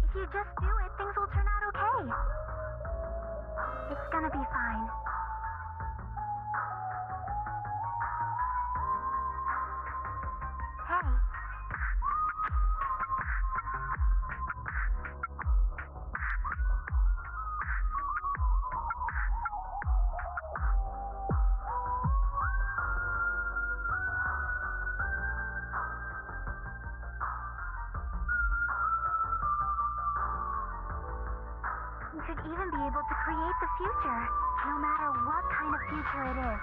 If you just do it, things will turn out okay. It's gonna be fine. Hey. You should even be able to create the future, no matter what kind of future it is.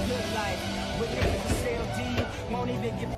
Good life, with niggas sell D, won't even get.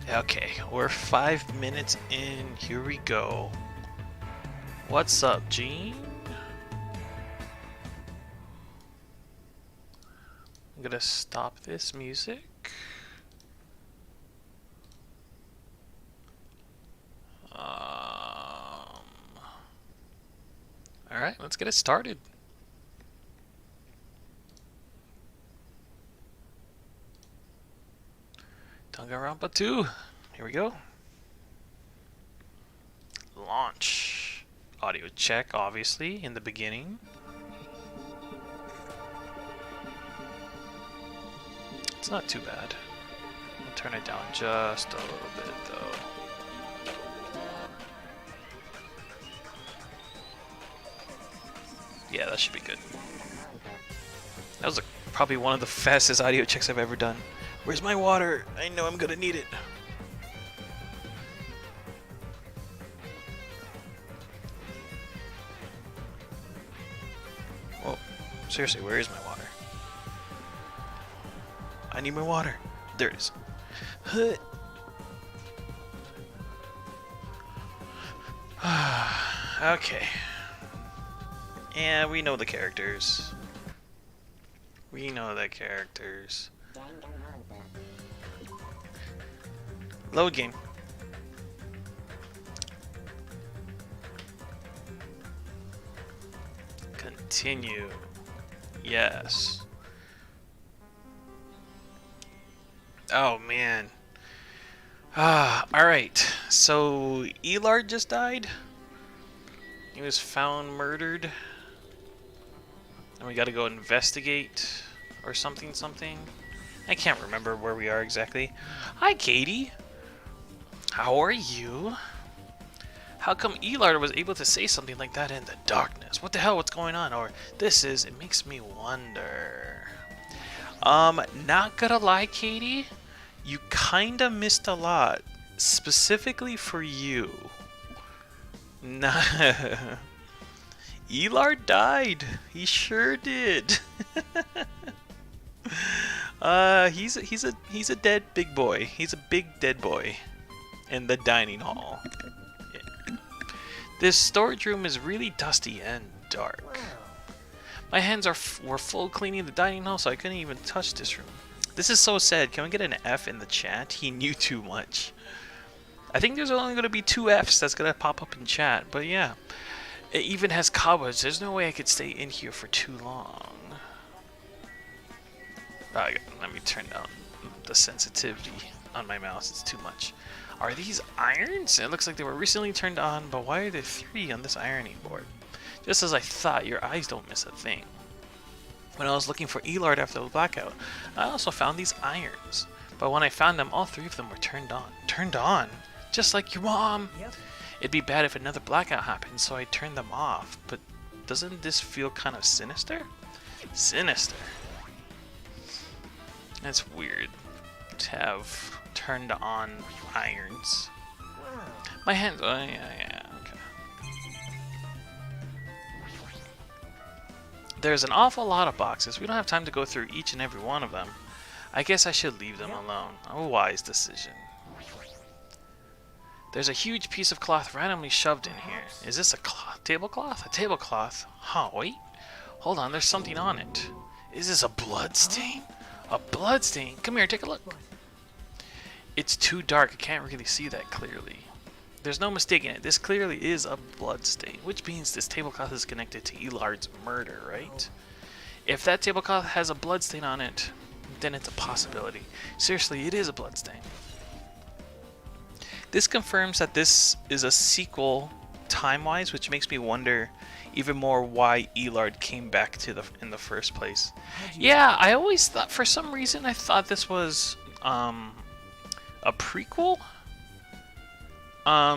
Okay, we're 5 minutes in. Here we go. What's up, Gene? I'm gonna stop this music. let's get it started. Danganronpa 2. Here we go. Launch. Audio check, obviously, in the beginning. It's not too bad. I'll turn it down just a little bit, though. Yeah, that should be good. That was probably one of the fastest audio checks I've ever done. Where's my water? I know I'm gonna need it. Whoa, seriously, where is my water? I need my water. There it is. Okay. Yeah, we know the characters. We know the characters. Load game. Continue. Yes. Oh man. Alright. So Elard just died. He was found murdered. And we gotta go investigate or something. I can't remember where we are exactly. Hi Katie. How are you? How come Elard was able to say something like that in the darkness? What the hell? What's going on? Or it makes me wonder. Not gonna lie, Katie. You kinda missed a lot. Specifically for you. Nah. Elard died. He sure did. He's a dead big boy. He's a big dead boy in the dining hall. Yeah. This storage room is really dusty and dark. My hands were full cleaning the dining hall, so I couldn't even touch this room. This is so sad. Can we get an F in the chat? He knew too much. I think there's only going to be 2 Fs that's going to pop up in chat, but yeah. It even has cobwebs. There's no way I could stay in here for too long. Let me turn down the sensitivity on my mouse. It's too much. Are these irons? It looks like they were recently turned on, but why are there 3 on this ironing board? Just as I thought, your eyes don't miss a thing. When I was looking for Elard after the blackout, I also found these irons. But when I found them, all 3 of them were turned on. Turned on? Just like your mom! Yep. It'd be bad if another blackout happened, so I turned them off. But doesn't this feel kind of sinister? Sinister. That's weird to have turned on irons. Wow. My hands. Oh, yeah, okay. There's an awful lot of boxes. We don't have time to go through each and every one of them. I guess I should leave them alone. A wise decision. There's a huge piece of cloth randomly shoved in here. Is this a tablecloth? A tablecloth? Huh, wait. Hold on, there's something on it. Is this a blood stain? A blood stain? Come here, take a look. It's too dark. I can't really see that clearly. There's no mistaking it. This clearly is a blood stain, which means this tablecloth is connected to Elard's murder, right? If that tablecloth has a blood stain on it, then it's a possibility. Seriously, it is a blood stain. This confirms that this is a sequel time-wise, which makes me wonder even more why Elard came back to in the first place. Yeah, I always thought, for some reason, I thought this was a prequel.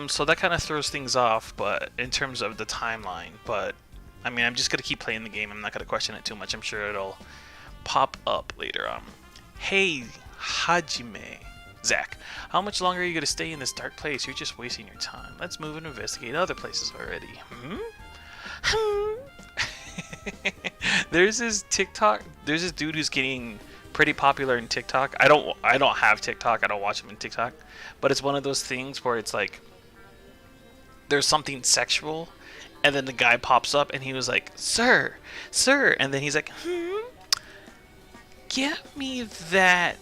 So that kind of throws things off, but in terms of the timeline. But I mean, I'm just gonna keep playing the game. I'm not gonna question it too much. I'm sure it'll pop up later on. Hey, Hajime. Zach, how much longer are you going to stay in this dark place? You're just wasting your time. Let's move and investigate other places already. There's this dude who's getting pretty popular in TikTok. I don't have TikTok. I don't watch him in TikTok. But it's one of those things where it's like there's something sexual and then the guy pops up and he was like, "Sir, sir." And then he's like, "Get me that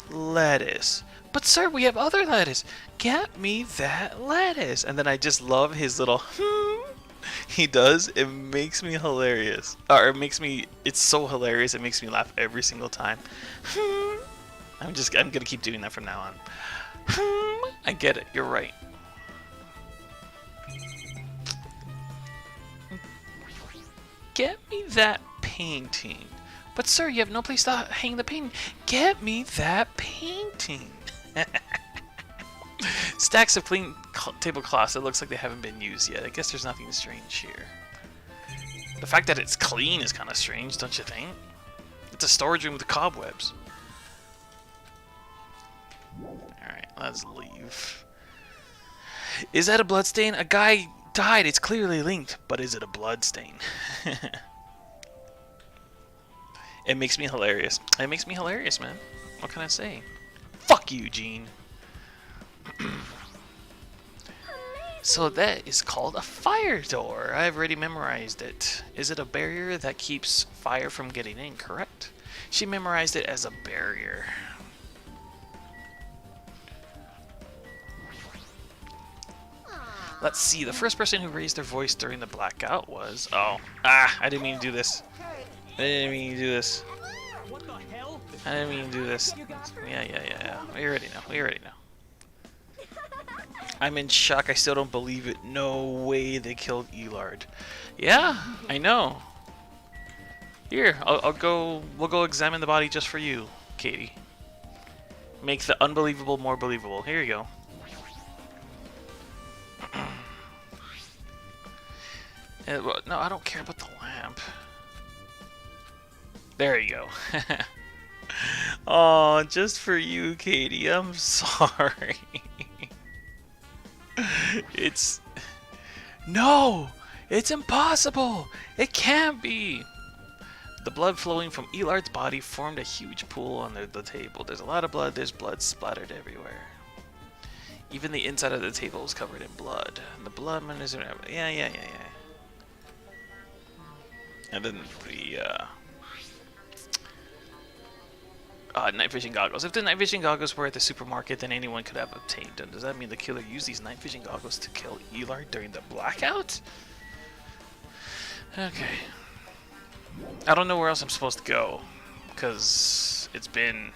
lettuce." "But sir, we have other lettuce." "Get me that lettuce." And then I just love his little He does. It makes me hilarious. Or it makes me. It's so hilarious. It makes me laugh every single time. I'm gonna keep doing that from now on. I get it. You're right. Get me that painting. But sir, you have no place to hang the painting. Get me that painting. Stacks of clean tablecloths. It looks like they haven't been used yet. I guess there's nothing strange here. The fact that it's clean is kind of strange, don't you think? It's a storage room with cobwebs. Alright, let's leave. Is that a bloodstain? A guy died. It's clearly linked. But is it a bloodstain? It makes me hilarious. It makes me hilarious, man. What can I say? Fuck you, Gene. So that is called a fire door. I've already memorized it. Is it a barrier that keeps fire from getting in, correct? She memorized it as a barrier. Let's see. The first person who raised their voice during the blackout was... Oh. I didn't mean to do this. I didn't mean to do this. What the hell? I didn't mean to do this. Yeah. We already know. I'm in shock. I still don't believe it. No way they killed Elard. Yeah, I know. Here, I'll go. We'll go examine the body just for you, Katie. Make the unbelievable more believable. Here you go. No, I don't care about the lamp. There you go. Oh, just for you, Katie. I'm sorry. No! It's impossible! It can't be! The blood flowing from Elard's body formed a huge pool on the table. There's a lot of blood. There's blood splattered everywhere. Even the inside of the table is covered in blood. The blood is... Yeah. And then the, night vision goggles. If the night vision goggles were at the supermarket, then anyone could have obtained them. Does that mean the killer used these night vision goggles to kill Elard during the blackout? Okay. I don't know where else I'm supposed to go, because it's been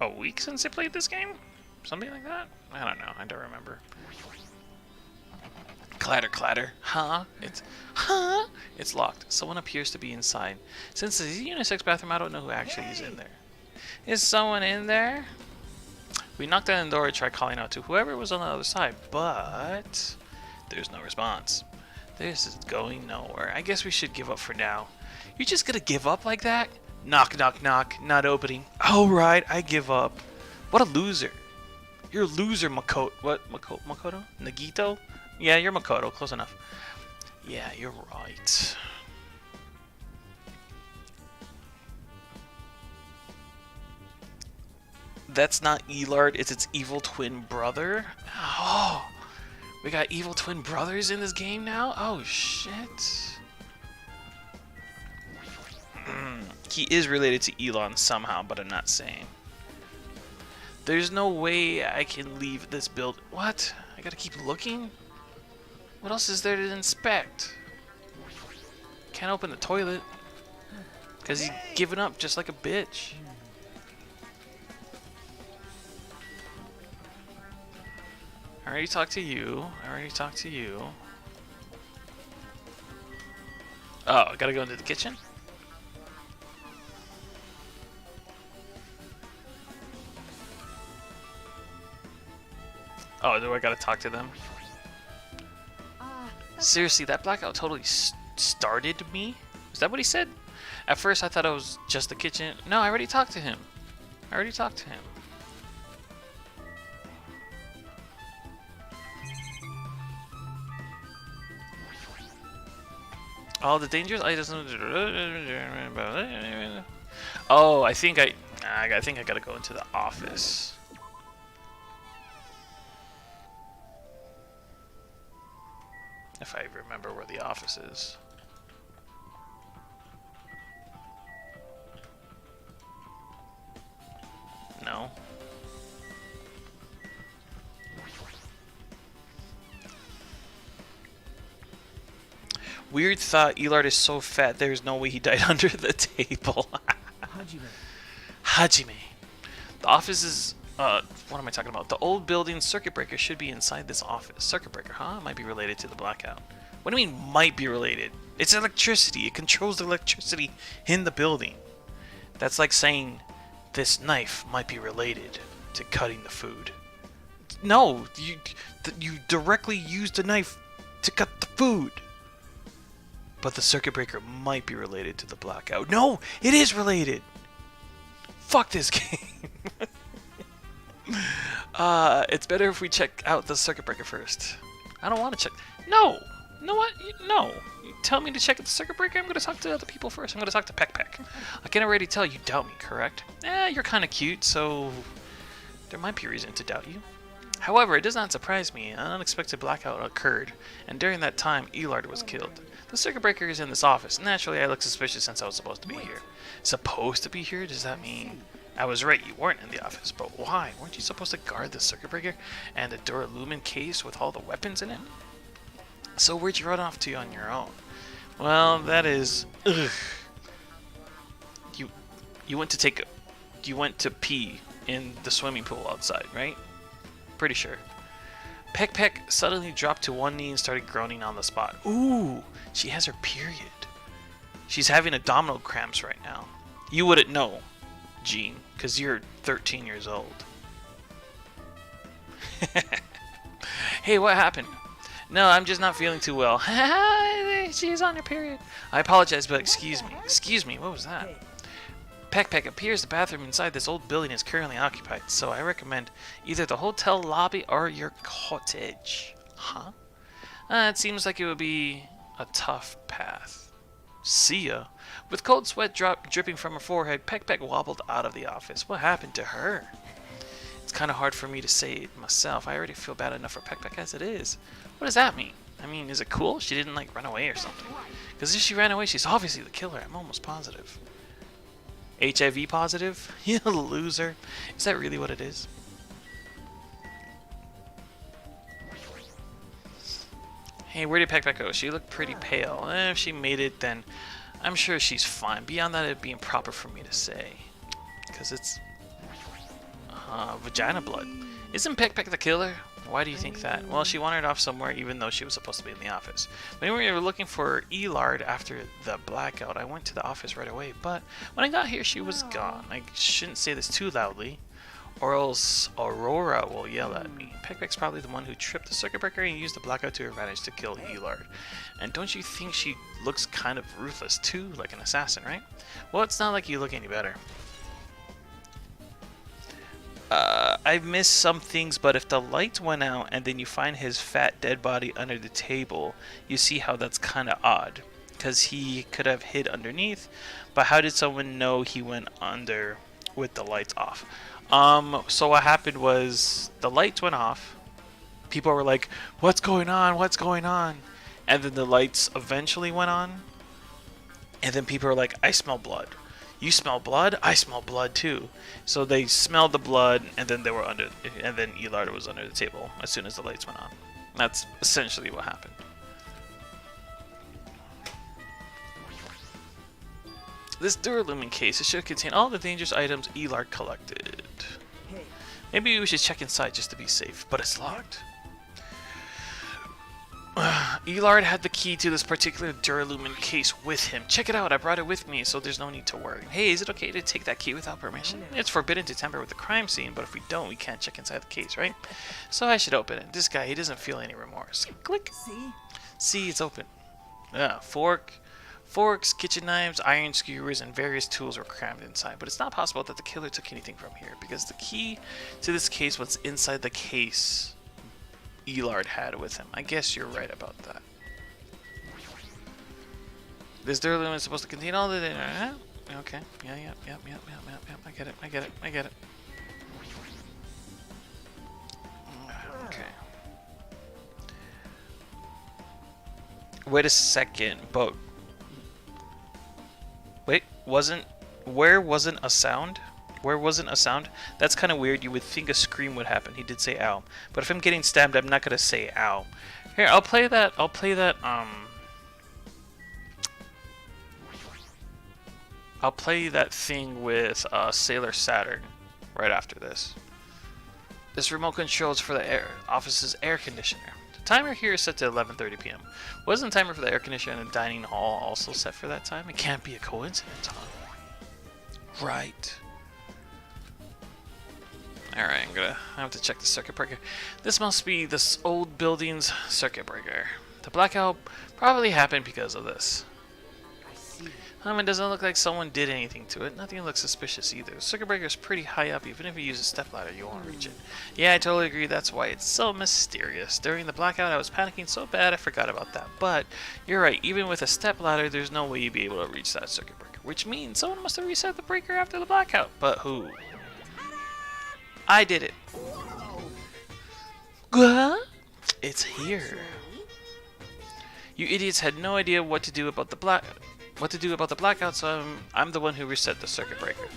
a week since I played this game? Something like that? I don't know. I don't remember. Clatter. Huh? It's locked. Someone appears to be inside. Since it's a unisex bathroom, I don't know who actually is in there. Is someone in there? We knocked on the door and tried calling out to whoever was on the other side, but there's no response. This is going nowhere. I guess we should give up for now. You're just gonna give up like that? Knock, not opening. Alright, I give up. What a loser. You're a loser, Makoto. What? Makoto? Nagito? Yeah, you're Makoto. Close enough. Yeah, you're right. That's not Elard, it's its evil twin brother. Oh, we got evil twin brothers in this game now? Oh, shit. He is related to Elon somehow, but I'm not saying. There's no way I can leave this build. What? I gotta keep looking? What else is there to inspect? Can't open the toilet. Because he's giving up just like a bitch. I already talked to you. Oh, I gotta go into the kitchen? Oh, do I gotta talk to them? Seriously, that blackout totally started me? Is that what he said? At first I thought it was just the kitchen. No, I already talked to him. All the dangerous items. Oh, I think I gotta go into the office. If I remember where the office is. No. Weird thought. Elard is so fat. There's no way he died under the table. Hajime. The office is. What am I talking about? The old building circuit breaker should be inside this office. Circuit breaker, huh? Might be related to the blackout. What do you mean might be related? It's electricity. It controls the electricity in the building. That's like saying this knife might be related to cutting the food. No, you directly used the knife to cut the food. But the circuit breaker might be related to the blackout. No, it is related. Fuck this game. It's better if we check out the circuit breaker first. I don't want to check. No. You know what? No. You tell me to check out the circuit breaker. I'm going to talk to other people first. I'm going to talk to Peck Peck. I can already tell you doubt me, correct? You're kind of cute, so there might be reason to doubt you. However, it does not surprise me. An unexpected blackout occurred, and during that time, Elard was killed. The circuit breaker is in this office. Naturally, I look suspicious since I was supposed to be here. Supposed to be here? Does that mean... I was right, you weren't in the office, but why? Weren't you supposed to guard the circuit breaker and the duralumin case with all the weapons in it? So where'd you run off to on your own? Well, that is... Ugh. You went to pee in the swimming pool outside, right? Pretty sure. Peck Peck suddenly dropped to one knee and started groaning on the spot. Ooh, she has her period. She's having abdominal cramps right now. You wouldn't know, Gene, because you're 13 years old. Hey, what happened? No, I'm just not feeling too well. She's on her period. I apologize, but excuse me. Excuse me, what was that? Peck Peck, appears the bathroom inside this old building is currently occupied, so I recommend either the hotel lobby or your cottage. Huh? It seems like it would be a tough path. See ya. With cold sweat dripping from her forehead, Peck Peck wobbled out of the office. What happened to her? It's kind of hard for me to say it myself. I already feel bad enough for Peck Peck as it is. What does that mean? I mean, is it cool? She didn't, like, run away or something. Because if she ran away, she's obviously the killer. I'm almost positive. HIV positive? You loser. Is that really what it is? Hey, where did Peck Peck go? She looked pretty pale. If she made it, then I'm sure she's fine. Beyond that, it'd be improper for me to say. Because it's... vagina blood. Isn't Peck Peck the killer? Why do you think that? Well, she wandered off somewhere even though she was supposed to be in the office. When we were looking for Elard after the blackout, I went to the office right away, but when I got here, she was gone. I shouldn't say this too loudly, or else Aurora will yell at me. Peck Peck's probably the one who tripped the circuit breaker and used the blackout to her advantage to kill Elard. And don't you think she looks kind of ruthless too, like an assassin, right? Well, it's not like you look any better. I've missed some things, but if the lights went out and then you find his fat dead body under the table, you see how that's kind of odd. Because he could have hid underneath, but how did someone know he went under with the lights off? So what happened was the lights went off. People were like, what's going on? What's going on? And then the lights eventually went on. And then people were like, I smell blood. You smell blood? I smell blood too. So they smelled the blood, and then they were under, and then Elard was under the table as soon as the lights went on. That's essentially what happened. This duralumin case, it should contain all the dangerous items Elard collected. Maybe we should check inside just to be safe, but it's locked. Elard had the key to this particular duralumin case with him. Check it out, I brought it with me, so there's no need to worry. Hey, is it okay to take that key without permission? It's forbidden to tamper with the crime scene, but if we don't, we can't check inside the case, right? So I should open it. This guy, he doesn't feel any remorse. Click. See, it's open. Forks, kitchen knives, iron skewers, and various tools were crammed inside. But it's not possible that the killer took anything from here, because the key to this case was inside the case Elard had with him. I guess you're right about that. This duralumin is supposed to contain all the... Okay. Yeah. I get it. Okay. Wait a second, but... Wait, where wasn't a sound? Where wasn't a sound? That's kind of weird. You would think a scream would happen. He did say ow. But if I'm getting stabbed, I'm not going to say ow. Here, I'll play that I'll play that thing with Sailor Saturn right after this. This remote controls for the office's air conditioner. The timer here is set to 11:30 p.m. Wasn't the timer for the air conditioner in the dining hall also set for that time? It can't be a coincidence, huh? Right. Alright, I have to check the circuit breaker. This must be this old building's circuit breaker. The blackout probably happened because of this. It doesn't look like someone did anything to it. Nothing looks suspicious either. The circuit breaker is pretty high up. Even if you use a stepladder, you won't reach it. Yeah, I totally agree. That's why it's so mysterious. During the blackout, I was panicking so bad I forgot about that. But you're right. Even with a stepladder, there's no way you'd be able to reach that circuit breaker. Which means someone must have reset the breaker after the blackout. But who? I did it. It's here. You idiots had no idea what to do about the blackout, so I'm the one who reset the circuit breaker.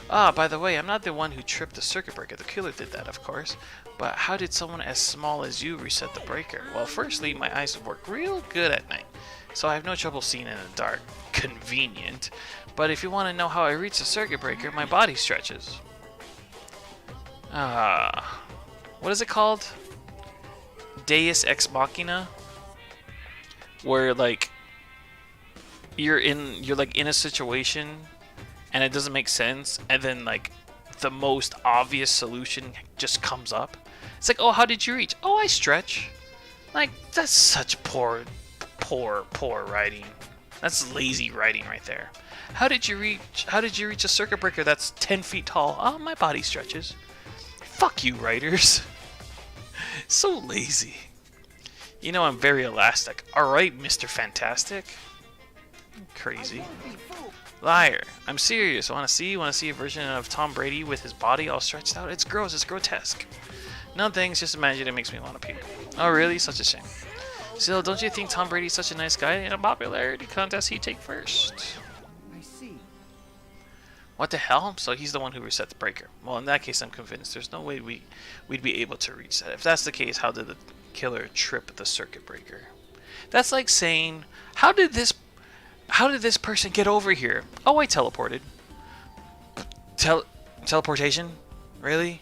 Ah, by the way, I'm not the one who tripped the circuit breaker. The killer did that, of course. But how did someone as small as you reset the breaker? Well, firstly, my eyes work real good at night, so I have no trouble seeing in the dark. Convenient. But if you want to know how I reach the circuit breaker, my body stretches. What is it called? Deus Ex Machina? Where, like, you're like in a situation and it doesn't make sense, and then like the most obvious solution just comes up. It's like, oh, how did you reach? Oh, I stretch. Like, that's such poor writing. That's lazy writing right there. How did you reach a circuit breaker that's 10 feet tall? Oh, my body stretches. Fuck you, writers. So lazy. You know I'm very elastic. Alright, Mr. Fantastic. Crazy. Liar. I'm serious. Want to see a version of Tom Brady with his body all stretched out? It's gross. It's grotesque. No thanks. Just imagine it makes me want to puke. Oh, really? Such a shame. Still, don't you think Tom Brady's such a nice guy? In a popularity contest, he'd take first. I see. What the hell? So he's the one who reset the breaker. Well, in that case, I'm convinced there's no way we'd be able to reach that. If that's the case, how did the killer trip the circuit breaker? That's like saying, how did this person get over here? Oh, I teleported. Teleportation? Really?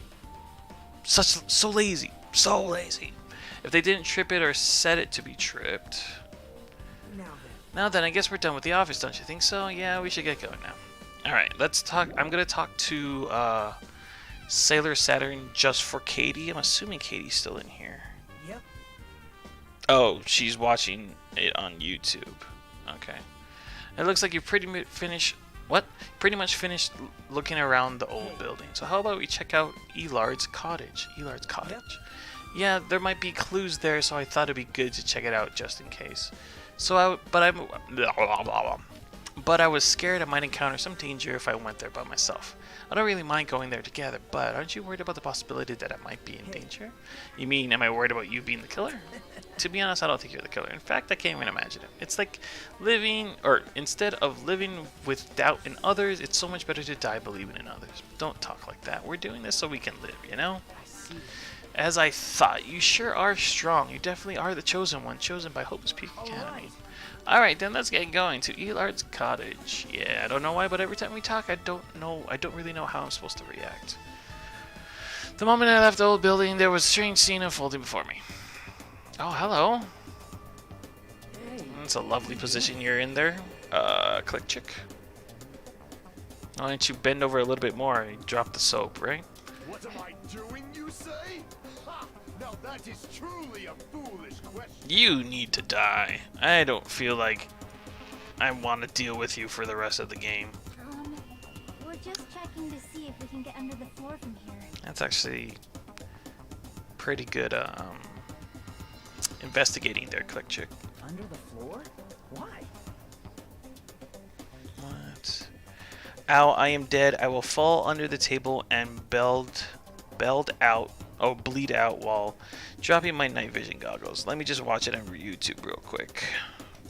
So lazy. So lazy. If they didn't trip it or set it to be tripped. Now then, I guess we're done with the office, don't you think so? Yeah, we should get going now. Alright, let's talk. I'm gonna talk to Sailor Saturn just for Katie. I'm assuming Katie's still in here. Yep. Oh, she's watching it on YouTube. Okay. It looks like you pretty much finished looking around the old building. So how about we check out Elard's cottage? Elard's cottage. Yep. Yeah, there might be clues there, so I thought it'd be good to check it out just in case. But I was scared I might encounter some danger if I went there by myself. I don't really mind going there together, but aren't you worried about the possibility that I might be in danger? You mean, am I worried about you being the killer? To be honest, I don't think you're the killer. In fact, I can't even imagine it. It's like instead of living with doubt in others, it's so much better to die believing in others. Don't talk like that. We're doing this so we can live, you know? As I thought, you sure are strong. You definitely are the chosen one, chosen by Hope's Peak Academy. Alright, then let's get going to Elard's cottage. Yeah, I don't know why, but every time we talk, I don't really know how I'm supposed to react. The moment I left the old building, there was a strange scene unfolding before me. Oh, hello. That's a lovely position you're in there. Click chick. Why don't you bend over a little bit more and drop the soap, right? What am I doing, you say? Ha! Now that is truly a foolish question. You need to die. I don't feel like I want to deal with you for the rest of the game. We're just checking to see if we can get under the floor from here. That's actually pretty good, investigating there, Click Chick. Under the floor? Why? What? Ow, I am dead. I will fall under the table and bleed out while dropping my night vision goggles. Let me just watch it on YouTube real quick.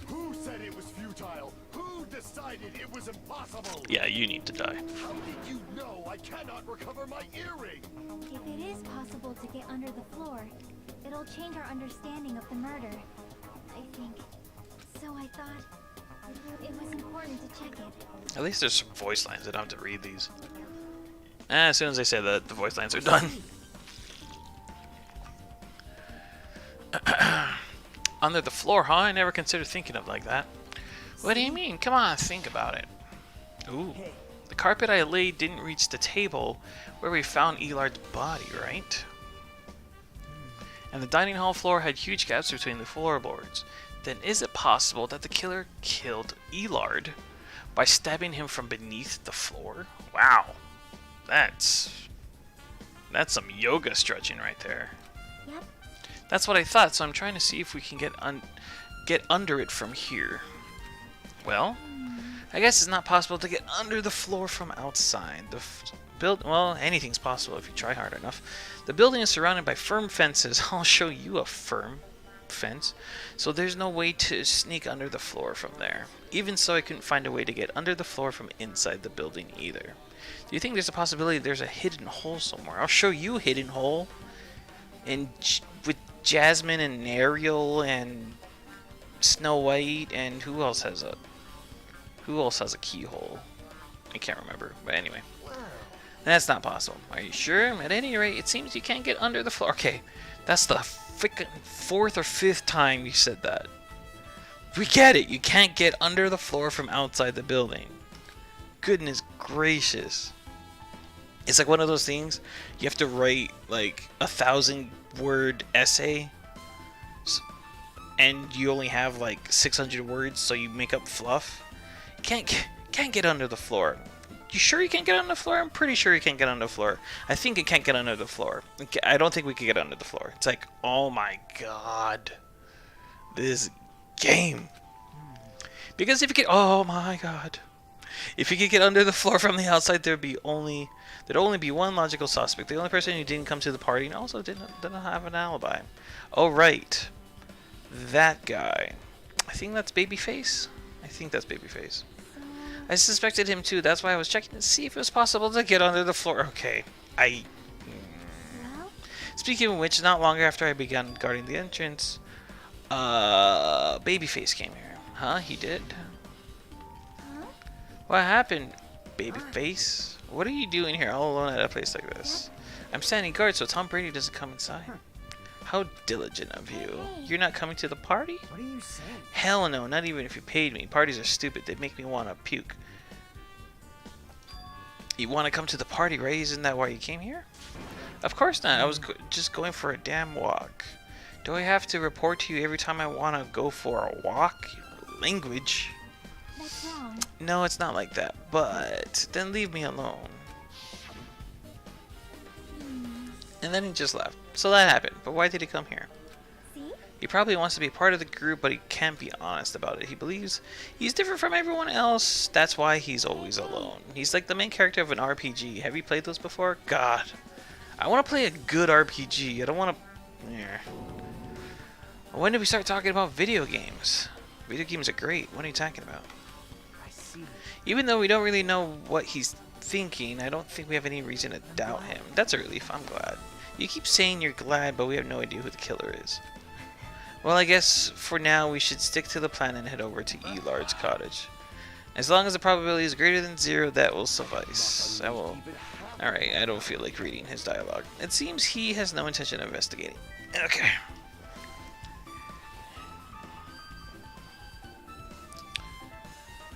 Who said it was futile? Who decided it was impossible? Yeah, you need to die. How did you know I cannot recover my earring? If it is possible to get under the floor, it'll change our understanding of the murder. I think. So I thought, It was important to check it. At least there's some voice lines. I don't have to read these. As soon as I say that, the voice lines are done. Under the floor, huh? I never considered thinking of it like that. What do you mean? Come on, think about it. Ooh. The carpet I laid didn't reach the table where we found Elard's body, right? And the dining hall floor had huge gaps between the floorboards. Then is it possible that the killer killed Elard by stabbing him from beneath the floor? Wow. That's some yoga stretching right there. Yep. That's what I thought, so I'm trying to see if we can get under it from here. Well, I guess it's not possible to get under the floor from outside. Well, anything's possible if you try hard enough. The building is surrounded by firm fences. I'll show you a firm fence. So there's no way to sneak under the floor from there. Even so, I couldn't find a way to get under the floor from inside the building either. Do you think there's a possibility there's a hidden hole somewhere? I'll show you a hidden hole. With Jasmine and Ariel and Snow White, and who else has a keyhole? I can't remember, but anyway. That's not possible. Are you sure? At any rate, it seems you can't get under the floor. Okay, that's the freaking 4th or 5th time you said that. We get it. You can't get under the floor from outside the building. Goodness gracious. It's like one of those things you have to write like 1,000-word essay, and you only have like 600 words, so you make up fluff. Can't get under the floor. You sure you can't get under the floor? I'm pretty sure you can't get under the floor. I think it can't get under the floor. I don't think we can get under the floor. It's like, oh my god, this game. Because if you get, oh my god, if you could get under the floor from the outside, there'd only be one logical suspect. The only person who didn't come to the party and also didn't have an alibi. Oh right, that guy. I think that's Babyface. I think that's Babyface. I suspected him too. That's why I was checking to see if it was possible to get under the floor. Okay, Well? Speaking of which, not long after I began guarding the entrance, Babyface came here. Huh? He did? Huh? What happened, Babyface? What are you doing here all alone at a place like this? I'm standing guard so Tom Brady doesn't come inside. How diligent of you. You're not coming to the party? What are you saying? Hell no, not even if you paid me. Parties are stupid. They make me want to puke. You want to come to the party, right? Isn't that why you came here? Of course not. I was just going for a damn walk. Do I have to report to you every time I want to go for a walk? Language. That's wrong. No, it's not like that. But then leave me alone. And then he just left. So that happened. But why did he come here? See? He probably wants to be part of the group, but he can't be honest about it. He believes he's different from everyone else. That's why he's always alone. He's like the main character of an RPG. Have you played those before? God. I want to play a good RPG. I don't want to... Yeah. When did we start talking about video games? Video games are great. What are you talking about? I see. Even though we don't really know what he's thinking, I don't think we have any reason to doubt him. That's a relief. I'm glad. You keep saying you're glad, but we have no idea who the killer is. Well, I guess for now we should stick to the plan and head over to Elard's cottage. As long as the probability is greater than 0, that will suffice. Alright, I don't feel like reading his dialogue. It seems he has no intention of investigating. Okay.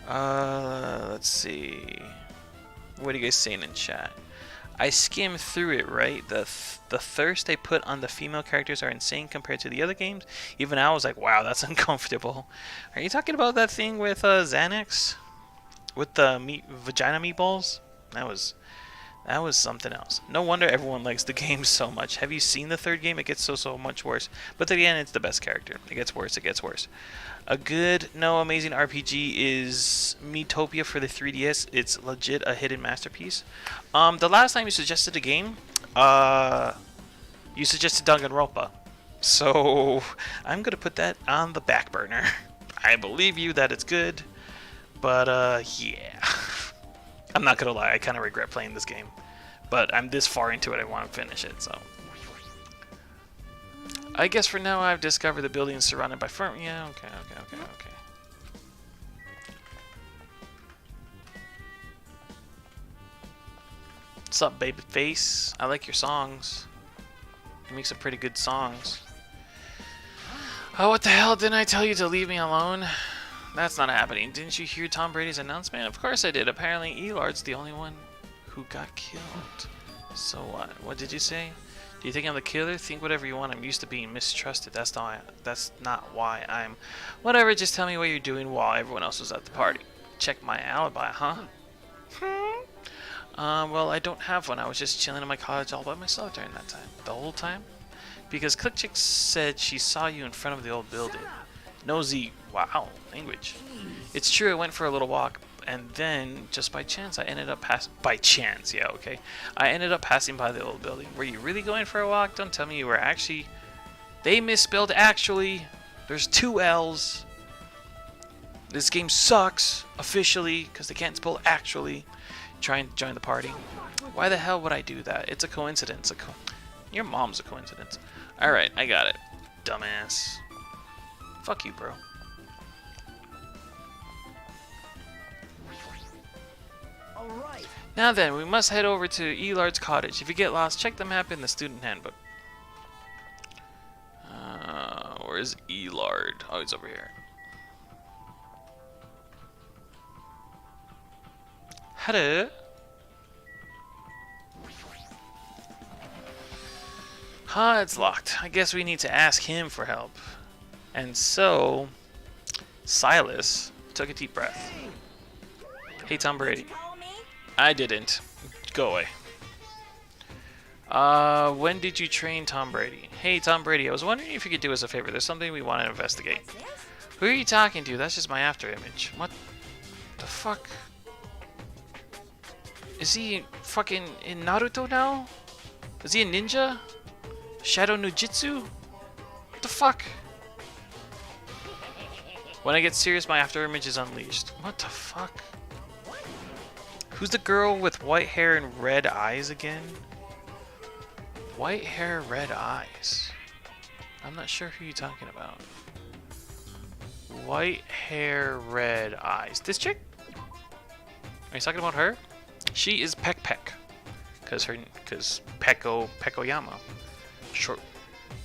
Let's see. What are you guys saying in chat? I skimmed through it, right? The thirst they put on the female characters are insane compared to the other games. Even I was like, wow, that's uncomfortable. Are you talking about that thing with Xanax? With the vagina meatballs? That was something else. No wonder everyone likes the game so much. Have you seen the third game? It gets so much worse. But at the end, it's the best character. It gets worse, it gets worse. A good, no amazing RPG is Miitopia for the 3DS. It's legit a hidden masterpiece. The last time you suggested a game, you suggested Danganronpa. So I'm going to put that on the back burner. I believe you that it's good. But, yeah. I'm not going to lie, I kind of regret playing this game. But I'm this far into it, I want to finish it, so. I guess for now I've discovered the building is surrounded by firm. Yeah, okay. What's up, babyface? I like your songs. You make some pretty good songs. Oh, what the hell? Didn't I tell you to leave me alone? That's not happening. Didn't you hear Tom Brady's announcement? Of course I did. Apparently Elard's the only one who got killed. So what? What did you say? Do you think I'm the killer? Think whatever you want. I'm used to being mistrusted. That's not why I'm... Whatever, just tell me what you're doing while everyone else was at the party. Check my alibi, huh? Well, I don't have one. I was just chilling in my cottage all by myself during that time. The whole time? Because Click Chick said she saw you in front of the old building. Nosy. Wow. Language. It's true, I went for a little walk, and then, just by chance, I ended up by chance, yeah, okay. I ended up passing by the old building. Were you really going for a walk? Don't tell me you were actually... They misspelled actually. There's 2 L's. This game sucks, officially, because they can't spell actually. Trying to join the party. Why the hell would I do that? It's a coincidence. Your mom's a coincidence. Alright, I got it. Dumbass. Fuck you, bro. Alright. Now then, we must head over to Elard's cottage. If you get lost, check the map in the student handbook. Where's Elard? Oh, he's over here. Hello. It's locked. I guess we need to ask him for help. And so, Silas took a deep breath. Hey, Tom Brady. I didn't. Go away. When did you train Tom Brady? Hey, Tom Brady, I was wondering if you could do us a favor. There's something we want to investigate. Who are you talking to? That's just my after image. What the fuck? Is he fucking in Naruto now? Is he a ninja? Shadow Nujitsu? What the fuck? When I get serious, my after image is unleashed. What the fuck? Who's the girl with white hair and red eyes again? White hair, red eyes. I'm not sure who you're talking about. White hair, red eyes. This chick? Are you talking about her? She is Peck Peck. Because Pekoyama.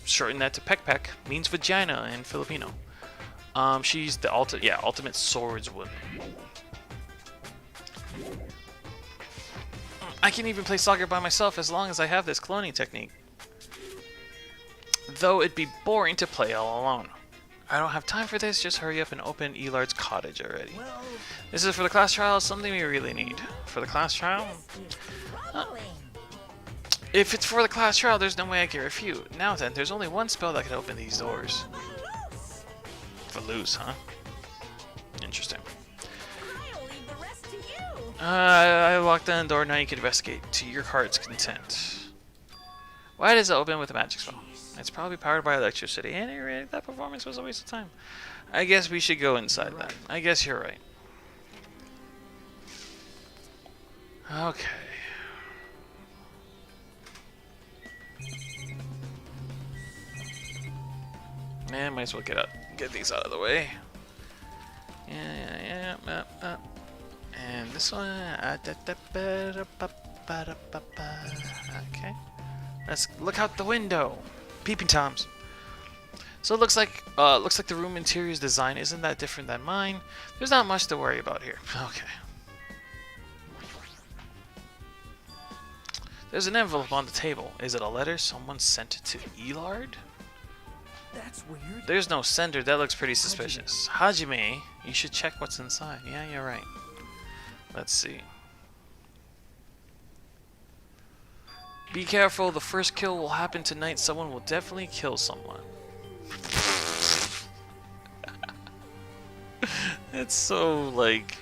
Shorten that to Peck Peck means vagina in Filipino. She's the ultimate swordswoman. I can even play soccer by myself as long as I have this cloning technique. Though it'd be boring to play all alone. I don't have time for this, just hurry up and open Elard's cottage already. This is for the class trial, something we really need. For the class trial? If it's for the class trial, there's no way I can refute. Now then, there's only one spell that can open these doors. For loose, huh? Interesting. I locked down the door, now you can investigate to your heart's content. Why does it open with a magic spell? It's probably powered by electricity. And that performance was a waste of time. I guess we should go inside then. I guess you're right. Okay. And might as well get these out of the way. Yeah. And this one. Okay. Let's look out the window. Peeping Toms. So it looks like the room interior's design isn't that different than mine. There's not much to worry about here. Okay. There's an envelope on the table. Is it a letter? Someone sent it to Elard? That's weird. There's no sender. That looks pretty suspicious. Hajime, you should check what's inside. Yeah, you're right. Let's see. Be careful, the first kill will happen tonight. Someone will definitely kill someone. It's so, like...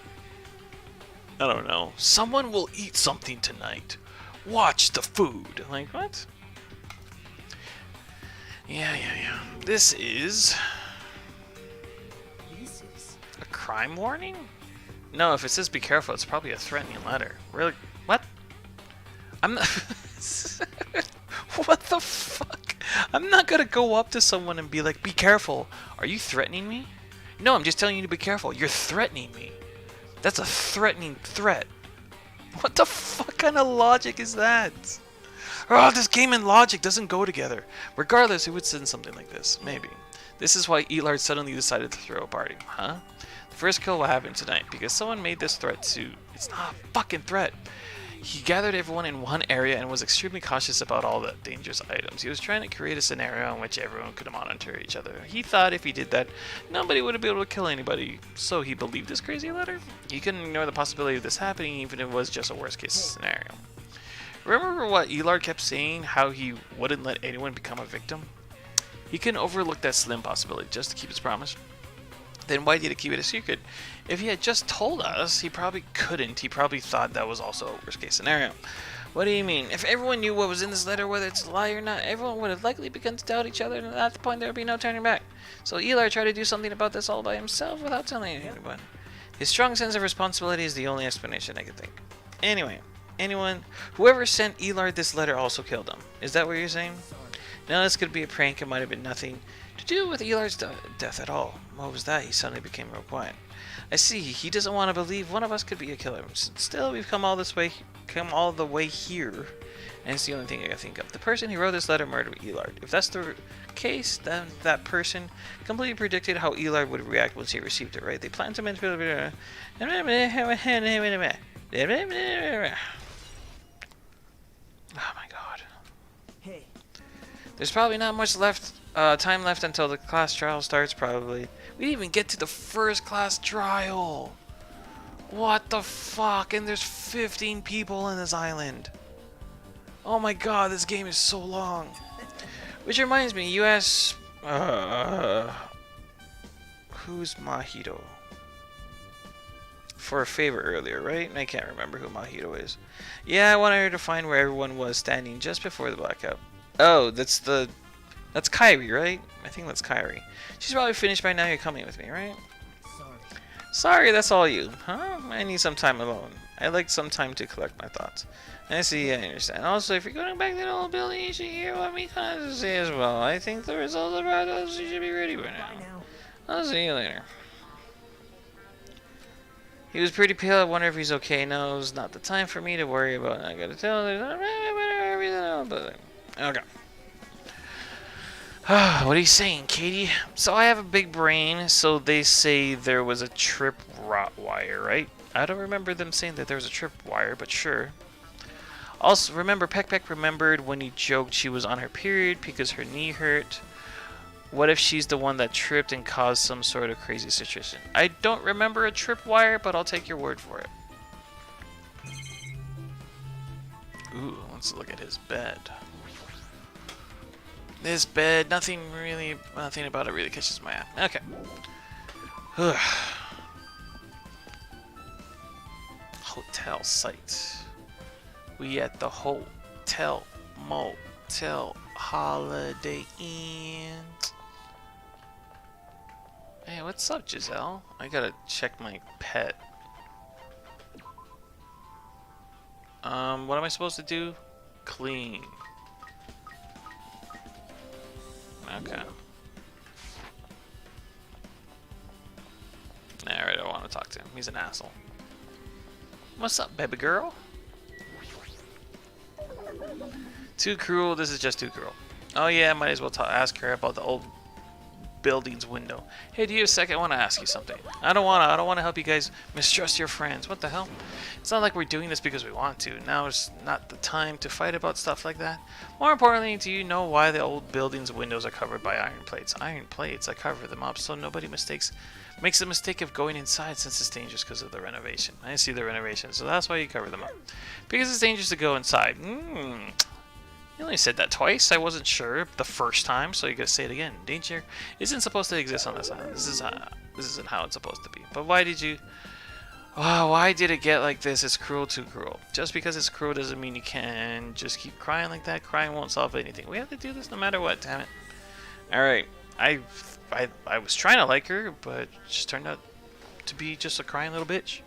I don't know. Someone will eat something tonight. Watch the food. Like, what? Yeah. This is... a crime warning? No, if it says be careful, it's probably a threatening letter. Really? What? I'm not... What the fuck? I'm not gonna go up to someone and be like, be careful. Are you threatening me? No, I'm just telling you to be careful. You're threatening me. That's a threatening threat. What the fuck kind of logic is that? Oh, this game and logic doesn't go together. Regardless, who would send something like this? Maybe. This is why Elard suddenly decided to throw a party, huh? The first kill will happen tonight because someone made this threat too. It's not a fucking threat. He gathered everyone in one area and was extremely cautious about all the dangerous items. He was trying to create a scenario in which everyone could monitor each other. He thought if he did that, nobody would be able to kill anybody. So he believed this crazy letter? He couldn't ignore the possibility of this happening even if it was just a worst case scenario. Remember what Elard kept saying, how he wouldn't let anyone become a victim? He couldn't overlook that slim possibility just to keep his promise. Then why did he keep it a secret? If he had just told us, he probably couldn't. He probably thought that was also a worst case scenario. What do you mean? If everyone knew what was in this letter, whether it's a lie or not, everyone would have likely begun to doubt each other, and at that point there would be no turning back. So Elard tried to do something about this all by himself without telling anyone. His strong sense of responsibility is the only explanation I could think. Anyway, whoever sent Elard this letter also killed him. Is that what you're saying? No, this could be a prank. It might have been nothing to do with Elard's death at all. What was that? He suddenly became real quiet. I see. He doesn't want to believe one of us could be a killer. Still, we've come all the way here, and it's the only thing I can think of. The person who wrote this letter murdered Elard. If that's the case, then that person completely predicted how Elard would react once he received it. Right? They planned to manipulate. Oh my god. Hey. There's probably not much time left until the class trial starts, probably. We didn't even get to the first class trial. What the fuck? And there's 15 people in this island. Oh my god, this game is so long. Which reminds me, you asked... who's Mahito? For a favor earlier, right? I can't remember who Mahito is. Yeah, I wanted her to find where everyone was standing just before the blackout. Oh, that's Kairi, right? I think that's Kairi. She's probably finished by now. You're coming with me, right? Sorry, that's all you. Huh? I need some time alone. I like some time to collect my thoughts. I see, I understand. Also, if you're going back to the old building, you should hear what me kind of say as well. I think the results of our those you should be ready by now. I'll see you later. He was pretty pale. I wonder if he's okay. No, it's not the time for me to worry about. I gotta tell her. Okay. What are you saying, Katie? So I have a big brain, so they say there was a trip wire, right? I don't remember them saying that there was a trip wire, but sure. Also, remember, Peck remembered when he joked she was on her period because her knee hurt. What if she's the one that tripped and caused some sort of crazy situation? I don't remember a trip wire, but I'll take your word for it. Ooh, let's look at his bed. This bed, nothing about it really catches my eye. Okay. Hotel site. We at the hotel, motel, Holiday Inn. Hey, what's up, Giselle? I gotta check my pet. What am I supposed to do? Clean. Okay. Alright, I don't want to talk to him. He's an asshole. What's up, baby girl? Too cruel. This is just too cruel. Oh yeah, I might as well ask her about the old building's window. Hey, do you have a second? I want to ask you something. I don't want to help you guys mistrust your friends. What the hell? It's not like we're doing this because we want to. Now is not the time to fight about stuff like that. More importantly, do you know why the old building's windows are covered by iron plates? Iron plates, I cover them up so nobody makes the mistake of going inside since it's dangerous because of the renovation. I see the renovation, so that's why you cover them up. Because it's dangerous to go inside. You only said that twice. I wasn't sure the first time, so you gotta say it again. Danger isn't supposed to exist on this island. This isn't how it's supposed to be. But why did you... Oh, why did it get like this? It's cruel, too cruel. Just because it's cruel doesn't mean you can just keep crying like that. Crying won't solve anything. We have to do this no matter what, damn it. Alright, I was trying to like her, but just turned out to be just a crying little bitch.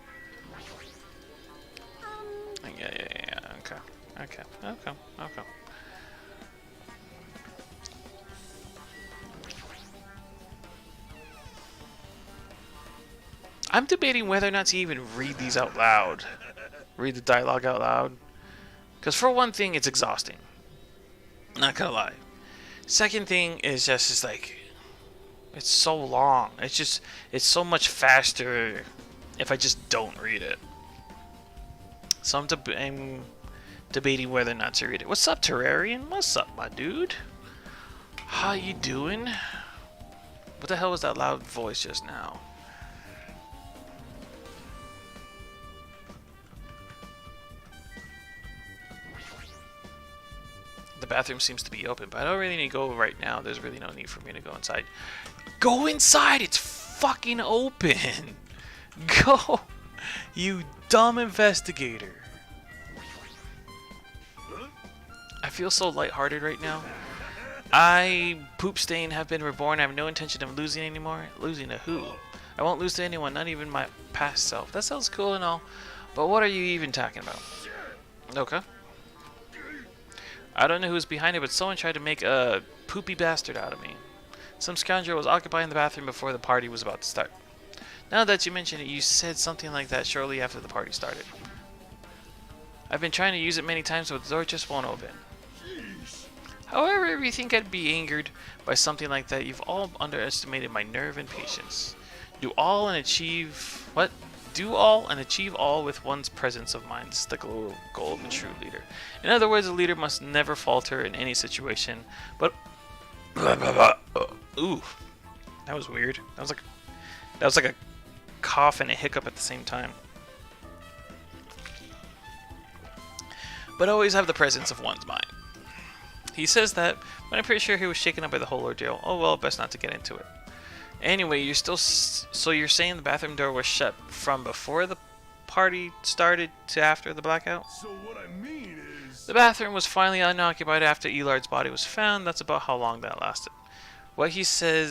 Yeah. Okay. I'm debating whether or not to even read these out loud. read the dialogue out loud. Because for one thing, it's exhausting. Not gonna lie. Second thing is just like, it's so long. It's so much faster if I just don't read it. So I'm debating whether or not to read it. What's up, Terrarian? What's up, my dude? How you doing? What the hell was that loud voice just now? The bathroom seems to be open, but I don't really need to go right now. There's really no need for me to go inside. Go inside! It's fucking open! Go! You dumb investigator. I feel so lighthearted right now. I, Poop Stain, have been reborn. I have no intention of losing anymore. Losing to who? I won't lose to anyone, not even my past self. That sounds cool and all, but what are you even talking about? Okay. I don't know who's behind it, but someone tried to make a poopy bastard out of me. Some scoundrel was occupying the bathroom before the party was about to start. Now that you mention it, you said something like that shortly after the party started. I've been trying to use it many times, but the door just won't open. However, if you think I'd be angered by something like that, you've all underestimated my nerve and patience. Do all and achieve all with one's presence of mind. This is the goal of a true leader. In other words, a leader must never falter in any situation, but ooh, that was weird. That was like a cough and a hiccup at the same time. But always have the presence of one's mind. He says that, but I'm pretty sure he was shaken up by the whole ordeal. Oh well, best not to get into it. Anyway, so you're saying the bathroom door was shut from before the party started to after the blackout? So what I mean is... The bathroom was finally unoccupied after Elard's body was found. That's about how long that lasted. What he said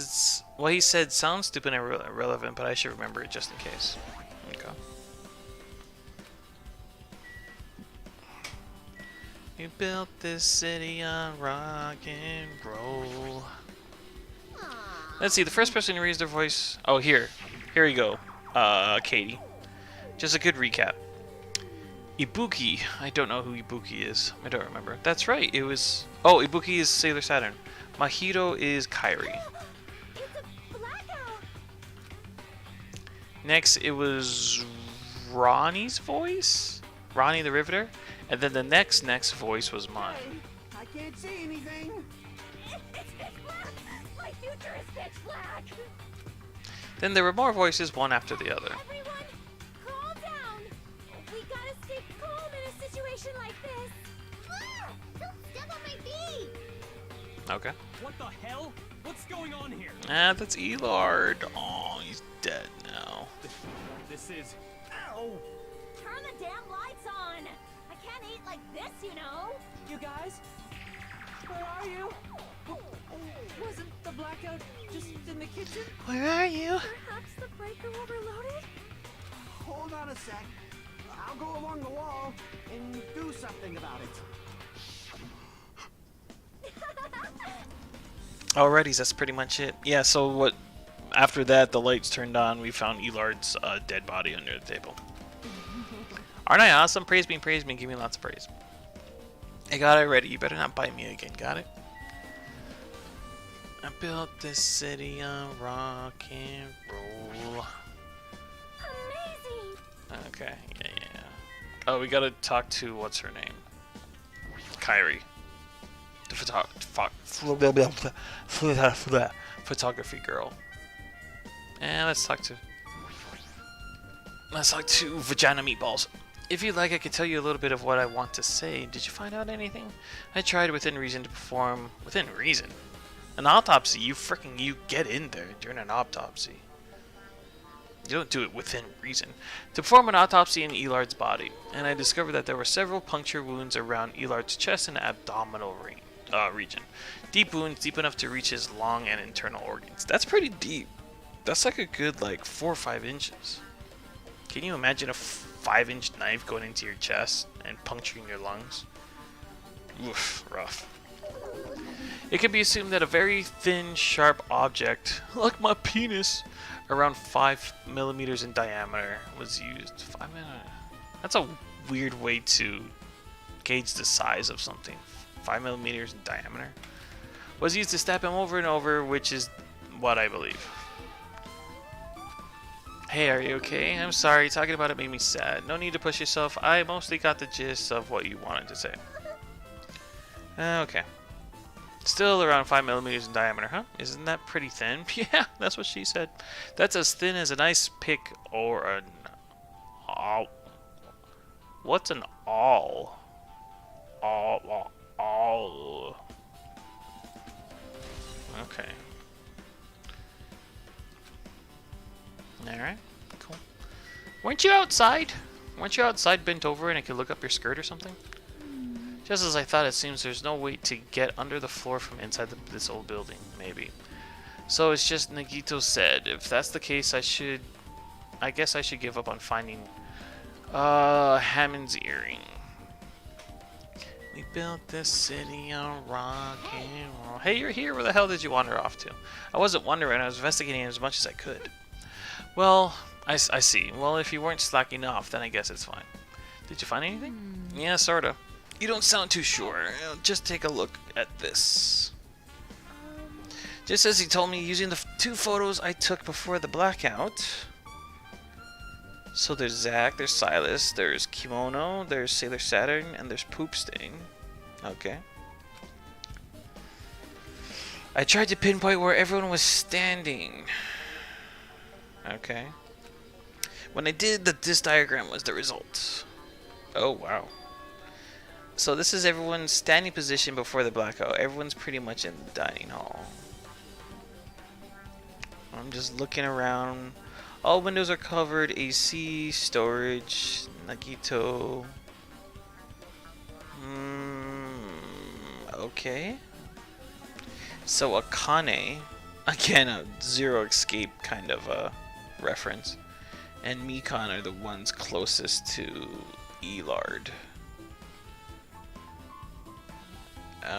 sounds stupid and irrelevant, but I should remember it just in case. Okay. You built this city on rock and roll. Let's see, the first person to raise their voice... Oh, here you go, Katie. Just a good recap. Ibuki. I don't know who Ibuki is. I don't remember. That's right, it was... Oh, Ibuki is Sailor Saturn. Mahito is Kairi. Next, it was Ronnie's voice? Ronnie the Riveter? And then the next voice was mine. I can't see anything. It's pitch black! My future is pitch black! Then there were more voices, one after the other. Everyone, calm down! We gotta stay calm in a situation like this. Ah! Don't step on my feet! Okay. What the hell? What's going on here? Ah, that's Elard. Oh, he's dead now. This is... Ow! Turn the damn lights on! I can't eat like this, you know! You guys? Where are you? Wasn't the blackout just in the kitchen? Where are you? Perhaps the breaker overloaded? Hold on a sec. I'll go along the wall and do something about it. Alrighty, that's pretty much it. Yeah, so what? After that, the lights turned on. We found Elard's dead body under the table. Aren't I awesome? Praise me, give me lots of praise. I got it ready. You better not bite me again. Got it? I built this city on rock and roll. Amazing! Okay, yeah. Oh, we gotta talk to what's her name? Kairi. The photography girl. And let's talk to Vagina Meatballs. If you'd like, I could tell you a little bit of what I want to say. Did you find out anything? I tried within reason to perform... Within reason? An autopsy? You get in there during an autopsy. You don't do it within reason. To perform an autopsy in Elard's body. And I discovered that there were several puncture wounds around Elard's chest and abdominal region. Deep wounds, deep enough to reach his lung and internal organs. That's pretty deep. That's like a good 4 or 5 inches. Can you imagine a 5-inch knife going into your chest and puncturing your lungs? Oof, rough. It can be assumed that a very thin, sharp object, like my penis, around 5 millimeters in diameter, was used. 5 millimeters. That's a weird way to gauge the size of something. 5 millimeters in diameter. Was used to stab him over and over, which is what I believe. Hey, are you okay? I'm sorry, talking about it made me sad. No need to push yourself. I mostly got the gist of what you wanted to say. Okay. Still around 5 millimeters in diameter, huh? Isn't that pretty thin? Yeah, that's what she said. That's as thin as an ice pick or an awl. What's an awl? Awl. Okay. Alright, cool. Weren't you outside? Weren't you outside bent over and I could look up your skirt or something? Just as I thought, it seems there's no way to get under the floor from inside this old building, maybe. So it's just Nagito said. If that's the case, I guess I should give up on finding Hammond's earring. We built this city on rock and roll. Hey, you're here. Where the hell did you wander off to? I wasn't wandering. I was investigating as much as I could. Well, I see. Well, if you weren't slacking off, then I guess it's fine. Did you find anything? Yeah, sorta. You don't sound too sure. Just take a look at this. Just as he told me, using the 2 photos I took before the blackout. So there's Zack, there's Silas, there's Kimono, there's Sailor Saturn, and there's Poop Sting. Okay. I tried to pinpoint where everyone was standing. Okay. When I did, this diagram was the result. Oh, wow. So this is everyone's standing position before the blackout. Everyone's pretty much in the dining hall. I'm just looking around. All windows are covered. AC, storage, Nagito. Okay. So Akane, again a Zero Escape kind of a reference, and Mikan are the ones closest to Elard.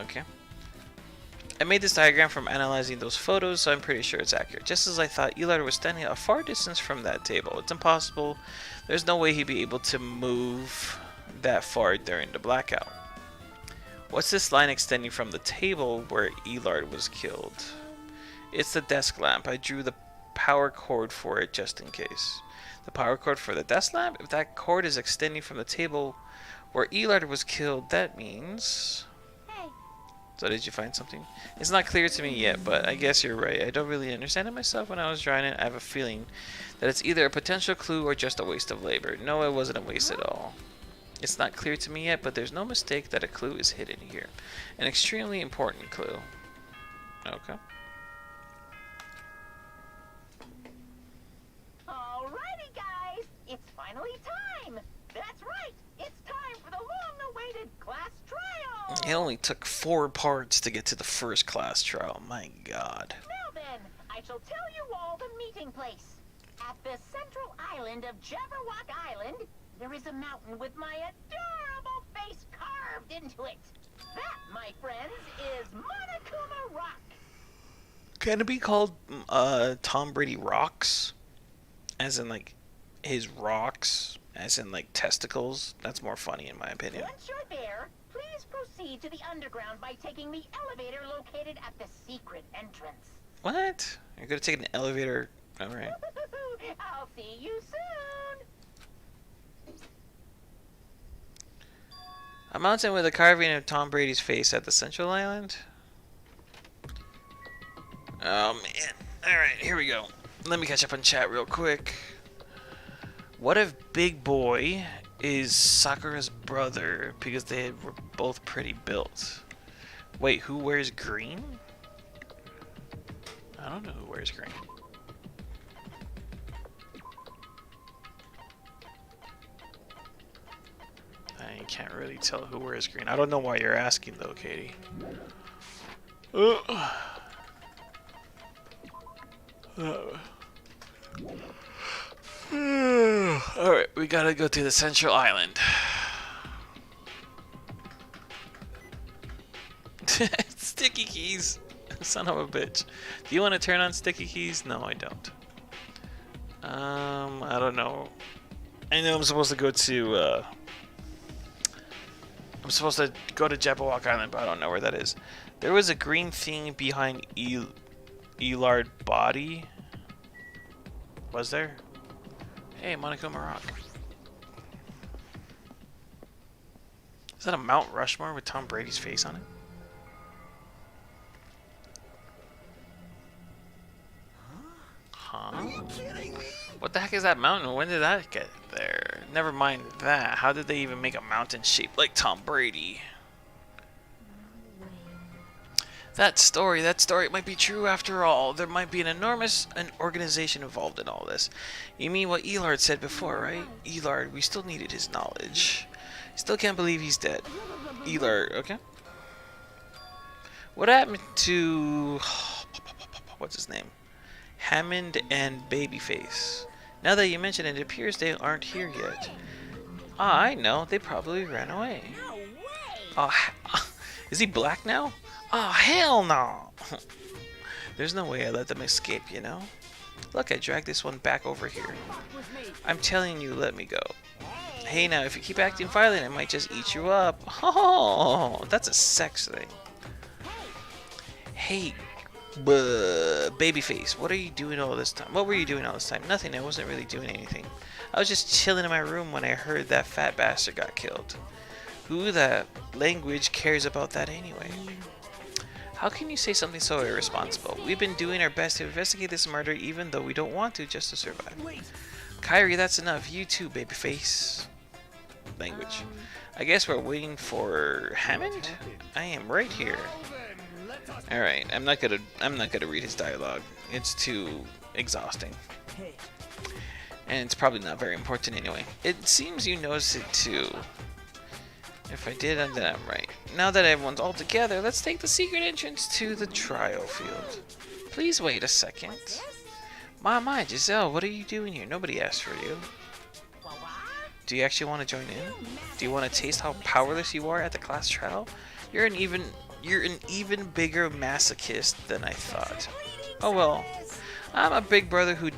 Okay. I made this diagram from analyzing those photos, so I'm pretty sure it's accurate. Just as I thought, Elard was standing a far distance from that table. It's impossible. There's no way he'd be able to move that far during the blackout. What's this line extending from the table where Elard was killed? It's the desk lamp. I drew the power cord for it just in case. The power cord for the desk lamp? If that cord is extending from the table where Elard was killed, that means... So did you find something? It's not clear to me yet, but I guess you're right. I don't really understand it myself when I was drawing it. I have a feeling that it's either a potential clue or just a waste of labor. No, it wasn't a waste at all. It's not clear to me yet, but there's no mistake that a clue is hidden here. An extremely important clue. Okay. Alrighty, guys. It's finally time. That's right. It's time for the long-awaited class trial. It only took 4 parts to get to the first class trial. My God. Now then, I shall tell you all the meeting place. At the central island of Jabberwock Island, there is a mountain with my adorable face carved into it. That, my friends, is Monokuma Rock. Can it be called Tom Brady Rocks? As in, like, his rocks? As in, like, testicles? That's more funny, in my opinion. Once you're there, please proceed to the underground by taking the elevator located at the secret entrance. What? You're gonna take an elevator? Alright. I'll see you soon. A mountain with a carving of Tom Brady's face at the Central Island? Oh, man. Alright, here we go. Let me catch up on chat real quick. What if Big Boy is Sakura's brother because they were both pretty built? Wait, who wears green? I don't know who wears green. I can't really tell who wears green. I don't know why you're asking though, Katie. Alright, we gotta go to the Central Island. Sticky keys. Son of a bitch. Do you want to turn on sticky keys? No, I don't. I don't know. I know I'm supposed to go to I'm supposed to go to Jabberwock Island, but I don't know where that is. There was a green thing behind Elard body. Was there? Hey, Monokuma Rock. Is that a Mount Rushmore with Tom Brady's face on it? Huh? Are you kidding me? What the heck is that mountain? When did that get there? Never mind that. How did they even make a mountain shaped like Tom Brady? That story might be true after all. There might be an organization involved in all this. You mean what Elard said before, right? Elard, we still needed his knowledge. Still can't believe he's dead. Elard, okay. What happened to... what's his name? Hammond and Babyface. Now that you mention it, it appears they aren't here yet. Ah, I know. They probably ran away. No way! Oh, is he black now? Oh, hell no! There's no way I let them escape, you know? Look, I dragged this one back over here. I'm telling you, let me go. Hey, now, if you keep acting violent, I might just eat you up. Oh, that's a sex thing. Hey, Babyface, what are you doing all this time? What were you doing all this time? Nothing, I wasn't really doing anything. I was just chilling in my room when I heard that fat bastard got killed. Who the language cares about that anyway? How can you say something so irresponsible? We've been doing our best to investigate this murder even though we don't want to, just to survive. Kyrie, that's enough. You too, Babyface. Language. I guess we're waiting for Hammond? I am right here. Alright, I'm not gonna read his dialogue. It's too exhausting. And it's probably not very important anyway. It seems you noticed it too. If I did, then I'm right. Now that everyone's all together, let's take the secret entrance to the trial field. Please wait a second. My, Giselle, what are you doing here? Nobody asked for you. Do you actually want to join in? Do you want to taste how powerless you are at the class trial? You're an even bigger masochist than I thought. Oh well, I'm a big brother who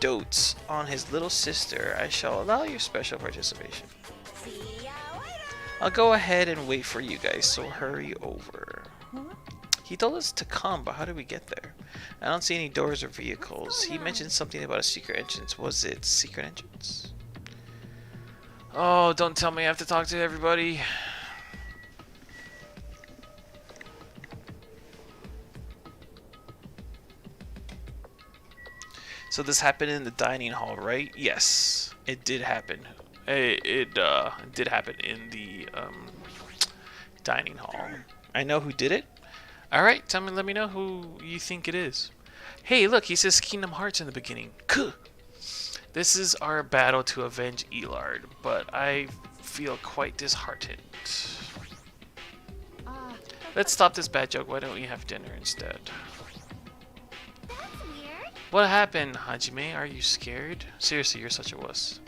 dotes on his little sister. I shall allow your special participation. I'll go ahead and wait for you guys, so hurry over. He told us to come, but how did we get there? I don't see any doors or vehicles. He mentioned something about a secret entrance. Was it secret entrance? Oh, don't tell me I have to talk to everybody. So this happened in the dining hall, right? Yes, it did happen. It did happen in the dining hall. I know who did it. All right, let me know who you think it is. Hey, look, he says Kingdom Hearts in the beginning. Kuh! This is our battle to avenge Elard, but I feel quite disheartened. Let's stop this bad joke. Why don't we have dinner instead? That's weird. What happened, Hajime? Are you scared? Seriously, you're such a wuss.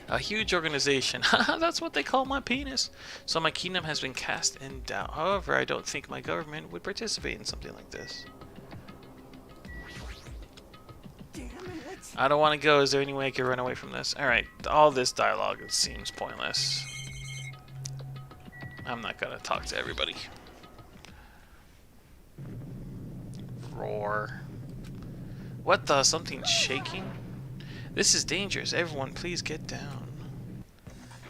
A huge organization. That's what they call my penis. So my kingdom has been cast in doubt. However, I don't think my government would participate in something like this. Damn it. I don't want to go. Is there any way I could run away from this? Alright, all this dialogue seems pointless. I'm not gonna talk to everybody. Roar. What the? Something's shaking? This is dangerous. Everyone, please get down.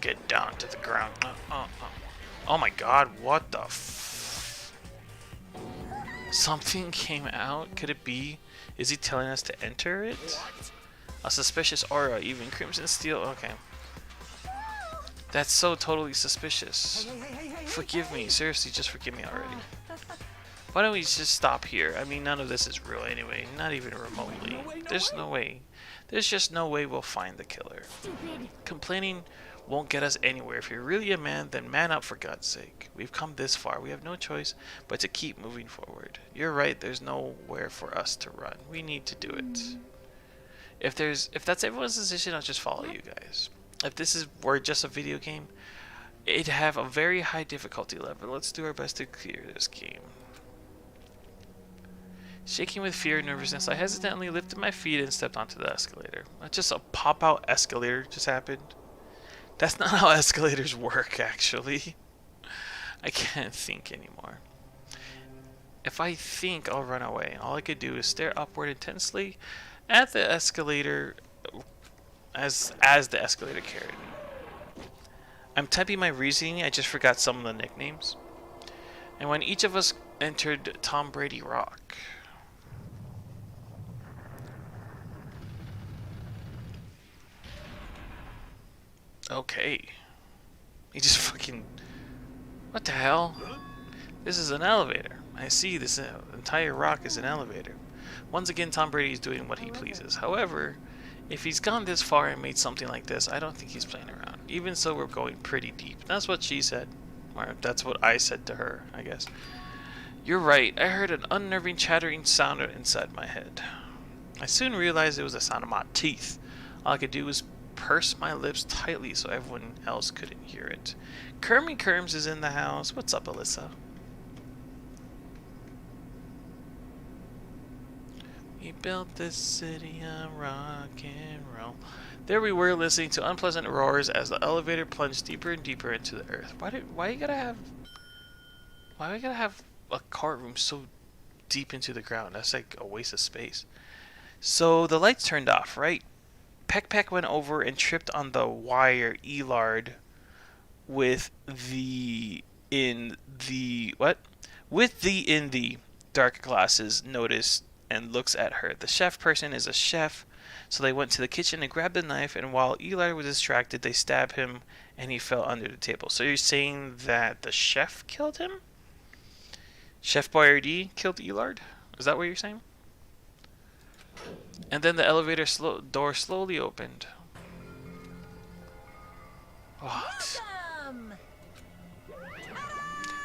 Get down to the ground. Oh my god, what the f... Something came out? Could it be? Is he telling us to enter it? A suspicious aura, even Crimson Steel. Okay. That's so totally suspicious. Forgive me. Seriously, just forgive me already. Why don't we just stop here? I mean, none of this is real anyway. Not even remotely. There's no way. There's just no way we'll find the killer. Stupid. Complaining won't get us anywhere. If you're really a man, then man up for God's sake. We've come this far. We have no choice but to keep moving forward. You're right. There's nowhere for us to run. We need to do it. If that's everyone's decision, I'll just follow you guys. If this were just a video game, it'd have a very high difficulty level. Let's do our best to clear this game. Shaking with fear and nervousness, I hesitantly lifted my feet and stepped onto the escalator. Just a pop-out escalator just happened. That's not how escalators work, actually. I can't think anymore. If I think, I'll run away. All I could do is stare upward intensely at the escalator as the escalator carried me. I'm typing my reasoning, I just forgot some of the nicknames. And when each of us entered Tom Brady Rock. Okay. He just fucking... What the hell? This is an elevator. I see this entire rock is an elevator. Once again, Tom Brady is doing what he pleases. However, if he's gone this far and made something like this, I don't think he's playing around. Even so, we're going pretty deep. That's what she said. Or that's what I said to her, I guess. You're right. I heard an unnerving chattering sound inside my head. I soon realized it was the sound of my teeth. All I could do was purse my lips tightly so everyone else couldn't hear it. Kermie Kerms is in the house. What's up, Alyssa? We built this city on rock and roll. There we were, listening to unpleasant roars as the elevator plunged deeper and deeper into the earth. Why you gotta have a cart room so deep into the ground? That's like a waste of space. So the lights turned off, right? Peck Peck went over and tripped on the wire Elard with the in the dark glasses noticed and looks at her. The chef person is a chef, so they went to the kitchen and grabbed the knife, and while Elard was distracted, they stabbed him and he fell under the table. So you're saying that the chef killed him? Chef Boyardee killed Elard? Is that what you're saying? And then the elevator door slowly opened. What?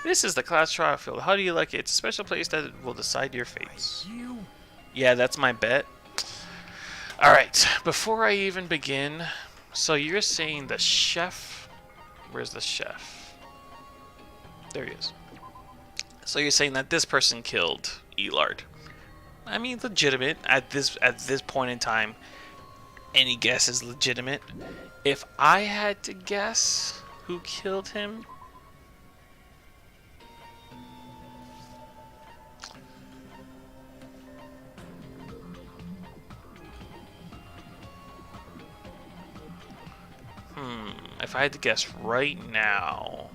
This is the class trial field. How do you like it? It's a special place that will decide your fates. Yeah, that's my bet. Alright, before I even begin, so you're saying the chef... Where's the chef? There he is. So you're saying that this person killed Elard. I mean, legitimate at this point in time. Any guess is legitimate. If I had to guess who killed him, if I had to guess right now,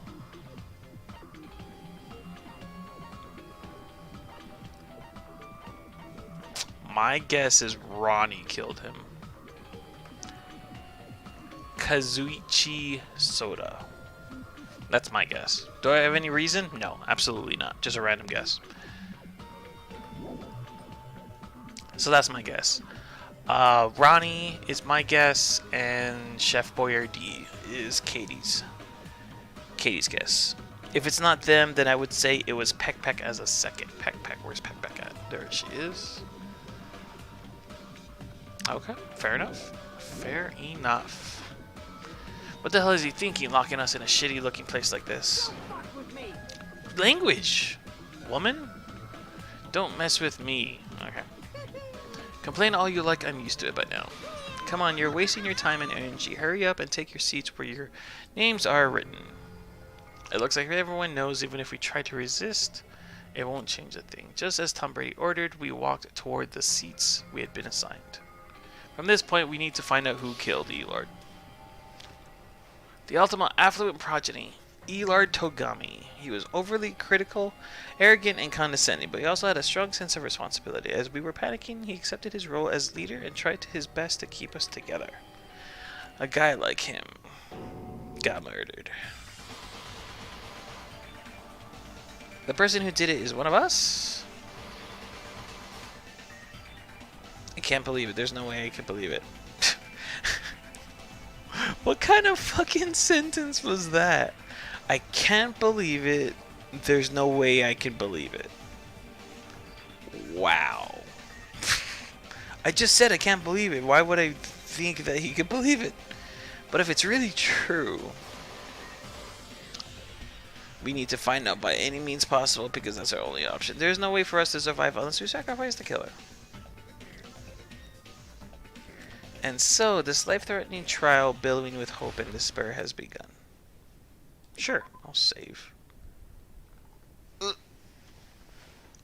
my guess is Ronnie killed him. Kazuichi Soda. That's my guess. Do I have any reason? No, absolutely not. Just a random guess. So that's my guess. Ronnie is my guess, and Chef Boyardee is Katie's guess. If it's not them, then I would say it was Peck Peck as a second. Peck Peck, where's Peck Peck at? There she is. Okay, fair enough. Fair enough. What the hell is he thinking, locking us in a shitty looking place like this? Language! Woman? Don't mess with me. Okay. Complain all you like, I'm used to it by now. Come on, you're wasting your time and energy. Hurry up and take your seats where your names are written. It looks like everyone knows, even if we try to resist, it won't change a thing. Just as Tom Brady ordered, we walked toward the seats we had been assigned. From this point, we need to find out who killed Elard. The ultimate affluent progeny, Elard Togami. He was overly critical, arrogant, and condescending, but he also had a strong sense of responsibility. As we were panicking, he accepted his role as leader and tried his best to keep us together. A guy like him got murdered. The person who did it is one of us? I can't believe it. There's no way I can believe it. What kind of fucking sentence was that? I can't believe it. There's no way I can believe it. Wow. I just said I can't believe it. Why would I think that he could believe it? But if it's really true, we need to find out by any means possible, because that's our only option. There's no way for us to survive unless we sacrifice the killer. And so, this life-threatening trial, billowing with hope and despair, has begun. Sure, I'll save.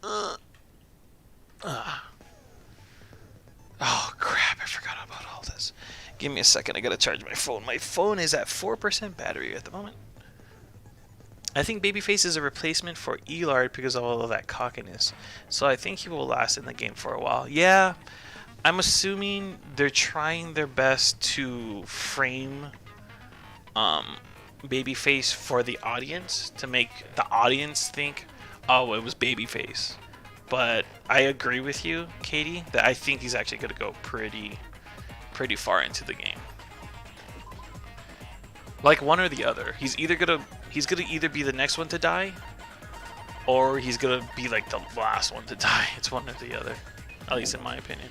Oh crap, I forgot about all this. Give me a second, I gotta charge my phone. My phone is at 4% battery at the moment. I think Babyface is a replacement for Elard because of all of that cockiness. So I think he will last in the game for a while. Yeah, I'm assuming they're trying their best to frame Babyface for the audience, to make the audience think, oh, it was Babyface. But I agree with you, Katie, that I think he's actually going to go pretty far into the game. Like one or the other. He's gonna either be the next one to die, or he's gonna be like the last one to die. It's one or the other, at least in my opinion.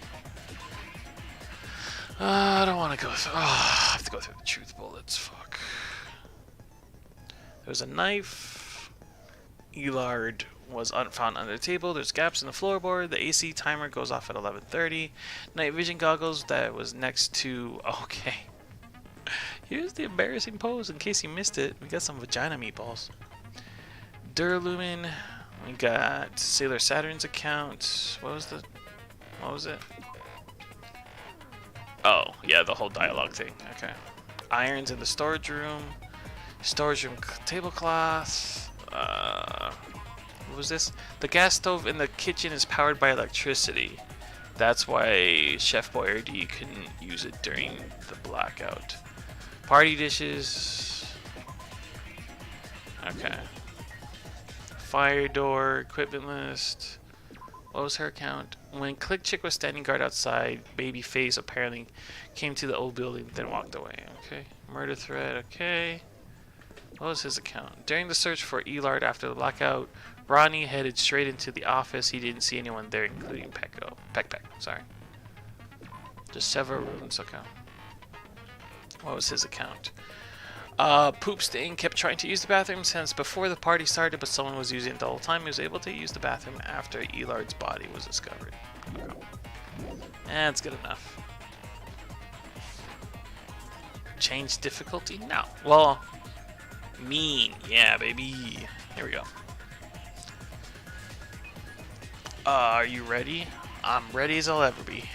I don't want to go through. I have to go through the truth bullets. Fuck. There's a knife. Elard was found under the table. There's gaps in the floorboard. The AC timer goes off at 11:30. Night vision goggles that was next to. Okay. Here's the embarrassing pose in case you missed it. We got some vagina meatballs. Duralumin. We got Sailor Saturn's account. What was it? Oh, yeah, the whole dialogue thing. Okay. Irons in the storage room. Storage room tablecloth. What was this? The gas stove in the kitchen is powered by electricity. That's why Chef Boyardee couldn't use it during the blackout. Party dishes. Okay. Fire door, equipment list. What was her account? When Click Chick was standing guard outside, Babyface apparently came to the old building, then walked away. Okay. Murder threat, okay. What was his account? During the search for Elard after the blackout, Ronnie headed straight into the office. He didn't see anyone there, including Peck, sorry. Just several rooms, okay. What was his account? Poop Stain kept trying to use the bathroom since before the party started, but someone was using it the whole time. He was able to use the bathroom after Elard's body was discovered. Okay. That's good enough. Change difficulty? No. Well, mean. Yeah, baby. Here we go. Are you ready? I'm ready as I'll ever be.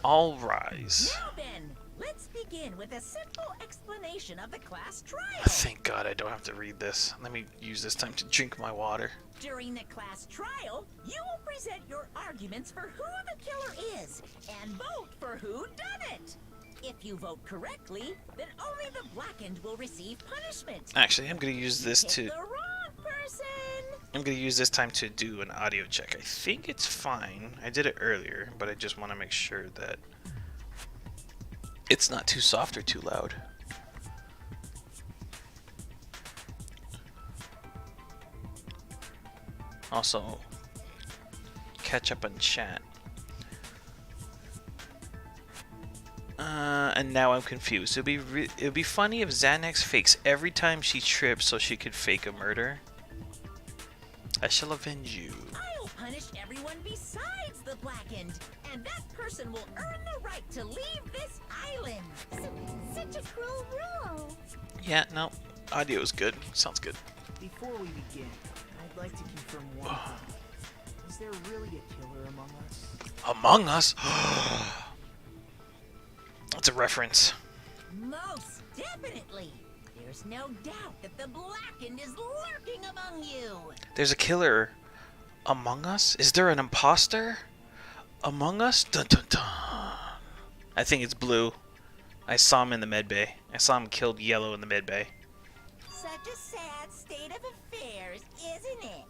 All rise. Now then, let's begin with a simple explanation of the class trial. Thank God I don't have to read this. Let me use this time to drink my water. During the class trial, you will present your arguments for who the killer is and vote for who done it. If you vote correctly, then only the blackened will receive punishment. Actually, I'm going to use this to... The wrong person. I'm going to use this time to do an audio check. I think it's fine. I did it earlier, but I just want to make sure that it's not too soft or too loud. Also, catch up on chat. And now I'm confused. It'd be funny if Xanax fakes every time she trips so she could fake a murder. I shall avenge you. I'll punish everyone besides the blackened, and that person will earn the right to leave this island. Such a cruel rule. Yeah, no. Audio is good. Sounds good. Before we begin, I'd like to confirm one thing. Is there really a killer among us? Among Us? That's a reference. Most definitely. There's no doubt that the blackened is lurking among you. There's a killer among us? Is there an imposter among us? Dun dun dun. I think it's Blue. I saw him in the med bay. I saw him killed Yellow in the med bay. Such a sad state of affairs, isn't it?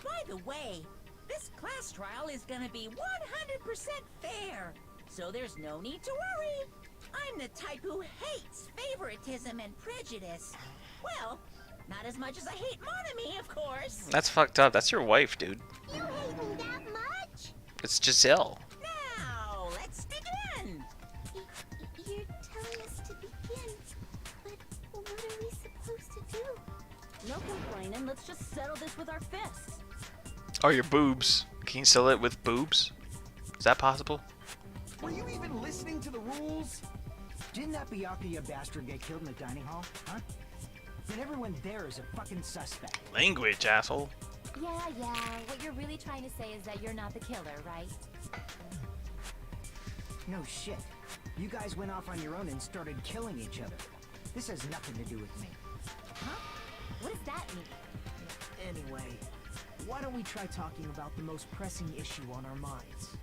By the way, this class trial is gonna be 100% fair, so there's no need to worry. I'm the type who hates favoritism and prejudice. Well, not as much as I hate Monami, of course. That's fucked up. That's your wife, dude. You hate me that much? It's Giselle. Now, let's begin. You're telling us to begin, but what are we supposed to do? No complaining, let's just settle this with our fists. Oh, your boobs. Can you sell it with boobs? Is that possible? Were you even listening to the rules? Didn't that Byakuya bastard get killed in the dining hall, huh? And everyone there is a fucking suspect. Language, asshole. Yeah. What you're really trying to say is that you're not the killer, right? No shit. You guys went off on your own and started killing each other. This has nothing to do with me. Huh? What does that mean? Anyway, why don't we try talking about the most pressing issue on our minds?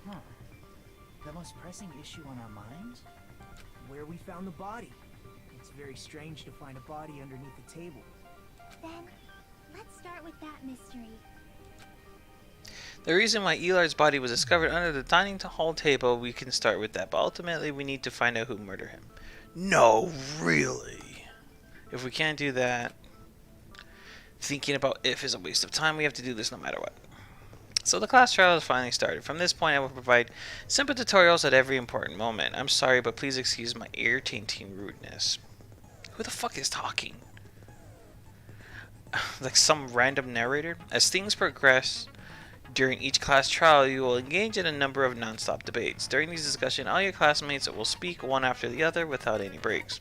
Huh. The most pressing issue on our minds? Where we found the body. It's very strange to find a body underneath the table. Then, let's start with that mystery. The reason why Elar's body was discovered under the dining hall table, we can start with that, but ultimately we need to find out who murdered him. No, really? If we can't do that, thinking about if is a waste of time. We have to do this no matter what. So the class trial has finally started. From this point, I will provide simple tutorials at every important moment. I'm sorry, but please excuse my irritating rudeness. Who the fuck is talking? Like some random narrator? As things progress during each class trial, you will engage in a number of non-stop debates. During these discussions, all your classmates will speak one after the other without any breaks.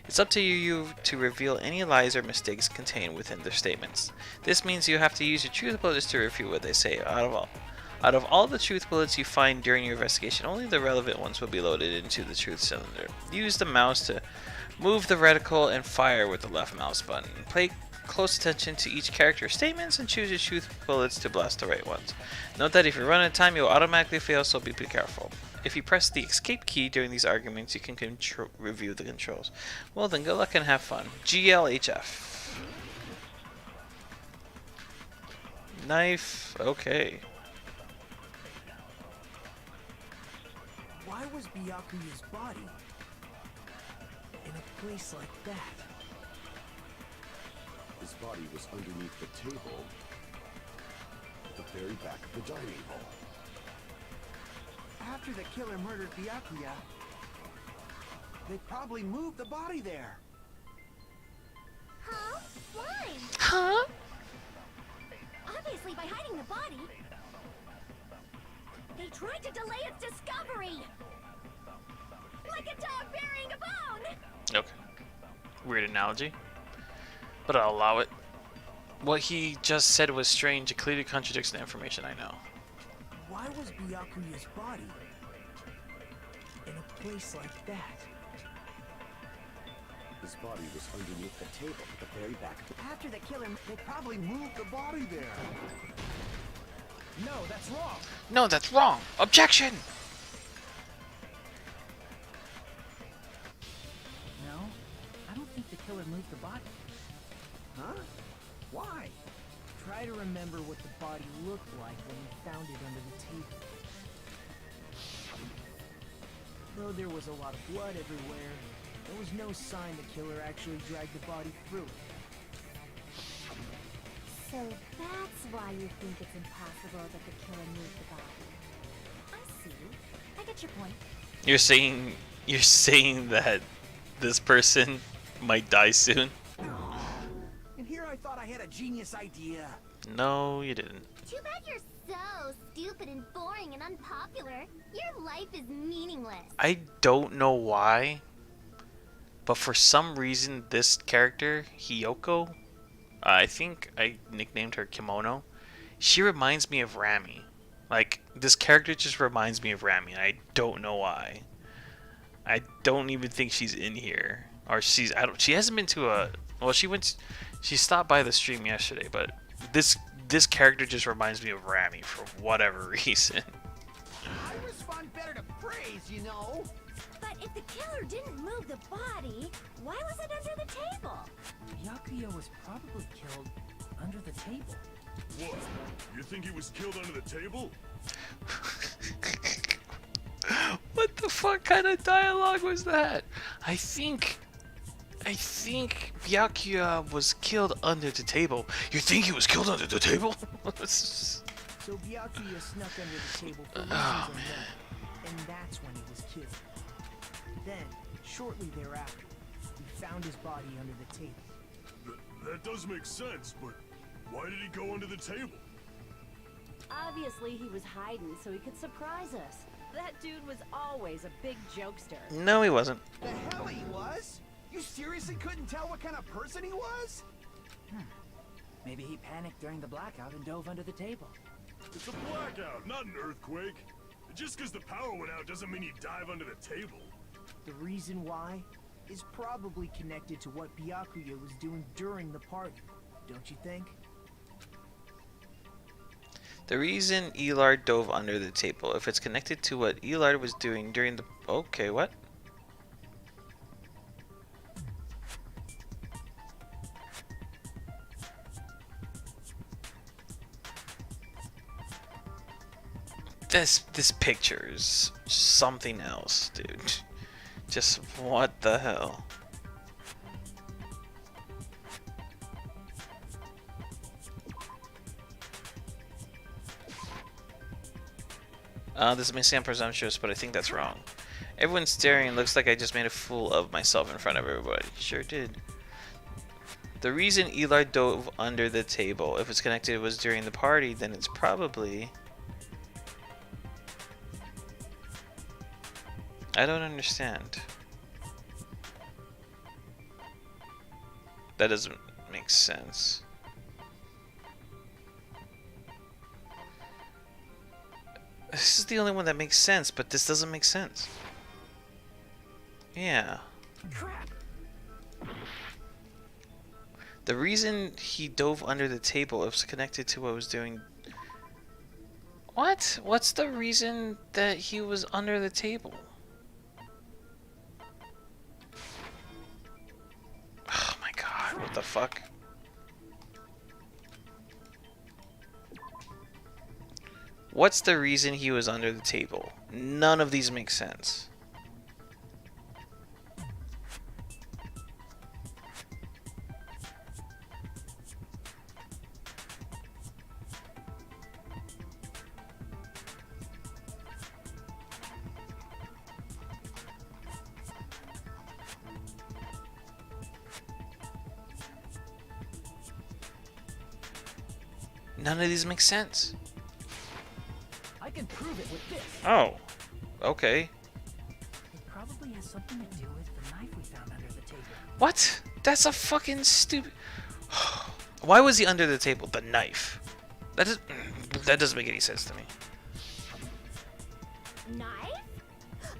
It's up to you to reveal any lies or mistakes contained within their statements. This means you have to use your truth bullets to refute what they say. Out of all the truth bullets you find during your investigation, only the relevant ones will be loaded into the truth cylinder. Use the mouse to move the reticle and fire with the left mouse button. Pay close attention to each character's statements and choose your truth bullets to blast the right ones. Note that if you run out of time, you will automatically fail, so be careful. If you press the escape key during these arguments, you can review the controls. Well then, good luck and have fun. GLHF. Knife. Okay. Why was Byakuya's body in a place like that? His body was underneath the table at the very back of the dining hall. After the killer murdered Byakuya, they probably moved the body there. Huh? Why? Huh? Obviously by hiding the body. They tried to delay its discovery. Like a dog burying a bone. Okay. Weird analogy, but I'll allow it. What he just said was strange. It clearly contradicts the information I know. Why was Byakuya's body in a place like that? His body was underneath the table at the very back of the... After the killer, they probably moved the body there. No, that's wrong. No, that's wrong. Objection! No, I don't think the killer moved the body. Huh? Why? Try to remember what the body looked like when we found it under the table. Though there was a lot of blood everywhere, there was no sign the killer actually dragged the body through it. So that's why you think it's impossible that the killer moved the body. I see. I get your point. You're saying that this person might die soon? And here I thought I had a genius idea. No, you didn't. Too bad you're so stupid and boring and unpopular. Your life is meaningless. I don't know why, but for some reason this character, Hiyoko, I think I nicknamed her Kimono, she reminds me of Rami. Like, this character just reminds me of Rami, and I don't know why. I don't even think she's in here. Or she hasn't been to a, well, she stopped by the stream yesterday, but this character just reminds me of Rami for whatever reason. I respond better to praise, you know. But if the killer didn't move the body, why was it under the table? Byakuya was probably killed under the table. What? You think he was killed under the table? What the fuck kind of dialogue was that? I think Byakuya was killed under the table. You think he was killed under the table? So Byakuya snuck under the table for reasons Oh, unknown, and that's when he was killed. Then, shortly thereafter, we found his body under the table. That does make sense, but why did he go under the table? Obviously, he was hiding so he could surprise us. That dude was always a big jokester. No, he wasn't. The hell he was? You seriously couldn't tell what kind of person he was? Maybe he panicked during the blackout and dove under the table. It's a blackout, not an earthquake. Just because the power went out doesn't mean you dive under the table. The reason why is probably connected to what Byakuya was doing during the party, don't you think? The reason Elard dove under the table, if it's connected to what Elard was doing during the... Okay, what? This picture is something else, dude. Just what the hell? This may sound presumptuous, but I think that's wrong. Everyone's staring. Looks like I just made a fool of myself in front of everybody. Sure did. The reason Elard dove under the table, if it's connected, was during the party, then it's probably... I don't understand. That doesn't make sense. This is the only one that makes sense, but this doesn't make sense. Yeah. Crap! The reason he dove under the table is connected to what I was doing. What? What's the reason that he was under the table? Oh my god, what the fuck? What's the reason he was under the table? None of these make sense. None of these make sense. I can prove it with this. Oh, okay. It probably has something to do with the knife we found under the table. What? That's a fucking stupid... Why was he under the table? The knife. That doesn't make any sense to me. Knife?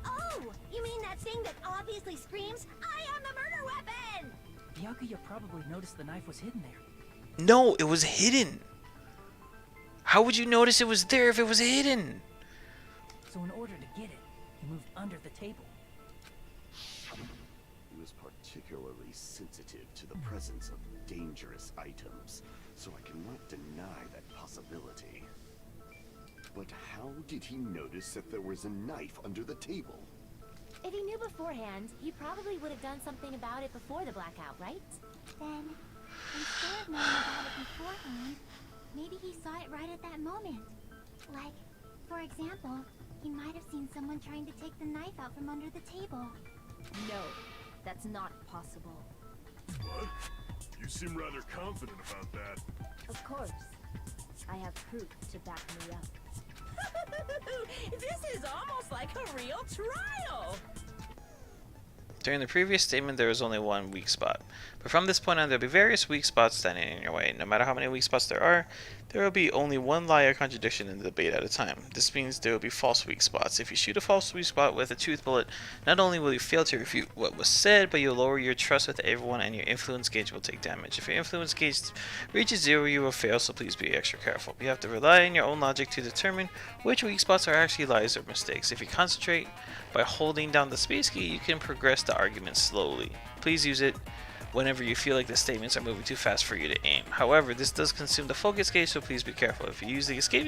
Oh, you mean that thing that obviously screams, I am the murder weapon! Byakuya probably noticed the knife was hidden there. No, it was hidden. How would you notice it was there if it was hidden? So in order to get it, he moved under the table. He was particularly sensitive to the presence of dangerous items, so I cannot deny that possibility. But how did he notice that there was a knife under the table? If he knew beforehand, he probably would have done something about it before the blackout, right? Then, instead of knowing about it beforehand, maybe he saw it right at that moment. Like, for example, he might have seen someone trying to take the knife out from under the table. No, that's not possible. What? You seem rather confident about that. Of course. I have proof to back me up. This is almost like a real trial. During the previous statement, there was only one weak spot. But from this point on, there will be various weak spots standing in your way. No matter how many weak spots there will be only one lie or contradiction in the debate at a time. This means there will be false weak spots. If you shoot a false weak spot with a truth bullet, not only will you fail to refute what was said, but you'll lower your trust with everyone and your influence gauge will take damage. If your influence gauge reaches 0, you will fail, so please be extra careful. You have to rely on your own logic to determine which weak spots are actually lies or mistakes. If you concentrate by holding down the space key, you can progress the argument slowly. Please use it whenever you feel like the statements are moving too fast for you to aim. However, this does consume the focus gauge, so please be careful. If you use the escape,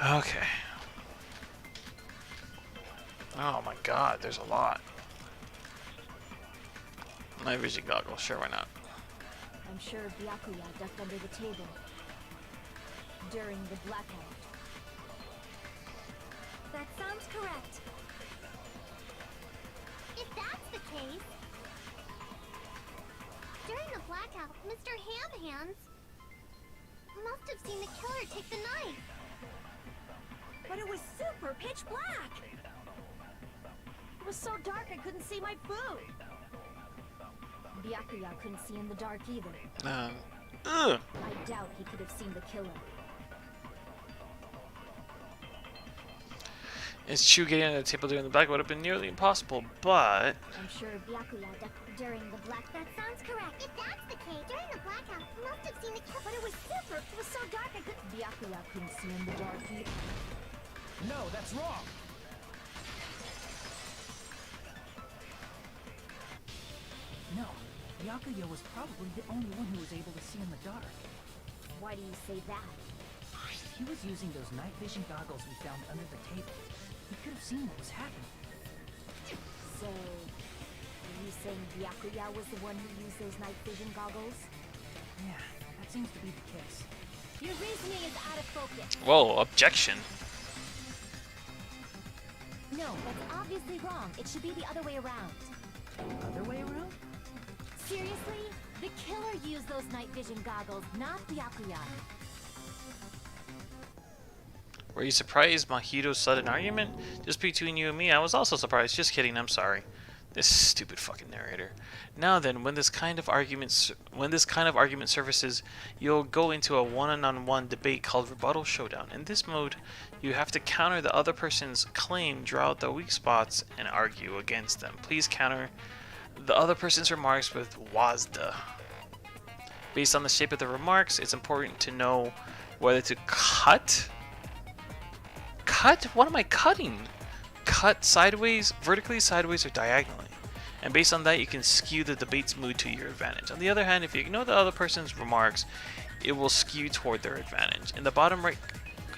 okay. Oh my god, there's a lot. My vision goggles, sure, why not? I'm sure Byakuya ducked under the table during the blackout. That sounds correct. If that's the case, during the blackout, Mr. Ham Hands must must have seen the killer take the knife. But it was super pitch black. It was so dark I couldn't see my food. Byakuya couldn't see in the dark either. Ugh. I doubt he could have seen the killer. It's true getting on the table during the black would have been nearly impossible, but... I'm sure Byakuya during the black... That sounds correct. If that's the case, during the blackout, he must have seen the killer. But it was super. It was so dark I couldn't... Byakuya couldn't see in the dark either. No, that's wrong. No, Byakuya was probably the only one who was able to see in the dark. Why do you say that? He was using those night vision goggles we found under the table. He could have seen what was happening. So, are you saying Byakuya was the one who used those night vision goggles? Yeah, that seems to be the case. Your reasoning is out of focus. Whoa, objection. No, that's obviously wrong. It should be the other way around. Other way around? Seriously? The killer used those night vision goggles, not Byakuya. Were you surprised Mahito's sudden argument? Just between you and me, I was also surprised. Just kidding, I'm sorry. This stupid fucking narrator. Now then, when this kind of argument surfaces, you'll go into a one-on-one debate called Rebuttal Showdown. In this mode, you have to counter the other person's claim, draw out the weak spots, and argue against them. Please counter the other person's remarks with wazda. Based on the shape of the remarks, it's important to know whether to cut? Cut? What am I cutting? Cut sideways, vertically, sideways, or diagonally. And based on that, you can skew the debate's mood to your advantage. On the other hand, if you ignore the other person's remarks, it will skew toward their advantage. In the bottom right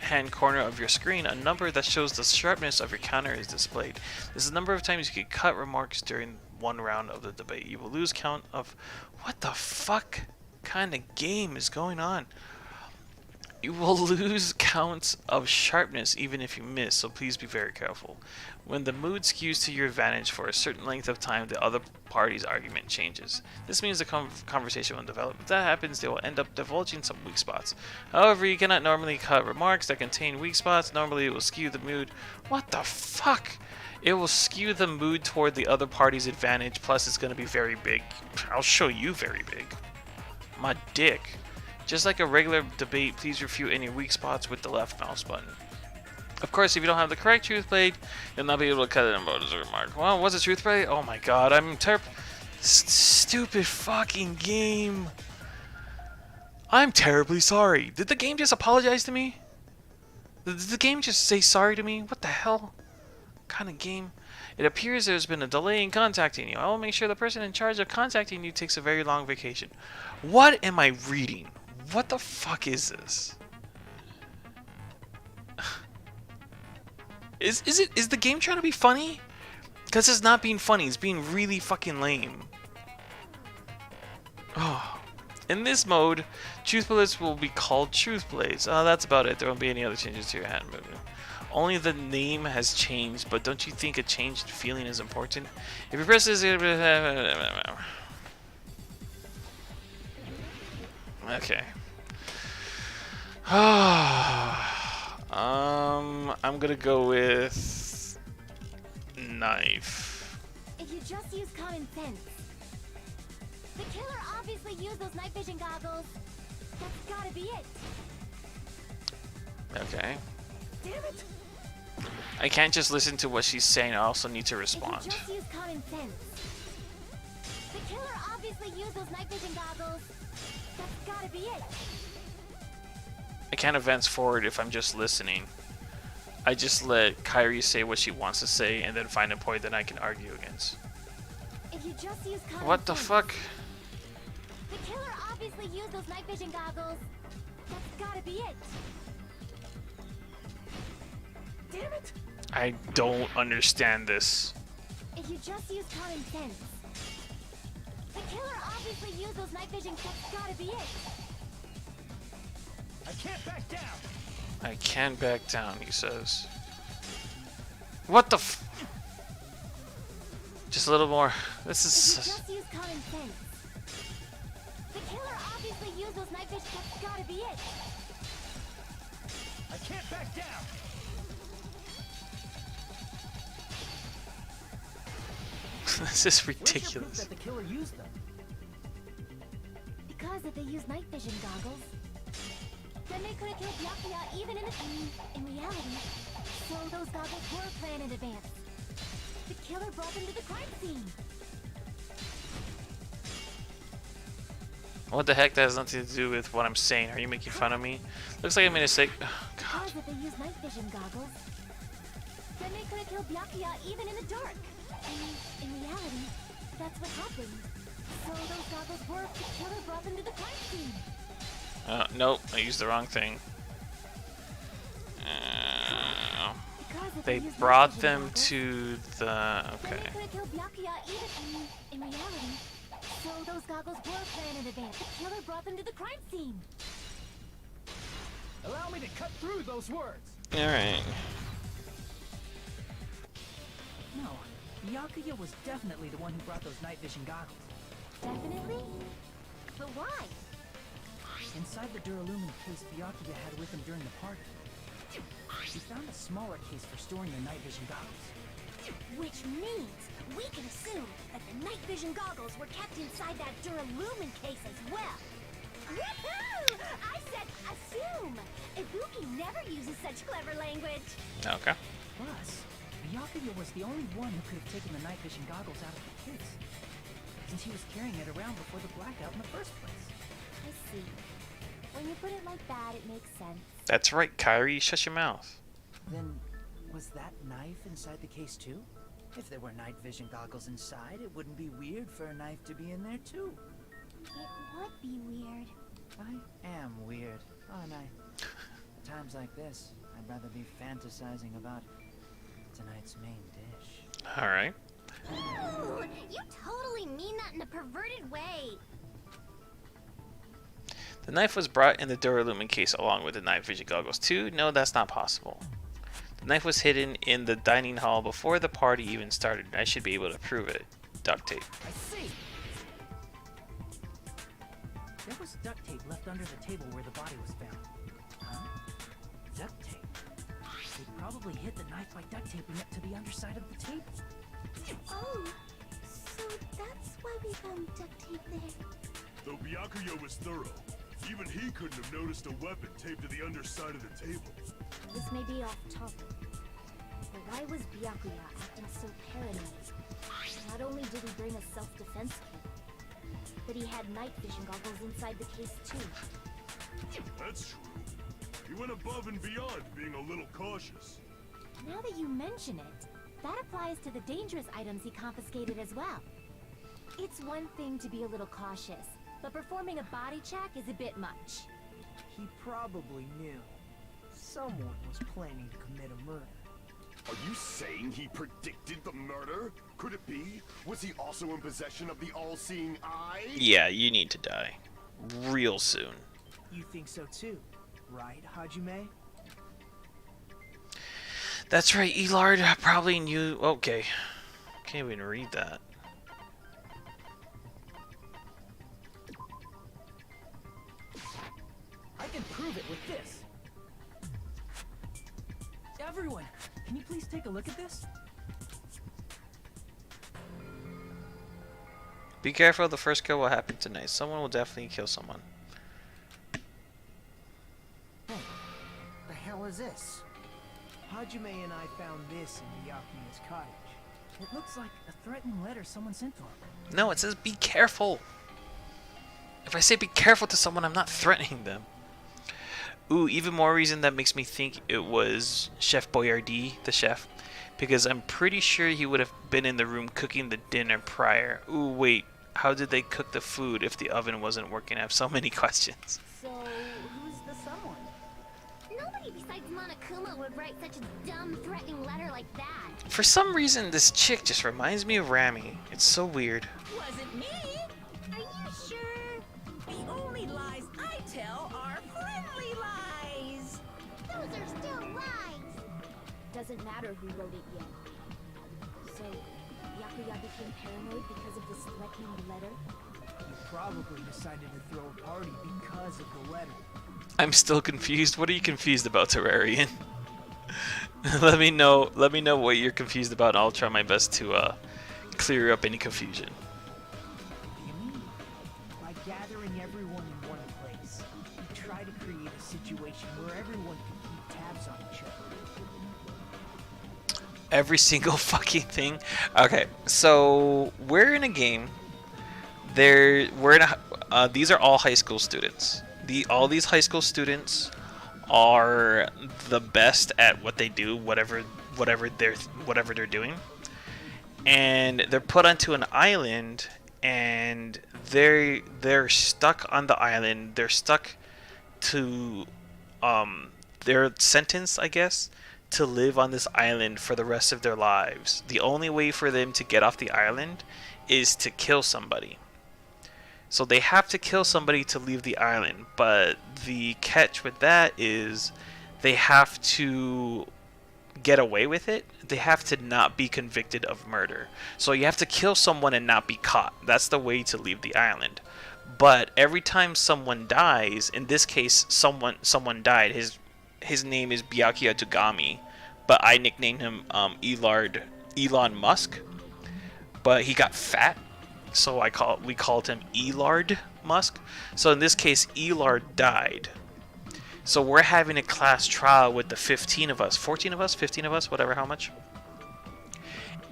hand corner of your screen, a number that shows the sharpness of your counter is displayed. This is the number of times you can cut remarks during one round of the debate. You will lose count of... What the fuck kind of game is going on? You will lose counts of sharpness even if you miss, so please be very careful. When the mood skews to your advantage for a certain length of time, the other party's argument changes. This means the conversation will develop. If that happens, they will end up divulging some weak spots. However, you cannot normally cut remarks that contain weak spots. Normally, it will skew the mood. What the fuck? It will skew the mood toward the other party's advantage, plus it's going to be very big. I'll show you very big. My dick. Just like a regular debate, please refute any weak spots with the left mouse button. Of course, if you don't have the correct truth plate, you'll not be able to cut it in both as a remark. Well, what's the truth plate? Oh my god, I'm stupid fucking game. I'm terribly sorry. Did the game just apologize to me? Did the game just say sorry to me? What the hell? What kind of game? It appears there's been a delay in contacting you. I will make sure the person in charge of contacting you takes a very long vacation. What am I reading? What the fuck is this? Is the game trying to be funny? Because it's not being funny, it's being really fucking lame. Oh. In this mode, truth bullets will be called truth plates. That's about it. There won't be any other changes to your hand movement. Only the name has changed, but don't you think a changed feeling is important? If you press this... Okay. I'm gonna go with knife. If you just use common sense. The killer obviously used those night vision goggles. That's gotta be it. Okay. Damn it! I can't just listen to what she's saying, I also need to If respond. you just use common sense. The killer obviously used those night vision goggles. That's gotta be it. I can't advance forward if I'm just listening. I just let Kairi say what she wants to say and then find a point that I can argue against. If you just use common What the sense. fuck? The killer obviously used those night vision goggles. That's gotta be it. Damn it! I don't understand this. If you just use common sense. The killer obviously used those night vision. That's gotta be it. I can't back down. I can't back down, he says. What the f... Just a little more. This If you is... just use common sense. The killer obviously used those night vision. That's gotta be it. I can't back down. This is Where's your proof ridiculous. that the killer used them? Because if they use night vision goggles, then they could have killed Byakuya even in reality. So those goggles were planned in advance. The killer brought them to the crime scene. What the heck? That has nothing to do with what I'm saying. Are you making fun of me? Looks like I made a mistake. Oh, God. Because if they use night vision goggles, then they could have killed Byakuya even in the dark. And in reality, that's what happened. So those goggles worked. The killer brought them to the crime scene. Nope, I used the wrong thing. Because if They use night brought vision them goggles, to the... then Okay. they could have killed Byakuya even in reality. So those goggles were planned in advance. The killer brought them to the crime scene. Allow me to cut through those words. Alright. No, Byakuya was definitely the one who brought those night vision goggles. Definitely? But why? Inside the Duralumin case Byakuya had with him during the party, he found a smaller case for storing the night vision goggles. Which means we can assume that the night vision goggles were kept inside that Duralumin case as well. Woohoo! I said assume! Ibuki never uses such clever language. Okay. Plus, Byakuya was the only one who could have taken the night vision goggles out of the case, since he was carrying it around before the blackout in the first place. I see. When you put it like that, it makes sense. That's right, Kyrie. Shut your mouth. Then, was that knife inside the case too? If there were night vision goggles inside, it wouldn't be weird for a knife to be in there too. It would be weird. I am weird, aren't I? At times like this, I'd rather be fantasizing about tonight's main dish. Alright. Ooh, you totally mean that in a perverted way. The knife was brought in the Duralumin case along with the night vision goggles too. No, that's not possible. The knife was hidden in the dining hall before the party even started. I should be able to prove it. Duct tape. I see! There was duct tape left under the table where the body was found. Huh? Duct tape? They probably hid the knife by duct taping it to the underside of the table. Oh, so that's why we found duct tape there. Though Byakuya was thorough, even he couldn't have noticed a weapon taped to the underside of the table. This may be off topic, but why was Byakuya acting so paranoid? Not only did he bring a self-defense kit, but he had night vision goggles inside the case too. That's true. He went above and beyond being a little cautious. Now that you mention it, that applies to the dangerous items he confiscated as well. It's one thing to be a little cautious, but performing a body check is a bit much. He probably knew. Someone was planning to commit a murder. Are you saying he predicted the murder? Could it be? Was he also in possession of the all-seeing eye? Yeah, you need to die. Real soon. You think so too, right, Hajime? That's right, Elard. I probably knew. Okay. Can't even read that. I can prove it with this. Everyone, can you please take a look at this? Be careful, the first kill will happen tonight. Someone will definitely kill someone. Hey, the hell is this? Hajime and I found this in Byakuya's cottage. It looks like a threatening letter someone sent to him. No, it says be careful. If I say be careful to someone, I'm not threatening them. Ooh, even more reason that makes me think it was Chef Boyardee, the chef. Because I'm pretty sure he would have been in the room cooking the dinner prior. Ooh, wait. How did they cook the food if the oven wasn't working? I have so many questions. So, who's the someone? Nobody besides Monokuma would write such a dumb, threatening letter like that. For some reason, this chick just reminds me of Rami. It's so weird. Wasn't me. Are you sure? The only lies I tell are friendly lies. Those are still lies. Doesn't matter who wrote it yet. So, Byakuya became paranoid because of this threatening letter? He probably decided to throw a party because of the letter. I'm still confused. What are you confused about, Terrarian? Let me know. Let me know what you're confused about, and I'll try my best to clear up any confusion. What do you mean? By gathering everyone in one place, we try to create a situation where everyone can keep tabs on each other. Every single fucking thing. Okay, so we're in a game. These are all high school students. All these high school students are the best at what they do, whatever they're doing, and they're put onto an island, and they're stuck on the island. They're stuck to their sentence, I guess, to live on this island for the rest of their lives. The only way for them to get off the island is to kill somebody. So they have to kill somebody to leave the island, but the catch with that is they have to get away with it. They have to not be convicted of murder. So you have to kill someone and not be caught. That's the way to leave the island. But every time someone dies, in this case someone died. His name is Byakuya Togami, but I nicknamed him Elon Musk. But he got fat, so we called him Elard Musk. So in this case, Elard died. So we're having a class trial with the 15 of us, 14 of us, 15 of us, whatever, how much.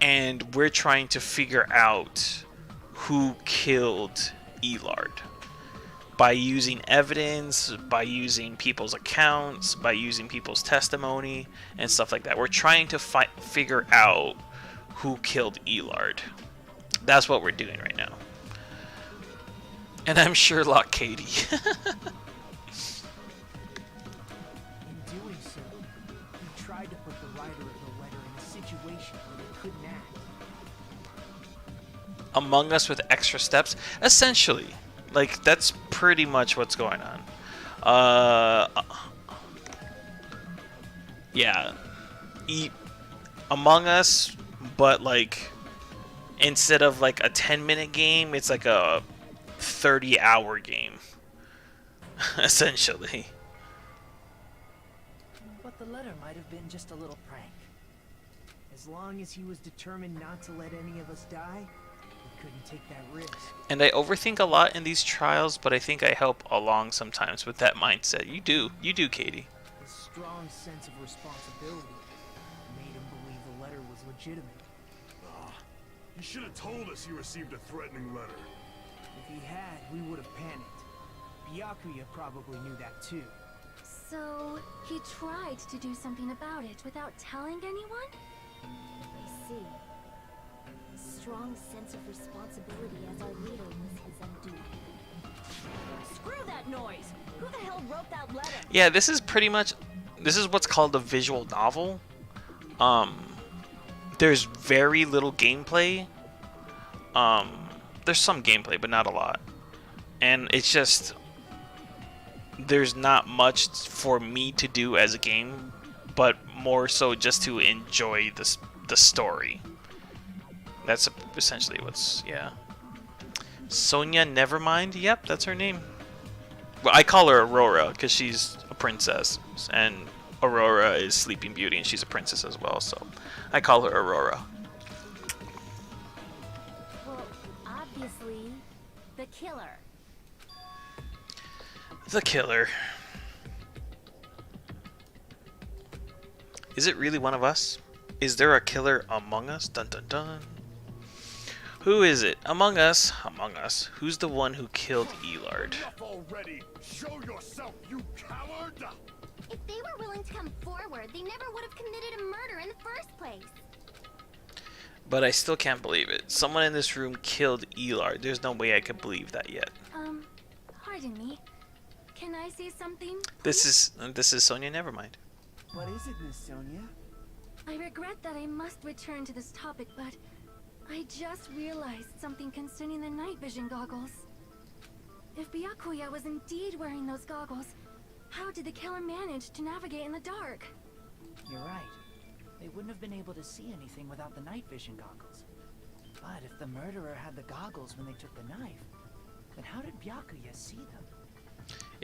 And we're trying to figure out who killed Elard. By using evidence, by using people's accounts, by using people's testimony, and stuff like that. We're trying to figure out who killed Elard. That's what we're doing right now. And I'm Sherlock Katie. In doing so, we tried to put the writer of the letter in a situation where they couldn't act. Among Us with extra steps? Essentially. Like, that's pretty much what's going on. Yeah. Among Us, but like, instead of like a 10-minute game, it's like a 30-hour game. Essentially. But the letter might have been just a little prank. As long as he was determined not to let any of us die, we couldn't take that risk. And I overthink a lot in these trials, but I think I help along sometimes with that mindset. You do, Katie. His strong sense of responsibility made him believe the letter was legitimate. You should have told us you received a threatening letter. If he had, we would have panicked. Byakuya probably knew that too. So, he tried to do something about it without telling anyone? I see. Strong sense of responsibility as our leader was his undoing. Screw that noise! Who the hell wrote that letter? Yeah, this is what's called a visual novel. There's very little gameplay. There's some gameplay, but not a lot. And it's just, there's not much for me to do as a game, but more so just to enjoy the story. That's essentially what's, yeah. Sonia Nevermind? Yep, that's her name. Well, I call her Aurora because she's a princess, and Aurora is Sleeping Beauty, and she's a princess as well, so I call her Aurora. Well, obviously, the killer. The killer. Is it really one of us? Is there a killer among us? Dun dun dun. Who is it? Among us. Among us. Who's the one who killed Elard? Enough already! Show yourself, you coward! If they were willing to come forward, they never would have committed a murder in the first place. But I still can't believe it. Someone in this room killed Elard. There's no way I could believe that yet. Pardon me. Can I say something? This is Sonia Nevermind. What is it, Miss Sonia? I regret that I must return to this topic, but I just realized something concerning the night vision goggles. If Byakuya was indeed wearing those goggles, how did the killer manage to navigate in the dark? You're right. They wouldn't have been able to see anything without the night vision goggles. But if the murderer had the goggles when they took the knife, then how did Byakuya see them?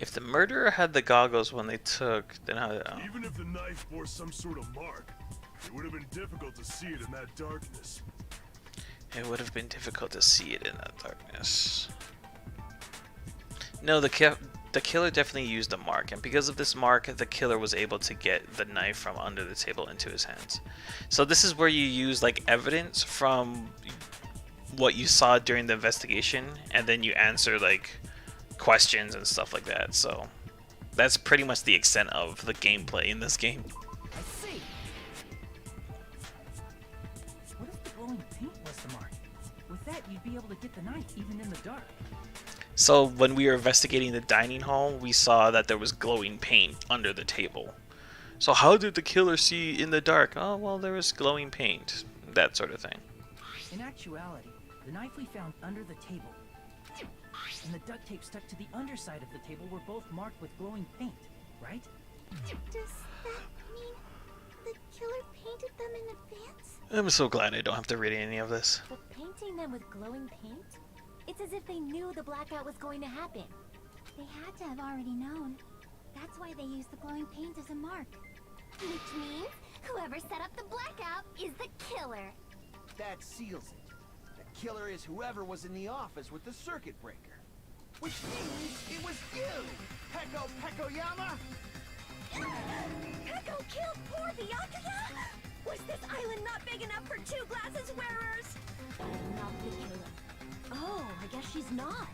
If the murderer had the goggles when they took, then how? Oh. Even if the knife bore some sort of mark, it would have been difficult to see it in that darkness. It would have been difficult to see it in that darkness. No, the killer definitely used a mark, and because of this mark, the killer was able to get the knife from under the table into his hands. So this is where you use like evidence from what you saw during the investigation, and then you answer like questions and stuff like that. So that's pretty much the extent of the gameplay in this game. I see. What if the glowing paint was the mark? With that, you'd be able to get the knife even in the dark. So when we were investigating the dining hall, we saw that there was glowing paint under the table. So how did the killer see in the dark? Oh, well, there was glowing paint. That sort of thing. In actuality, the knife we found under the table and the duct tape stuck to the underside of the table were both marked with glowing paint, right? Does that mean the killer painted them in advance? I'm so glad I don't have to read any of this. But painting them with glowing paint? It's as if they knew the blackout was going to happen. They had to have already known. That's why they used the glowing paint as a mark. Which means whoever set up the blackout is the killer. That seals it. The killer is whoever was in the office with the circuit breaker. Which means it was you, Peko Pekoyama! Peko killed poor Byakuya? Was this island not big enough for 2 glasses wearers? Not the killer. Oh, I guess she's not.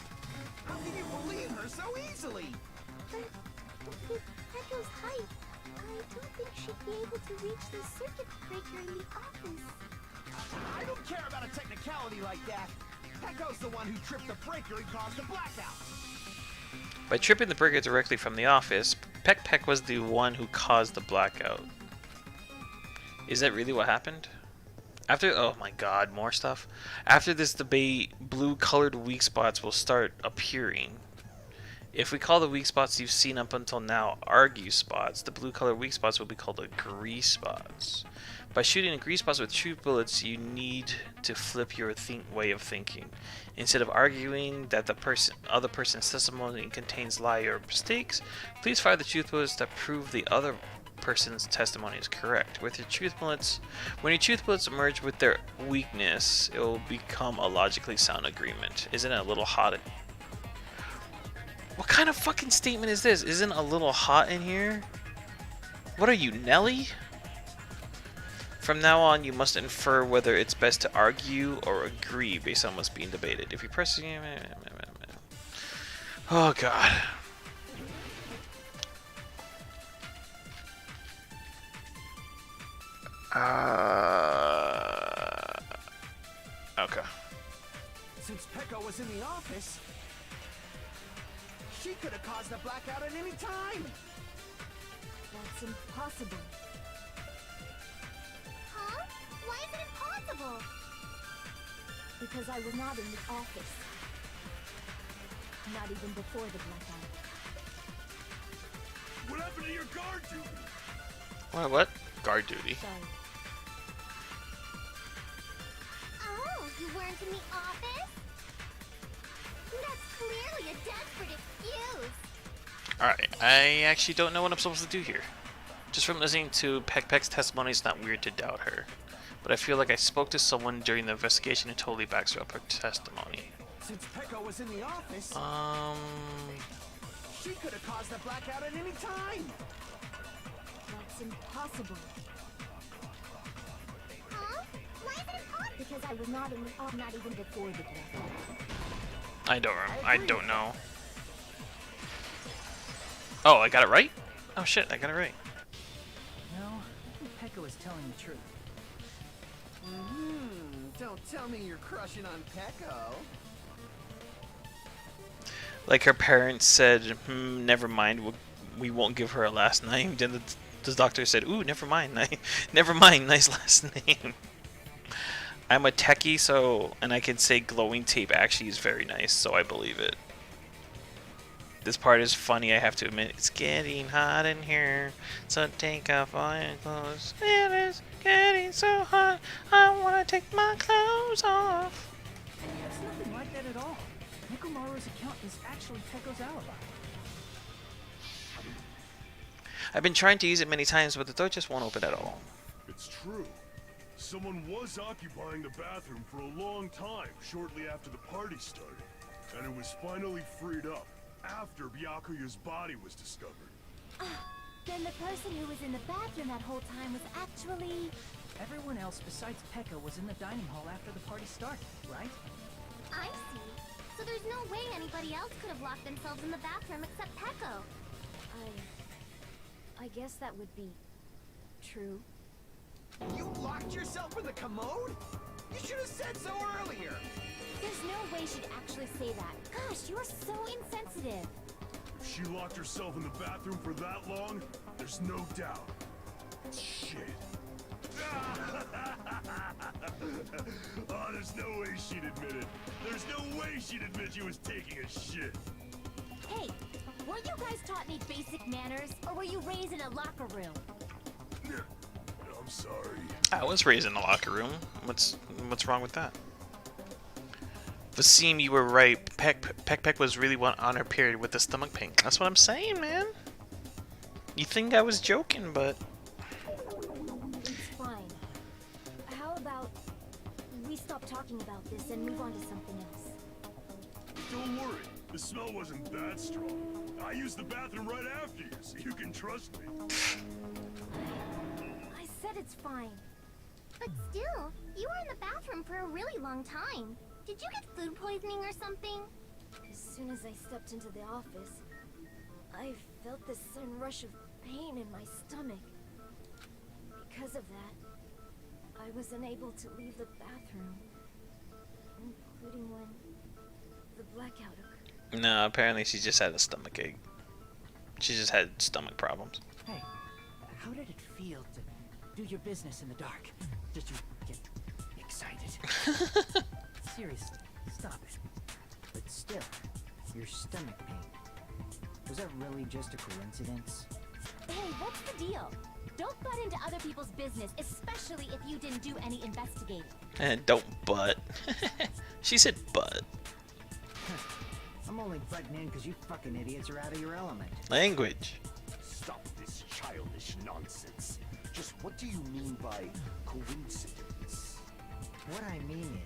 How can you believe her so easily? But with Peko's height, I don't think she'd be able to reach the circuit breaker in the office. I don't care about a technicality like that. Peko's the one who tripped the breaker and caused the blackout. By tripping the breaker directly from the office, Peck was the one who caused the blackout. Is that really what happened? After, oh my god, more stuff. After this debate, blue colored weak spots will start appearing. If we call the weak spots you've seen up until now argue spots, the blue colored weak spots will be called agree spots. By shooting agree spots with truth bullets, you need to flip your way of thinking. Instead of arguing that the other person's testimony contains lie or mistakes, please fire the truth bullets that prove the other person's testimony is correct. With your truth bullets, when your truth bullets merge with their weakness, it will become a logically sound agreement. Isn't it a little hot? What kind of fucking statement is this? Isn't a little hot in here? What are you, Nelly? From now on, you must infer whether it's best to argue or agree based on what's being debated. If you press... Oh, God. Okay. Since Peko was in the office, she could have caused the blackout at any time. That's impossible. Huh? Why is it impossible? Because I was not in the office. Not even before the blackout. What happened to your guard duty? What? Guard duty. Sorry. Oh, you weren't in the office? That's clearly a desperate excuse. Alright, I actually don't know what I'm supposed to do here. Just from listening to Peck's testimony, it's not weird to doubt her. But I feel like I spoke to someone during the investigation who totally backs up her testimony. Since Peko was in the office, she could have caused the blackout at any time. That's impossible. Huh? Why is it impossible? Because I was not in the office, not even before the blackout. I don't know. Oh, I got it right? Oh shit, I got it right. No, I think Peko is telling the truth. Don't tell me you're crushing on Peko. Like her parents said, never mind, we won't give her a last name. Then the doctor said, ooh, never mind, never mind, nice last name. I'm a techie, and I can say glowing tape actually is very nice, so I believe it. This part is funny, I have to admit. It's getting hot in here, so take off all your clothes. It is getting so hot, I want to take my clothes off. It's nothing like that at all. Nekomaru's account is actually Peko's alibi. I've been trying to use it many times, but the door just won't open at all. It's true. Someone was occupying the bathroom for a long time shortly after the party started. And it was finally freed up after Byakuya's body was discovered. Then the person who was in the bathroom that whole time was actually... Everyone else besides Pekka was in the dining hall after the party started, right? I see. So there's no way anybody else could have locked themselves in the bathroom except Pecco. I guess that would be true. You locked yourself in the commode? You should have said so earlier. There's no way she'd actually say that. Gosh, you're so insensitive. If she locked herself in the bathroom for that long, there's no doubt. Shit. Oh, there's no way she'd admit it. There's no way she'd admit she was taking a shit. Hey, weren't you guys taught any basic manners? Or were you raised in a locker room? I'm sorry. I was raised in the locker room. What's wrong with that? Vaseem, you were right. Peck was really on her period with the stomach pain. That's what I'm saying, man. You think I was joking, but... It's fine. How about we stop talking about this and move on to something else? Don't worry. The smell wasn't that strong. I used the bathroom right after you, so you can trust me. I said it's fine. But still, you were in the bathroom for a really long time. Did you get food poisoning or something? As soon as I stepped into the office, I felt this sudden rush of pain in my stomach. Because of that, I was unable to leave the bathroom, including when the blackout occurred. No, apparently she just had a stomach ache. She just had stomach problems. Hey, how did it feel to do your business in the dark? Did you get excited? Seriously, stop it. But still, your stomach pain. Was that really just a coincidence? Hey, what's the deal? Don't butt into other people's business, especially if you didn't do any investigating. And don't butt. She said butt. I'm only butting in because you fucking idiots are out of your element. Language. Stop this childish nonsense. Just what do you mean by coincidence? What I mean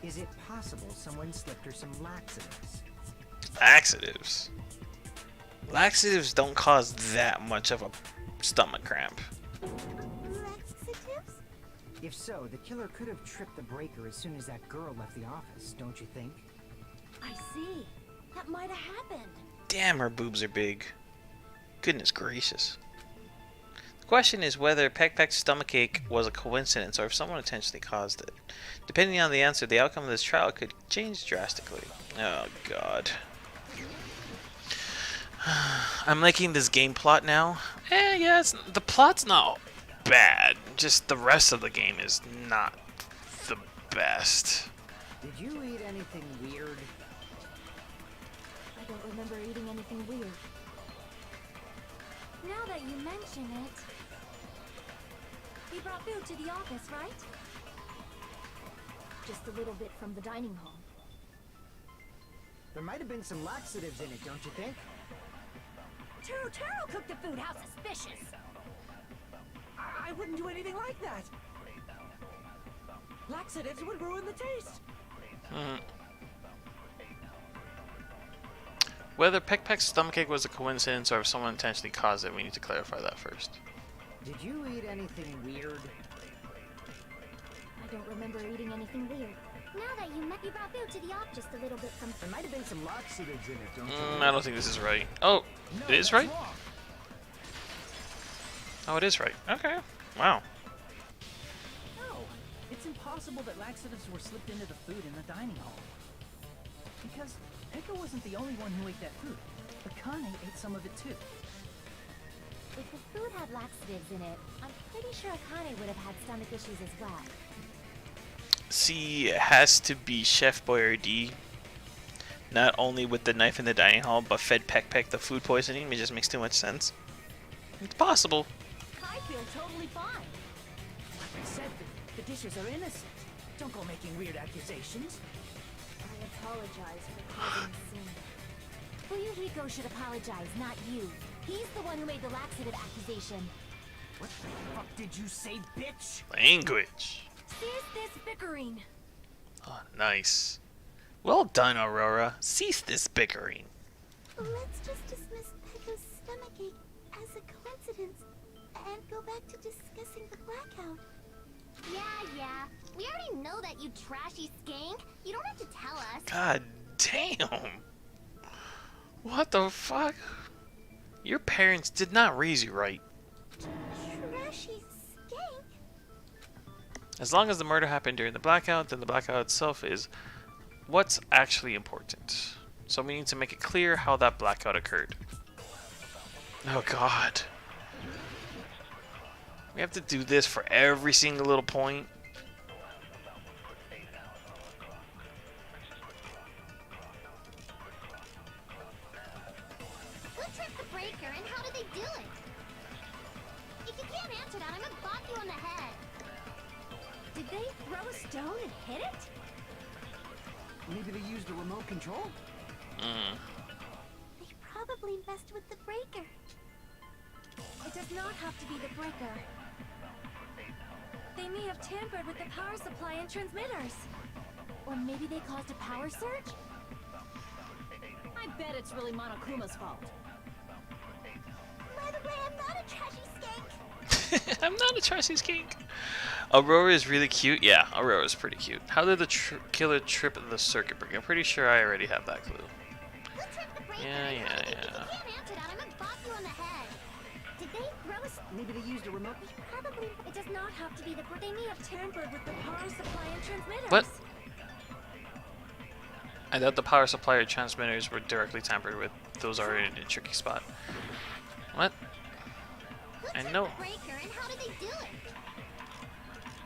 is it possible someone slipped her some laxatives? Laxatives. Laxatives don't cause that much of a stomach cramp. Laxatives? If so, the killer could have tripped the breaker as soon as that girl left the office, don't you think? I see. That might have happened. Damn, her boobs are big. Goodness gracious. The question is whether Peck's stomachache was a coincidence or if someone intentionally caused it. Depending on the answer, the outcome of this trial could change drastically. Oh god. I'm liking this game plot now. Yeah, the plot's not bad. Just the rest of the game is not the best. Did you eat anything weird? I don't remember eating anything weird. Now that you mention it... You brought food to the office, right? Just a little bit from the dining hall. There might have been some laxatives in it, don't you think? Taro cooked the food. How suspicious! I wouldn't do anything like that. Laxatives would ruin the taste. Whether Peck's stomachache was a coincidence or if someone intentionally caused it, we need to clarify that first. Did you eat anything weird? I don't remember eating anything weird. Now that you brought food to the office, just a little bit from... There might have been some laxatives in it, don't you? I don't think this is right. Oh, it is right? Wrong. Oh, it is right. Okay. Wow. No, it's impossible that laxatives were slipped into the food in the dining hall. Because Pekka wasn't the only one who ate that food. Akane ate some of it too. If the food had laxatives in it, I'm pretty sure Akane would have had stomach issues as well. See, it has to be Chef Boyardee. Not only with the knife in the dining hall, but fed Peck the food poisoning. It just makes too much sense. It's possible. I feel totally fine. Like I said, the dishes are innocent. Don't go making weird accusations. I apologize for causing a scene. Fuyuhiko should apologize, not you. He's the one who made the laxative accusation. What the fuck did you say, bitch? Language. Cease this bickering. Oh, nice. Well done, Aurora. Cease this bickering. Let's just dismiss Pecco's stomachache as a coincidence and go back to discussing the blackout. Yeah. We already know that, you trashy skank. You don't have to tell us. God damn. What the fuck? Your parents did not raise you right. Trashy skank? As long as the murder happened during the blackout, then the blackout itself is what's actually important. So we need to make it clear how that blackout occurred. Oh god. We have to do this for every single little point. Who tripped the breaker and how did they do it? If you can't answer that, I'm gonna bop you on the head. Did they throw a stone and hit it? Maybe they used a remote control? They probably messed with the breaker. It does not have to be the breaker. They may have tampered with the power supply and transmitters. Or maybe they caused a power surge? I bet it's really Monokuma's fault. By the way, I'm not a trashy skank. I'm not a trashy skink. Aurora is really cute. Yeah, Aurora is pretty cute. How did the killer trip the circuit breaker? I'm pretty sure I already have that clue. Who tripped the breaker? Yeah. If you can't answer that, I'm gonna bop you on the head. Did they throw a... Maybe they used a remote... Probably... It does not have to be the breaker. They may have tampered with the power supply and transmitters. What? I thought the power supply or transmitters were directly tampered with. Those are in a tricky spot. What? I know. Breaker, and how did they do it?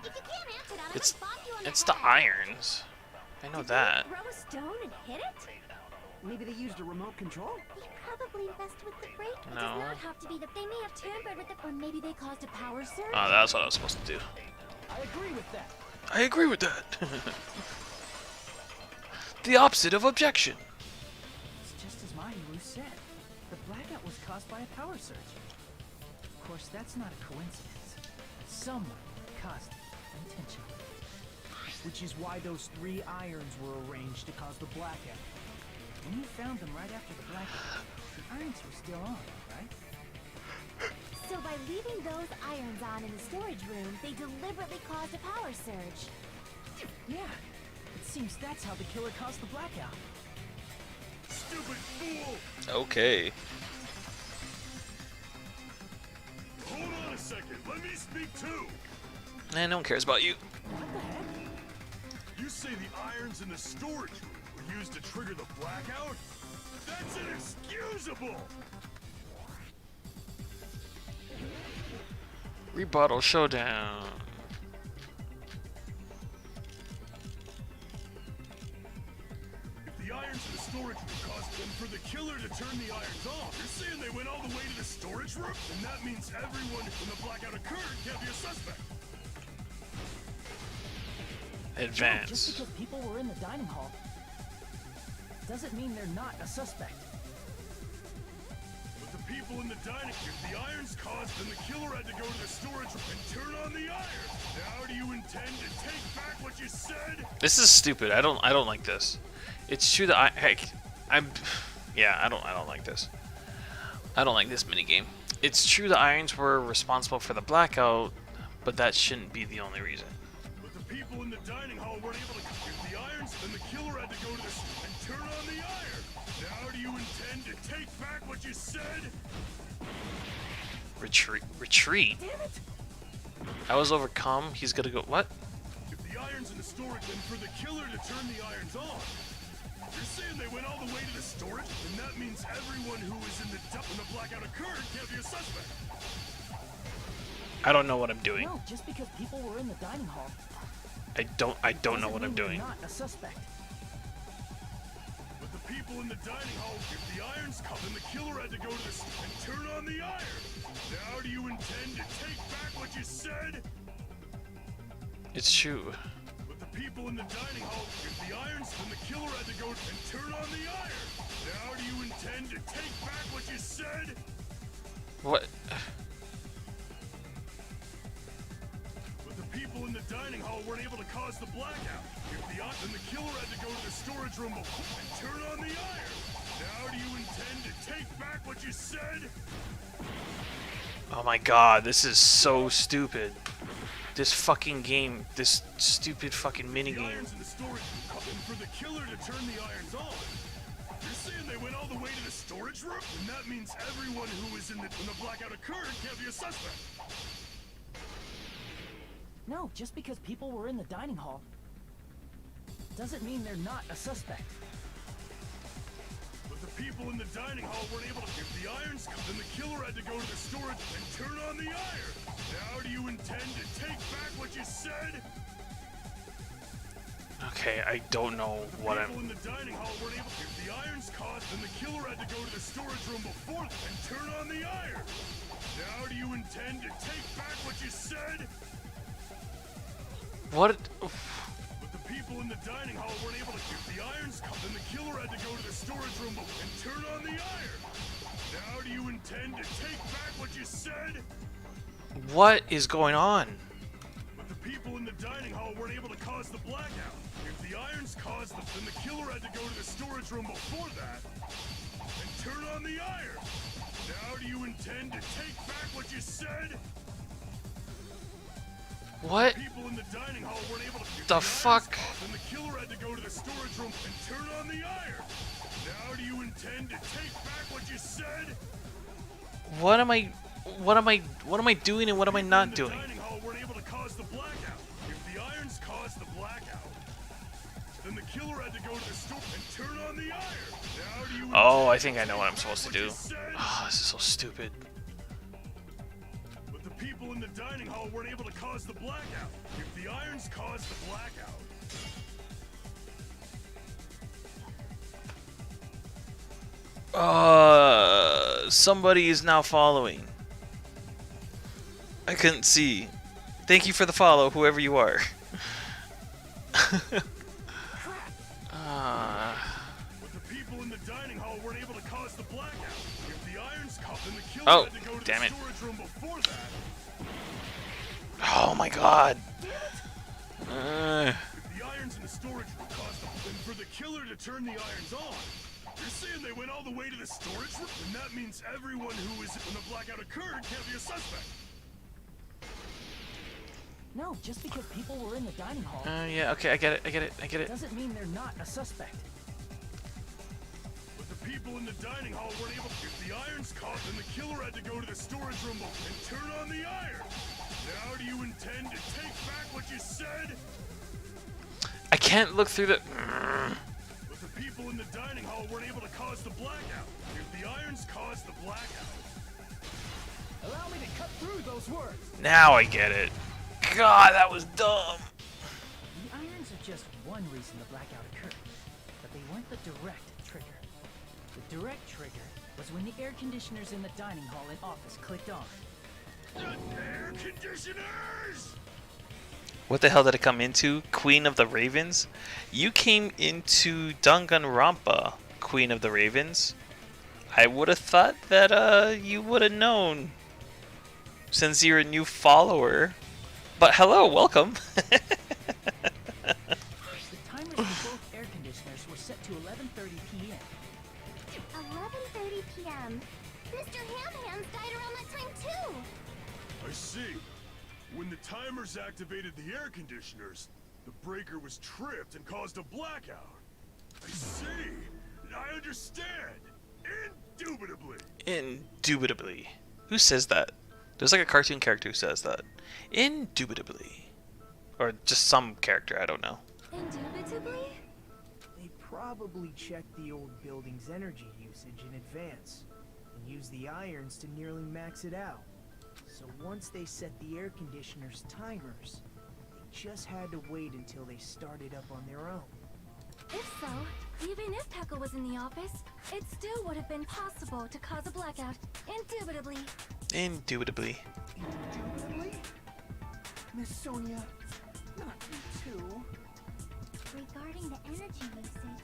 If you can't answer that, I'm It's gonna bop you on the it's head. the irons. I know that. Throw a stone and hit it? Maybe they used a remote control? They probably messed with the breaker. It No. does not have to be the... They may have tampered with the... Or maybe they caused a power surge? Oh, that's what I was supposed to do. I agree with that. I agree with that. The opposite of objection. It's just as Mahiru said. The blackout was caused by a power surge. Of course, that's not a coincidence. Someone caused it intentionally. Which is why those 3 irons were arranged to cause the blackout. When you found them right after the blackout, the irons were still on, right? So by leaving those irons on in the storage room, they deliberately caused a power surge. Yeah. It seems that's how the killer caused the blackout. Stupid fool! Okay. Hold on a second, let me speak too! And no one cares about you. What the heck? You say the irons in the storage room were used to trigger the blackout? That's inexcusable! Rebuttal Showdown. If the irons in the storage room caused them for the killer to turn the irons off, you're saying they went all the way to the storage room? And that means everyone when the blackout occurred can't be a suspect. Advance. Just because people were in the dining hall doesn't mean they're not a suspect. But the people in the dining, if the irons caused, then the killer had to go to the storage room and turn on the iron. Now do you intend to take back what you said? This is stupid. I don't like this. It's true that I don't like this. I don't like this minigame. It's true the irons were responsible for the blackout, but that shouldn't be the only reason. But the people in the dining hall weren't able to get the irons, then the killer had to go to the and turn on the iron. Now do you intend to take back what you said? Retreat? Damn it! I was overcome. He's gonna go. What? If the irons in the storage, then for the killer to turn the irons on. You're saying they went all the way to the storage, and that means everyone who was in the dump when the blackout occurred can't be a suspect. I don't know what I'm doing. No, just because people were in the dining hall. I don't know what I'm doing. Not a suspect. But the people in the dining hall, if the irons come, then the killer had to go to the and turn on the iron. Now do you intend to take back what you said? It's true. But the people in the dining hall, if the irons, then the killer had to go and turn on the iron. Now do you intend to take back what you said? What? But the people in the dining hall weren't able to cause the blackout. Then the killer had to go to the storage room and turn on the iron. Now do you intend to take back what you said? Oh my god, this is so stupid. This fucking game, this stupid fucking The minigame. irons in the storage room, and for the killer to turn the irons on. You're saying they went all the way to the storage room? And that means everyone who was when the blackout occurred can't be a suspect. No, just because people were in the dining hall doesn't mean they're not a suspect. But the people in the dining hall weren't able to. If the irons come, then the killer had to go to the storage and turn on the iron. Now do you intend to take back what you said? Okay, I don't know what People I'm... in the dining hall weren't able. If the irons caused, then the killer had to go to the storage room before and turn on the iron. Now do you intend to take back what you said? What? But the people in the dining hall weren't able to. If the irons come, then the killer had to go to the storage room and turn on the iron. Now do you intend to take back what you said? What is going on? But the people in the dining hall weren't able to cause the blackout. If the irons caused them, then the killer had to go to the storage room before that and turn on the iron. Now do you intend to take back what you said? What People in the dining hall weren't able to. If the irons fuck? caused, then the killer had to go to the storage room and turn on the iron. Now do you intend to take back what you said? What am I doing and what am I not doing? The dining hall weren't able to cause the blackout. If the irons caused the blackout, then the killer had to go to the store and turn on the iron. Now do you Oh, I intend think I know what I'm take supposed to back what do. you said? Oh, this is so stupid. But the people in the dining hall weren't able to cause the blackout. If the irons caused the blackout, Somebody is now following. I couldn't see. Thank you for the follow, whoever you are. but the people in the dining hall weren't able to cause the blackout. If the irons caused, then the killer Oh, had to go to damn the it. storage room before that. Oh my god. If the irons in the storage room caused them, then for the killer to turn the irons on. You're saying they went all the way to the storage room? And that means everyone who was when the blackout occurred can't be a suspect. No, just because people were in the dining hall Yeah, okay, I get it. doesn't mean they're not a suspect. But the people in the dining hall weren't able to. If the irons caused, then the killer had to go to the storage room and turn on the iron. Now do you intend to take back what you said? I can't look through the... But the people in the dining hall weren't able to cause the blackout. If the irons caused the blackout, Allow me to cut through those words. Now I get it. God, that was dumb. The irons are just one reason the blackout occurred, but they weren't the direct trigger. The direct trigger was when the air conditioners in the dining hall and office clicked on. the air conditioners! What the hell did I come into? Queen of the Ravens? You came into Danganronpa, Queen of the Ravens. I would have thought that you would have known, since you're a new follower. But hello, welcome. The timers for both air conditioners were set to 11:30 p.m. 11:30 p.m. Mr. Ham-Hands died around that time too. I see. When the timers activated the air conditioners, the breaker was tripped and caused a blackout. I see. I understand. Indubitably. Indubitably. Who says that? There's like a cartoon character who says that. Indubitably. Or just some character, I don't know. Indubitably? They probably checked the old building's energy usage in advance and used the irons to nearly max it out. So once they set the air conditioner's timers, they just had to wait until they started up on their own. If so, even if Pekka was in the office, it still would have been possible to cause a blackout. Indubitably. Indubitably. Indubitably? Miss Sonia, not you too. Regarding the energy usage,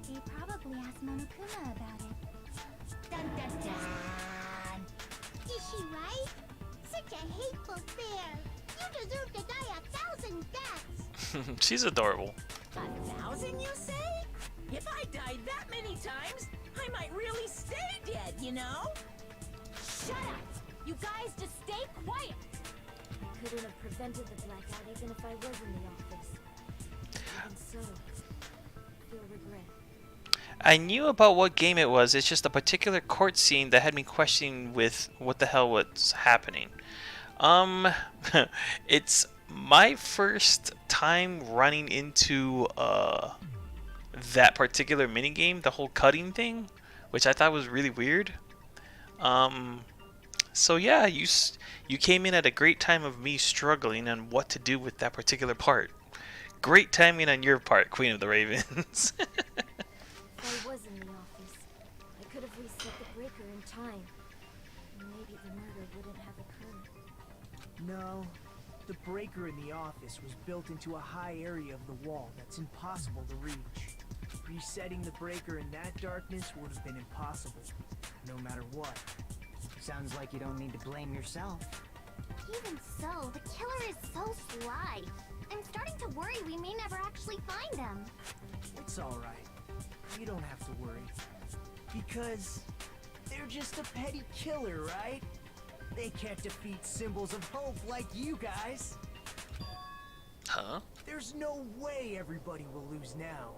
they probably asked Monokuma about it. Dun dun dun! she, right? Such a hateful bear. You deserve to die 1,000 deaths. She's adorable. 1,000, you say? If I died that many times, I might really stay dead, you know? Shut up! You guys just stay quiet! I couldn't have prevented the blackout even if I was in the office. And so, I feel regret. I knew about what game it was, it's just a particular court scene that had me questioning with what the hell was happening. It's my first time running into that particular minigame, the whole cutting thing, which I thought was really weird. So yeah, you came in at a great time of me struggling on what to do with that particular part. Great timing on your part, Queen of the Ravens. If I was in the office, I could have reset the breaker in time. And maybe the murder wouldn't have occurred. No, the breaker in the office was built into a high area of the wall that's impossible to reach. Resetting the breaker in that darkness would have been impossible, no matter what. Sounds like you don't need to blame yourself. Even so, the killer is so sly. I'm starting to worry we may never actually find them. It's alright. You don't have to worry. Because they're just a petty killer, right? They can't defeat symbols of hope like you guys. Huh? There's no way everybody will lose now.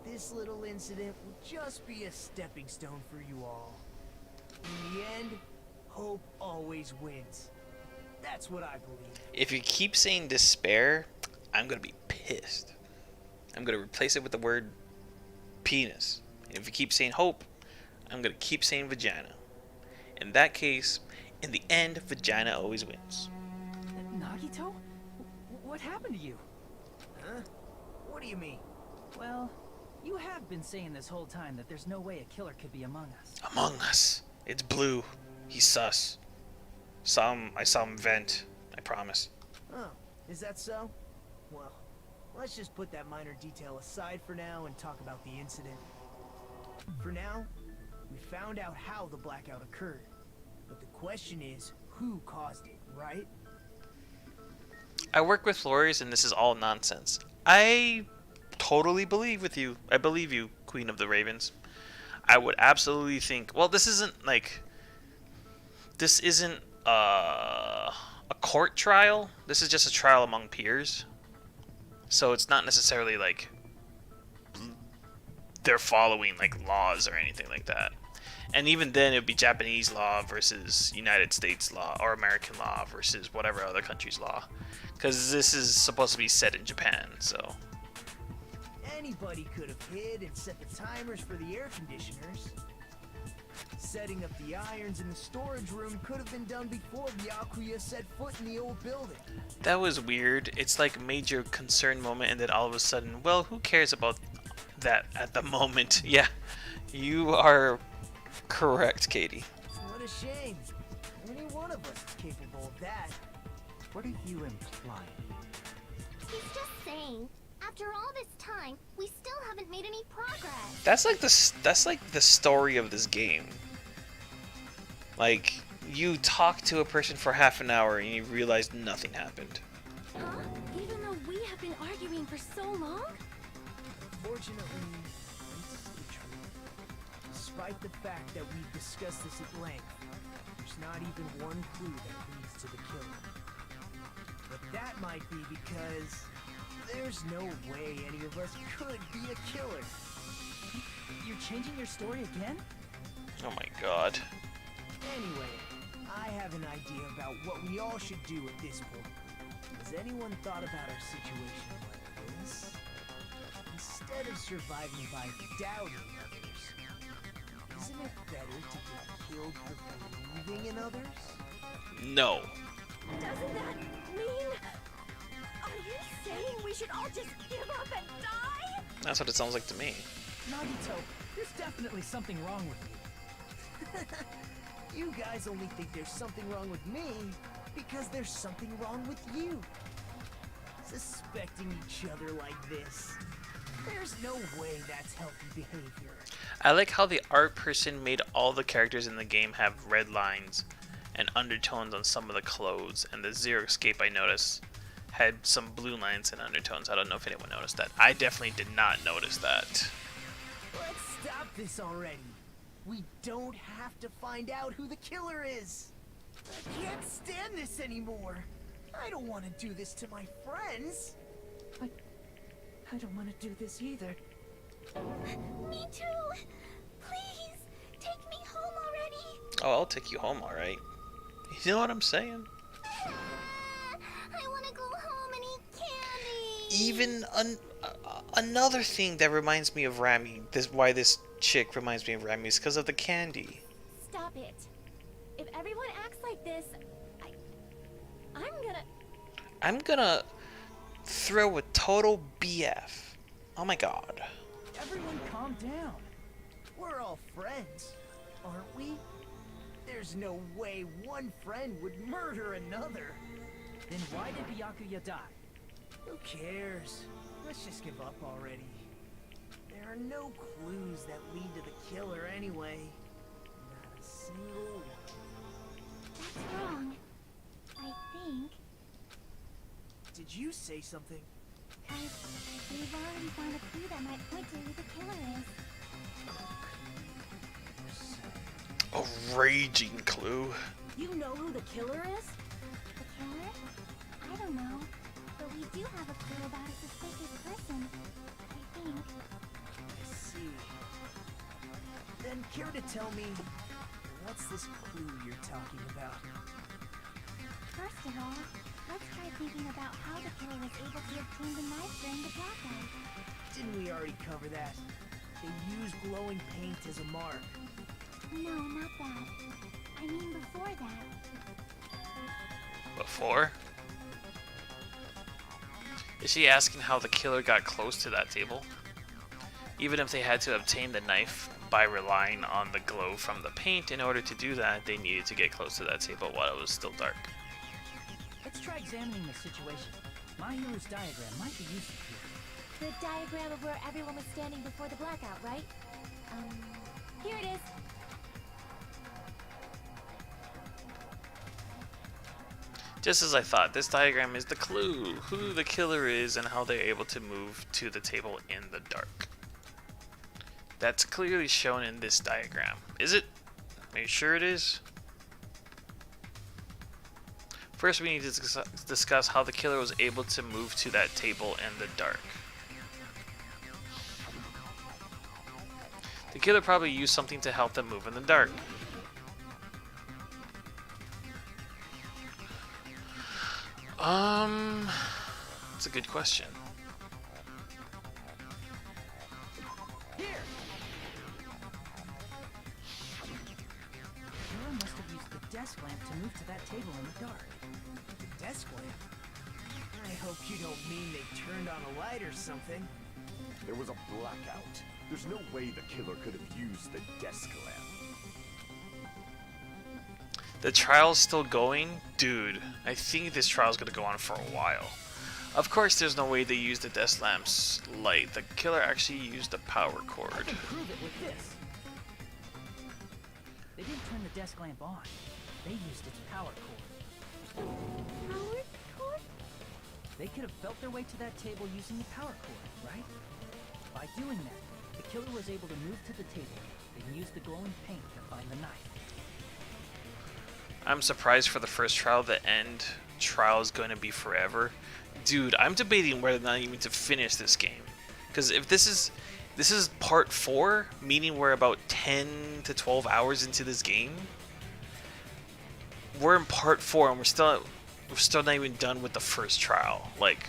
This little incident will just be a stepping stone for you all. In the end, hope always wins. That's what I believe. If you keep saying despair, I'm gonna be pissed. I'm gonna replace it with the word penis. And if you keep saying hope, I'm gonna keep saying vagina. In that case, in the end, vagina always wins. Nagito? What happened to you? Huh? What do you mean? Well, you have been saying this whole time that there's no way a killer could be among us. Among Us. It's Blue. He's sus. I saw him vent. I promise. Oh, is that so? Well, let's just put that minor detail aside for now and talk about the incident. For now, we found out how the blackout occurred. But the question is, who caused it, right? I work with lawyers and this is all nonsense. I totally believe with you. I believe you, Queen of the Ravens. I would absolutely think, well, this isn't a court trial. This is just a trial among peers. So it's not necessarily like they're following like laws or anything like that. And even then, it would be Japanese law versus United States law or American law versus whatever other country's law. Because this is supposed to be set in Japan, so. Anybody could have hid and set the timers for the air conditioners. Setting up the irons in the storage room could have been done before Byakuya set foot in the old building. That was weird. It's like a major concern moment and then all of a sudden, well, who cares about that at the moment? Yeah, you are correct, Katie. What a shame. Any one of us is capable of that. What are you implying? He's just saying, after all this time, we still haven't made any progress. That's like the story of this game. Like, you talk to a person for half an hour and you realize nothing happened. Huh? Even though we have been arguing for so long? Fortunately, this is the truth. Despite the fact that we've discussed this at length, there's not even one clue that leads to the killer. But that might be because there's no way any of us could be a killer. You're changing your story again? Oh my god. Anyway, I have an idea about what we all should do at this point. Has anyone thought about our situation like this? Instead of surviving by doubting others, isn't it better to get killed for believing in others? No. Doesn't that mean... Are you saying we should all just give up and die? That's what it sounds like to me. Nagito, there's definitely something wrong with you. You guys only think there's something wrong with me because there's something wrong with you. Suspecting each other like this. There's no way that's healthy behavior. I like how the art person made all the characters in the game have red lines. and undertones on some of the clothes. And the Zero Escape, I noticed, had some blue lines and undertones. I don't know if anyone noticed that. I definitely did not notice that. Let's stop this already. We don't have to find out who the killer is. I can't stand this anymore. I don't want to do this to my friends. I don't want to do this either. Me too. Please, take me home already. Oh, I'll take you home, alright. You know what I'm saying? I want to go home and eat candy. Even another thing that reminds me of Rami, why this chick reminds me of Rami, is because of the candy. Stop it. If everyone acts like this, I'm gonna throw a total BF. Oh my god. Everyone calm down. We're all friends, aren't we? There's no way one friend would murder another. Then why did Byakuya die? Who cares? Let's just give up already. There are no clues that lead to the killer anyway. Not a single one. That's wrong. I think. Did you say something? Because we've already found a clue that might point to who the killer is. A raging clue. You know who the killer is? The killer? I don't know. But we do have a clue about a suspicious person. I think. I see. Then care to tell me, what's this clue you're talking about? First of all, let's try thinking about how the killer was able to obtain the knife during the blackout. Didn't we already cover that? They used glowing paint as a mark. No, not that. I mean before that. Before? Is she asking how the killer got close to that table? Even if they had to obtain the knife by relying on the glow from the paint, in order to do that, they needed to get close to that table while it was still dark. Let's try examining the situation. My hero's diagram might be useful here. The diagram of where everyone was standing before the blackout, right? Here it is. Just as I thought, this diagram is the clue, who the killer is and how they're able to move to the table in the dark. That's clearly shown in this diagram. Is it? Are you sure it is? First, we need to discuss how the killer was able to move to that table in the dark. The killer probably used something to help them move in the dark. That's a good question. Here! Killer must have used the desk lamp to move to that table in the dark. The desk lamp? I hope you don't mean they turned on a light or something. There was a blackout. There's no way the killer could have used the desk lamp. The trial's still going? Dude, I think this trial's gonna go on for a while. Of course there's no way they used the desk lamp's light. The killer actually used a power cord. I can prove it with this. They didn't turn the desk lamp on. They used its power cord. Power cord? They could have felt their way to that table using the power cord, right? By doing that, the killer was able to move to the table and use the glowing paint to find the knife. I'm surprised for the first trial, the end trial is going to be forever. Dude, I'm debating whether or not even to finish this game. Because if this is part 4, meaning we're about 10 to 12 hours into this game. We're in part 4 and we're still not even done with the first trial. Like,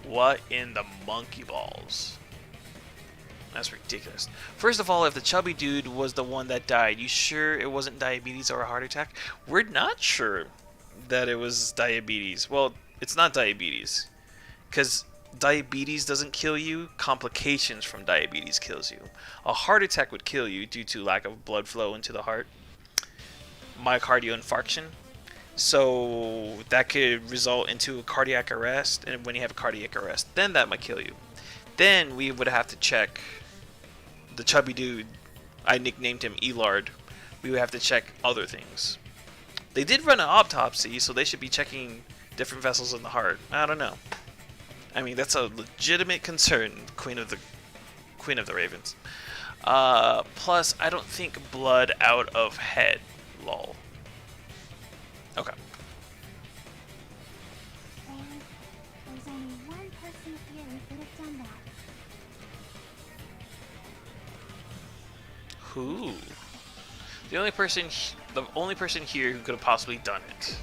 what in the monkey balls? That's ridiculous. First of all, if the chubby dude was the one that died, you sure it wasn't diabetes or a heart attack? We're not sure that it was diabetes. Well, it's not diabetes. Because diabetes doesn't kill you, complications from diabetes kills you. A heart attack would kill you due to lack of blood flow into the heart. Myocardial infarction. So that could result into a cardiac arrest, and when you have a cardiac arrest, then that might kill you. Then we would have to check the chubby dude. I nicknamed him Elard. We would have to check other things. They did run an autopsy, so they should be checking different vessels in the heart. I don't know. I mean, that's a legitimate concern, Queen of the Ravens. Plus, I don't think blood out of head. Lol. Okay. And there's only one person here who could have done that. Who? The only person here who could have possibly done it.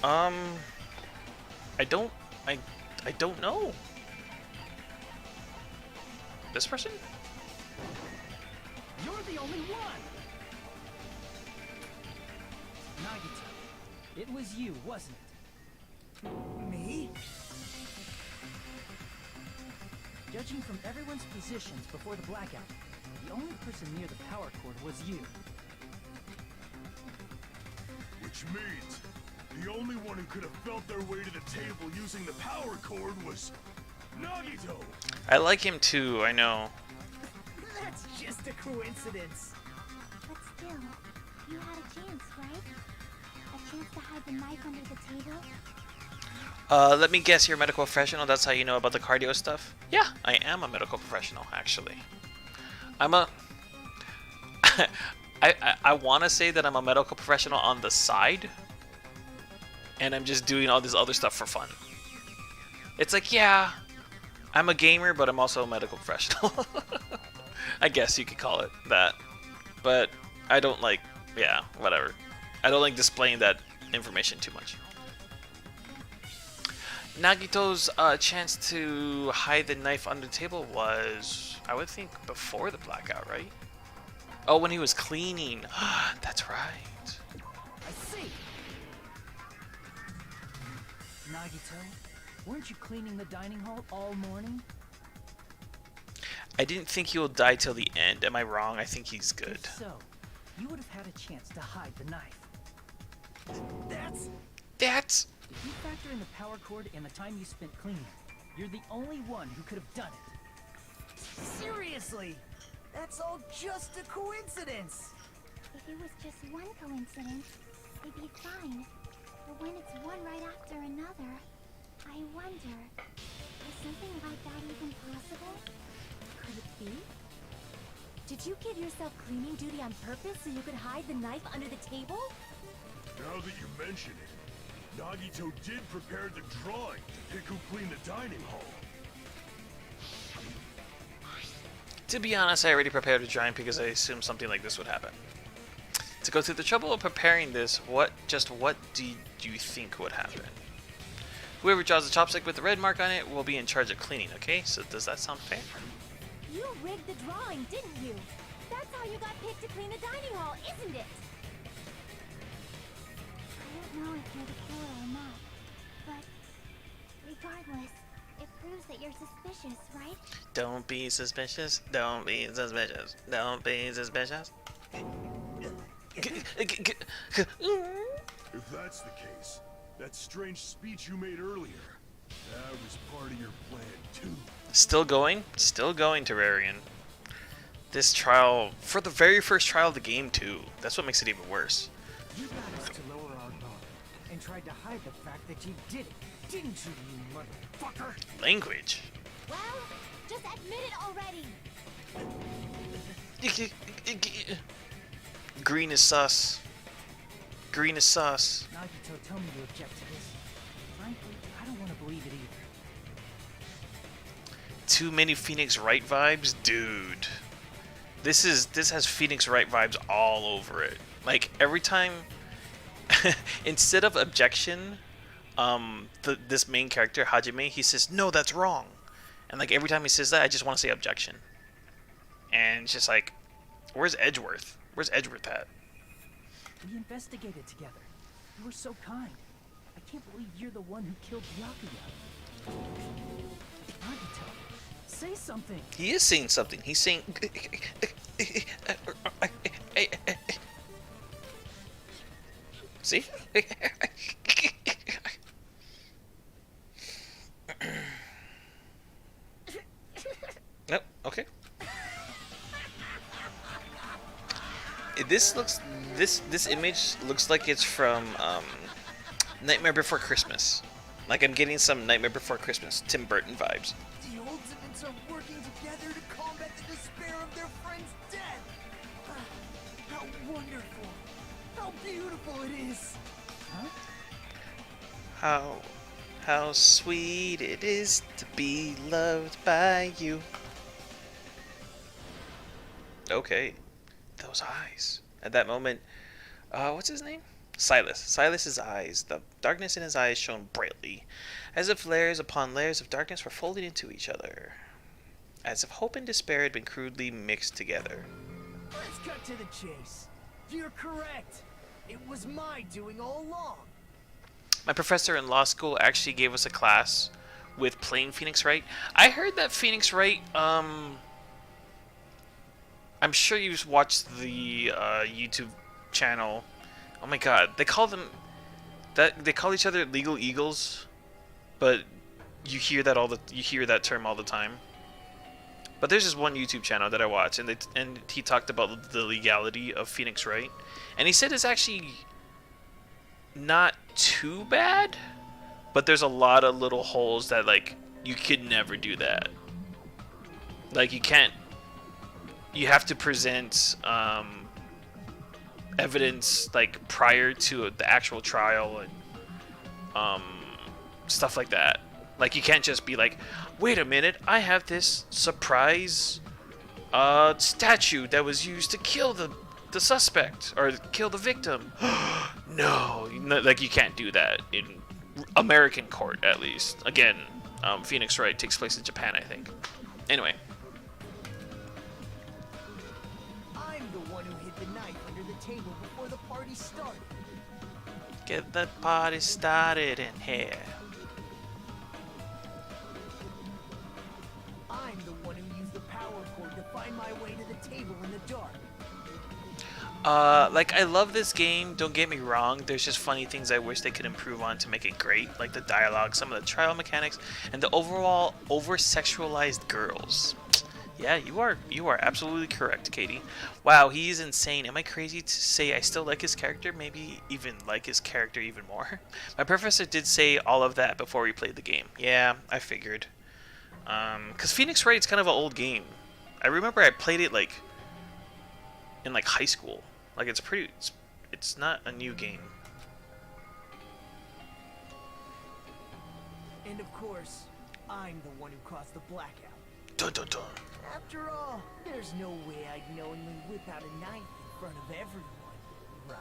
I don't know. This person? You're the only one! Nagito, it was you, wasn't it? Me? Judging from everyone's positions before the blackout, the only person near the power cord was you. Which means the only one who could have felt their way to the table using the power cord was Nagito! I like him too, I know. That's just a coincidence. But still, you had a chance, right? A chance to hide the knife under the table? Let me guess, you're a medical professional? That's how you know about the cardio stuff? Yeah, I am a medical professional, actually. I'm a... I want to say that I'm a medical professional on the side, and I'm just doing all this other stuff for fun. It's like, yeah, I'm a gamer, but I'm also a medical professional. I guess you could call it that. But I don't like, yeah, whatever. I don't like displaying that information too much. Nagito's chance to hide the knife under the table was, I would think, before the blackout, right? Oh, when he was cleaning. That's right. I see! Nagito, weren't you cleaning the dining hall all morning? I didn't think he will die till the end. Am I wrong? I think he's good. If so, you would have had a chance to hide the knife. That's... If you factor in the power cord and the time you spent cleaning, you're the only one who could have done it. Seriously? That's all just a coincidence. If it was just one coincidence, it'd be fine. But when it's one right after another, I wonder, is something like that even possible? Could it be? Did you give yourself cleaning duty on purpose so you could hide the knife under the table? Now that you mention it, Nagito did prepare the drawing to pick who cleaned the dining hall. To be honest, I already prepared a drawing because I assumed something like this would happen. To go through the trouble of preparing this, what did you think would happen? Whoever draws the chopstick with the red mark on it will be in charge of cleaning, okay? So does that sound fair? You rigged the drawing, didn't you? That's how you got picked to clean the dining hall, isn't it? I don't know if you're the killer or not, but regardless, it proves that you're suspicious, right? Don't be suspicious. Don't be suspicious. Don't be suspicious. If that's the case, that strange speech you made earlier, that was part of your plan too. Still going? Still going, Terrarian. This trial, for the very first trial of the game too. That's what makes it even worse. You got us to lower our guard and tried to hide the fact that you did it, didn't you, you motherfucker? Language. Well, just admit it already. Green is sus. Green is sus. Nagito, tell me you object to this. Frankly, I don't want to believe it either. Too many Phoenix Wright vibes? Dude. This has Phoenix Wright vibes all over it. Like, every time... instead of objection, this main character, Hajime, he says, no, that's wrong. And, like, every time he says that, I just want to say objection. And it's just like, where's Edgeworth? Where's Edgeworth at? We investigated together. You were so kind. I can't believe you're the one who killed Byakuya. Nagito, say something. He is saying something. He's saying... See? Nope. Okay. This image looks like it's from Nightmare Before Christmas. Like I'm getting some Nightmare Before Christmas Tim Burton vibes. The Ultimates are working together to combat the despair of their friend's death. How wonderful. How beautiful it is. How sweet it is to be loved by you. Okay, those eyes. At that moment, what's his name? Silas. Silas's eyes. The darkness in his eyes shone brightly, as if layers upon layers of darkness were folded into each other. As if hope and despair had been crudely mixed together. Let's cut to the chase. You're correct. It was my doing all along. My professor in law school actually gave us a class with playing Phoenix Wright. I heard that Phoenix Wright, I'm sure you've watched the YouTube channel. Oh my god, they call each other legal eagles, but you hear that term all the time. But there's this one YouTube channel that I watch, and he talked about the legality of Phoenix Wright, and he said it's actually not too bad, but there's a lot of little holes that like you could never do that. Like you can't. You have to present evidence like prior to the actual trial and stuff like that. Like you can't just be like, wait a minute, I have this surprise statue that was used to kill the suspect or kill the victim. No, like you can't do that in American court, at least. Again, Phoenix Wright takes place in Japan, I think. Anyway. I'm the one who hid the knife under the table before the party started. Get the party started in here. I'm the one who used the power cord to find my way to the table in the dark. Like, I love this game, don't get me wrong, there's just funny things I wish they could improve on to make it great, like the dialogue, some of the trial mechanics, and the overall over-sexualized girls. Yeah, you are absolutely correct, Katie. Wow, he's insane. Am I crazy to say I still like his character? Maybe even like his character even more? My professor did say all of that before we played the game. Yeah, I figured. Because Phoenix Wright's kind of an old game. I remember I played it, like, in, like, high school. Like, it's not a new game. And of course, I'm the one who caused the blackout. Dun dun dun. After all, there's no way I'd knowingly whip out a knife in front of everyone, right?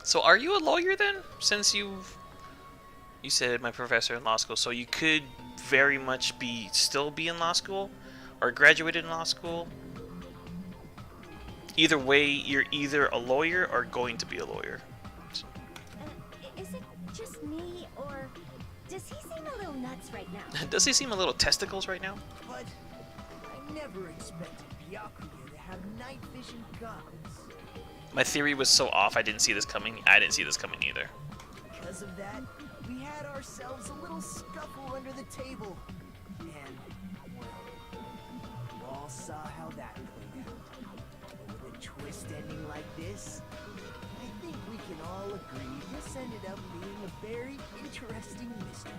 So are you a lawyer then? Since you said my professor in law school, so you could very much still be in law school, or graduated in law school. Either way, you're either a lawyer or going to be a lawyer. Is it just me, or does he seem a little nuts right now? Does he seem a little testicles right now? But I never expected Byakuya to have night vision guns. My theory was so off, I didn't see this coming. I didn't see this coming either. Because of that, we had ourselves a little scuffle under the table. And, well, we all saw how that played out. But with a twist ending like this, I think we can all agree this ended up being a very interesting mystery.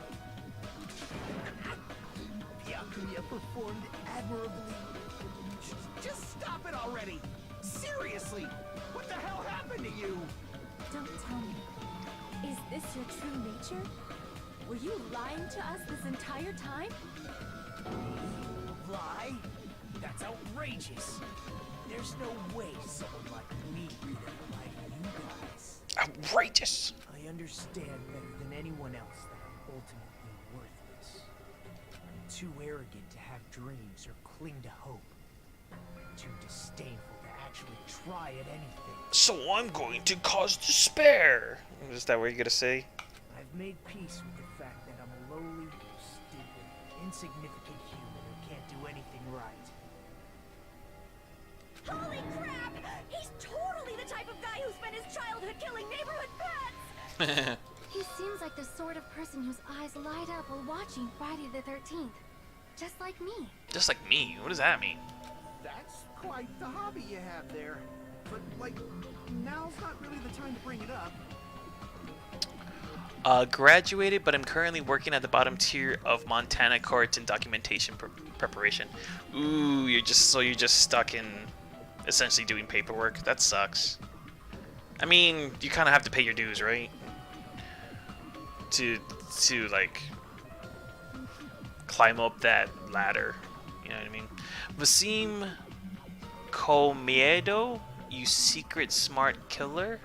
Byakuya performed admirably. Just stop it already! Seriously! What the hell happened to you? Don't tell me. Is this your true nature? Were you lying to us this entire time? Lie? That's outrageous. There's no way someone like me would ever lie to you guys. Outrageous! I understand better than anyone else that I'm ultimately worthless. Too arrogant to have dreams or cling to hope. Too disdainful to actually try at anything. So I'm going to cause despair! Is that what you're gonna say? I've made peace with the fact that I'm a lowly, stupid, insignificant human who can't do anything right. Holy crap! He's totally the type of guy who spent his childhood killing neighborhood pets! He seems like the sort of person whose eyes light up while watching Friday the 13th. Just like me. Just like me? What does that mean? That's quite the hobby you have there. but, like, now's not really the time to bring it up. Graduated, but I'm currently working at the bottom tier of Montana courts and documentation preparation. Ooh, you're just stuck in essentially doing paperwork. That sucks. I mean, you kind of have to pay your dues, right? To like climb up that ladder. You know what I mean? Vasim Comiedo, you secret smart killer.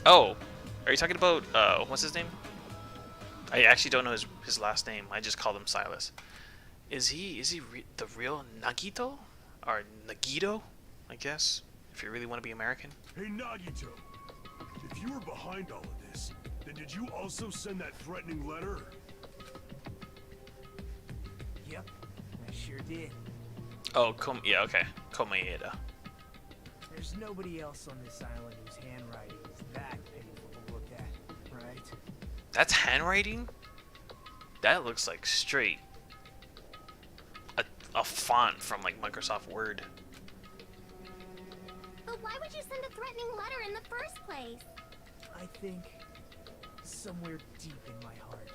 Oh, are you talking about what's his name? I actually don't know his last name. I just called him Silas. Is he the real Nagito or Nagito? I guess if you really want to be American. Hey Nagito, if you were behind all of this, then did you also send that threatening letter? Yep, I sure did. Oh, yeah, okay. Komaeda. There's nobody else on this island whose handwriting is that painful to look at, right? That's handwriting? That looks like straight a font from like Microsoft Word. But why would you send a threatening letter in the first place? I think somewhere deep in my heart,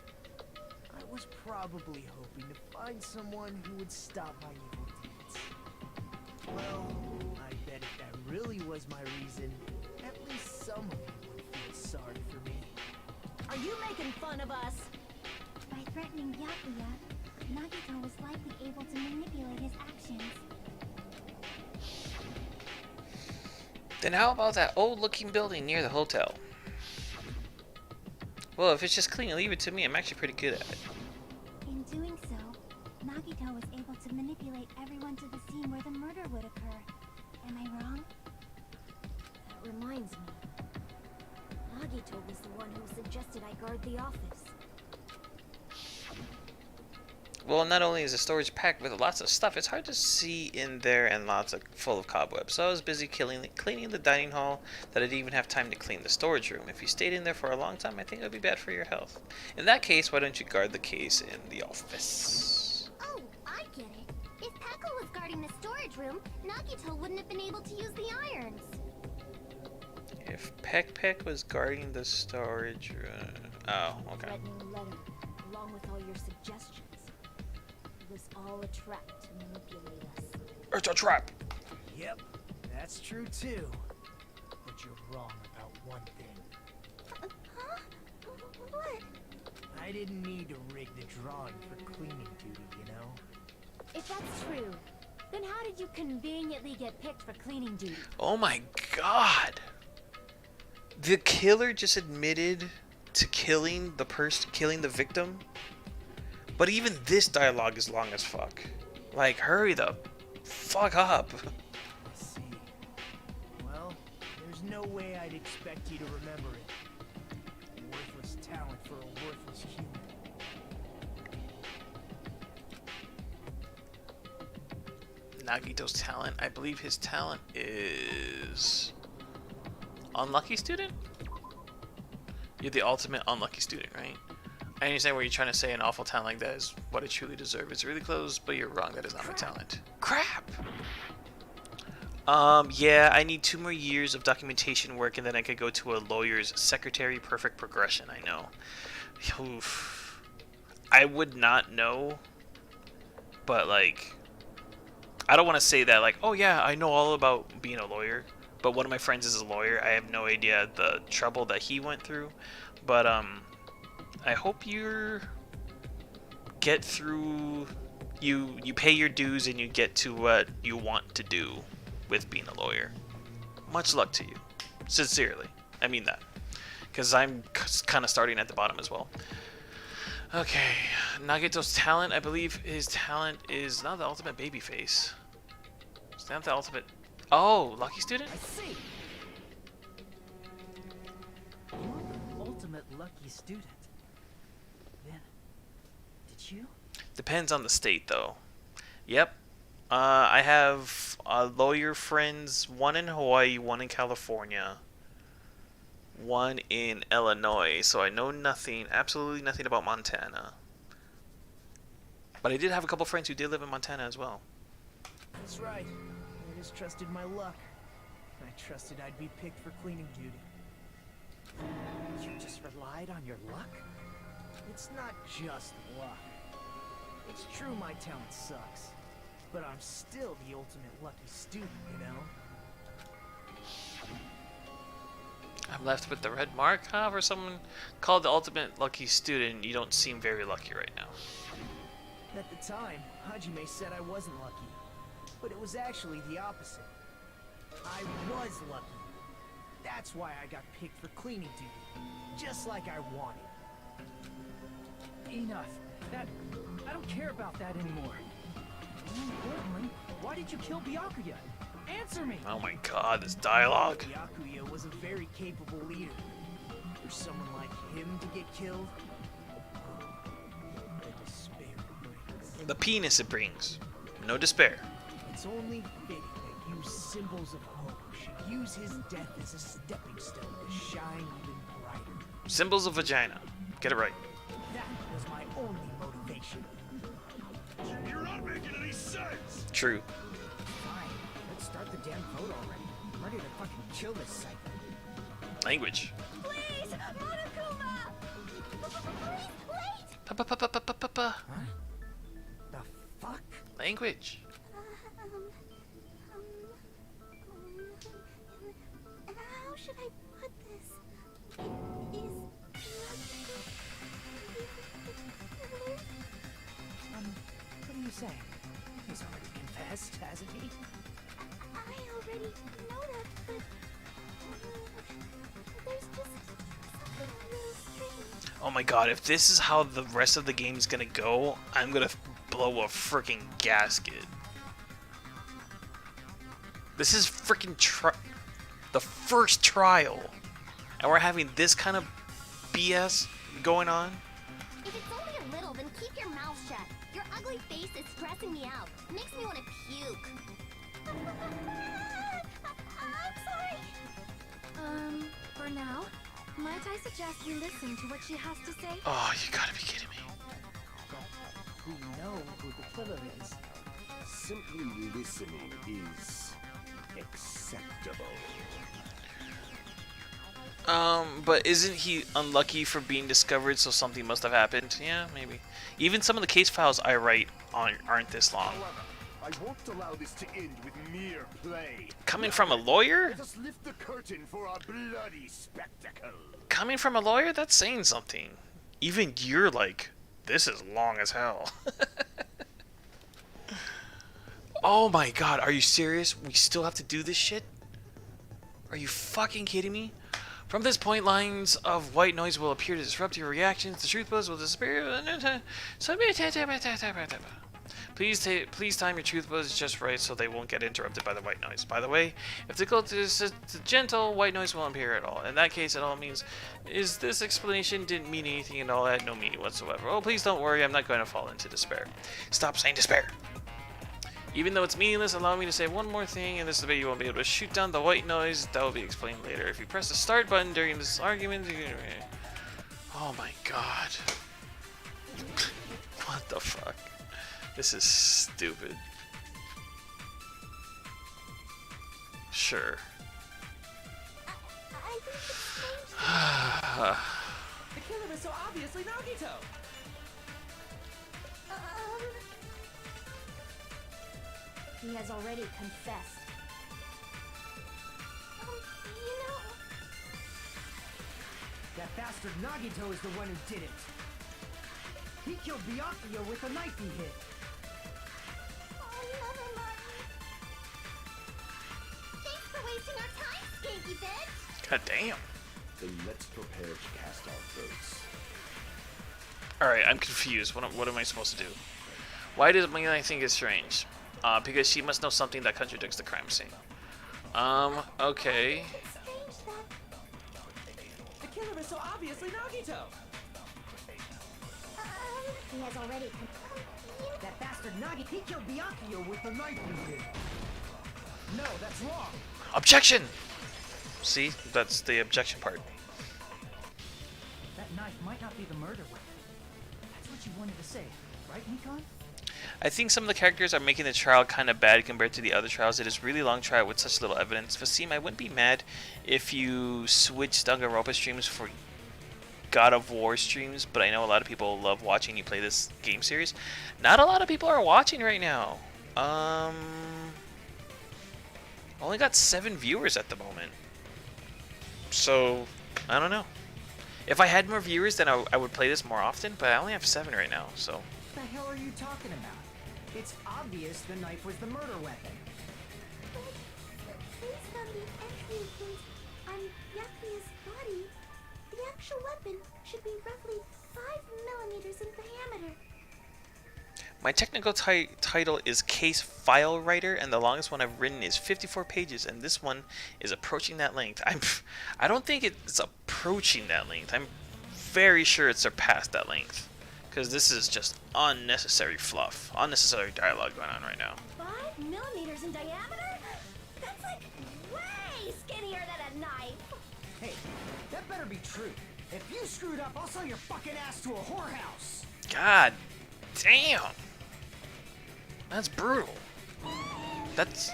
I was probably hoping to find someone who would stop my evil deeds. Well, I bet if that really was my reason, at least some of you would feel sorry for me. Are you making fun of us? By threatening Byakuya, Nagito was likely able to manipulate his actions. Then how about that old-looking building near the hotel? Well, if it's just clean, leave it to me. I'm actually pretty good at it. In doing so, Nagito was able to manipulate everyone to the scene where the murder would occur. Am I wrong? That reminds me. Nagito was the one who suggested I guard the office. Well, not only is the storage packed with lots of stuff, it's hard to see in there and full of cobwebs. So I was busy cleaning the dining hall that I didn't even have time to clean the storage room. If you stayed in there for a long time, I think it would be bad for your health. In that case, why don't you guard the case in the office? Oh, I get it. If Pekka was guarding the storage room, Nagito wouldn't have been able to use the irons. If Peck was guarding the storage room... Oh, okay. Threatening letter, along with all your suggestions. It was all a trap to manipulate us. It's a trap! Yep, that's true too. But you're wrong about one thing. Huh? What? I didn't need to rig the drawing for cleaning duty, you know? If that's true, then how did you conveniently get picked for cleaning duty? Oh my god! The killer just admitted to killing the victim? But even this dialogue is long as fuck. Like, hurry the fuck up. I see. Well, there's no way I'd expect you to remember it. Worthless talent for a worthless human. Nagito's talent. I believe his talent is... Unlucky student? You're the ultimate unlucky student, right? I understand what you're trying to say. An awful talent like that is what I truly deserve. It's really close, but you're wrong. That is not my talent. Crap! Yeah, I need 2 more years of documentation work, and then I could go to a lawyer's secretary. Perfect progression, I know. Oof. I would not know, but, like, I don't want to say that, like, oh yeah, I know all about being a lawyer, but one of my friends is a lawyer. I have no idea the trouble that he went through, but, I hope you get through, you pay your dues and you get to what you want to do with being a lawyer. Much luck to you. Sincerely. I mean that. Because I'm kind of starting at the bottom as well. Okay. Nagito's talent, I believe his talent is not the ultimate baby face. It's not the ultimate... Oh, lucky student? I see. You're the ultimate lucky student. Then, did you? Depends on the state, though. Yep. I have lawyer friends, one in Hawaii, one in California, one in Illinois, so I know nothing, absolutely nothing about Montana. But I did have a couple friends who did live in Montana as well. That's right. I just trusted my luck. I trusted I'd be picked for cleaning duty. You just relied on your luck? It's not just luck. It's true my talent sucks, but I'm still the ultimate lucky student, you know? I'm left with the red mark. Huh? For someone called the ultimate lucky student, you don't seem very lucky right now. At the time, Hajime said I wasn't lucky, but it was actually the opposite. I was lucky. That's why I got picked for cleaning duty, just like I wanted. Enough. I don't care about that anymore. More importantly, why did you kill Byakuya? Answer me! Oh my god, this dialogue. Byakuya was a very capable leader. For someone like him to get killed, the despair it brings. The penis it brings. No despair. It's only fitting that you symbols of hope should use his death as a stepping stone to shine even brighter. Symbols of vagina. Get it right. That was my only motivation. You're not making any sense! True. Fine, let's start the damn vote already. I'm ready to fucking kill this psycho. Language. Please, Monokuma! Please, wait! Pa-pa-pa-pa-pa-pa-pa. Huh? The fuck? Language. How should I put this? It is What are you saying? He's already confessed, hasn't he? I already know that, but there's just something really strange. Oh my god, if this is how the rest of the game is gonna go, I'm gonna blow a freaking gasket. This is freaking the first trial, and we're having this kind of BS going on. If it's only a little, then keep your mouth shut. Your ugly face is stressing me out. It makes me want to puke. I'm sorry. For now, might I suggest you listen to what she has to say? Oh, you gotta be kidding me. We know who the killer is. Simply listening is acceptable. But isn't he unlucky for being discovered, so something must have happened? Yeah, maybe. Even some of the case files I write aren't this long. However, I won't allow this to end with mere play. Coming from a lawyer? Let us lift the curtain for our bloody spectacle. Coming from a lawyer? That's saying something. Even you're like, this is long as hell. Oh my god, are you serious? We still have to do this shit? Are you fucking kidding me? From this point, lines of white noise will appear to disrupt your reactions. The truth buzz will disappear. Please time your truth buzz just right so they won't get interrupted by the white noise. By the way, if the difficult is gentle, white noise won't appear at all. In that case, it all means is this explanation didn't mean anything at all. It had no meaning whatsoever. Oh, please don't worry. I'm not going to fall into despair. Stop saying despair. Even though it's meaningless, allow me to say one more thing. In this debate, you won't be able to shoot down the white noise. That will be explained later. If you press the start button during this argument, oh my god. What the fuck? This is stupid. Sure. I think it's The killer is so obviously Nagito! He has already confessed. You know... That bastard Nagito is the one who did it. He killed Byakuya with a knife he hid. Oh, never mind. Thanks for wasting our time, skanky bitch! God damn. Then let's prepare to cast our votes. Alright, I'm confused. What am I supposed to do? Why does Mila think it's strange? Because she must know something that contradicts the crime scene. Okay. It's strange that... The killer is so obviously Nagito! He has already... That bastard Nagito, he killed Byakuya with a knife he hid. No, that's wrong. Objection! See? That's the objection part. That knife might not be the murder weapon. That's what you wanted to say, right, Nikon? I think some of the characters are making the trial kind of bad compared to the other trials. It is really long trial with such little evidence. Fasim, I wouldn't be mad if you switched Danganronpa streams for God of War streams, but I know a lot of people love watching you play this game series. Not a lot of people are watching right now. Only got 7 viewers at the moment. So, I don't know. If I had more viewers, then I would play this more often, but I only have 7 right now, so. What the hell are you talking about? It's obvious the knife was the murder weapon. But based on the entry print on Yakuya's body, the actual weapon should be roughly 5 millimeters in diameter. My technical title is Case File Writer, and the longest one I've written is 54 pages, and this one is approaching that length. I don't think it's approaching that length. I'm very sure it surpassed that length, because this is just unnecessary fluff, unnecessary dialogue going on right now. 5 millimeters in diameter? That's like way skinnier than a knife. Hey, that better be true. If you screwed up, I'll sell your fucking ass to a whorehouse. God damn. That's brutal. That's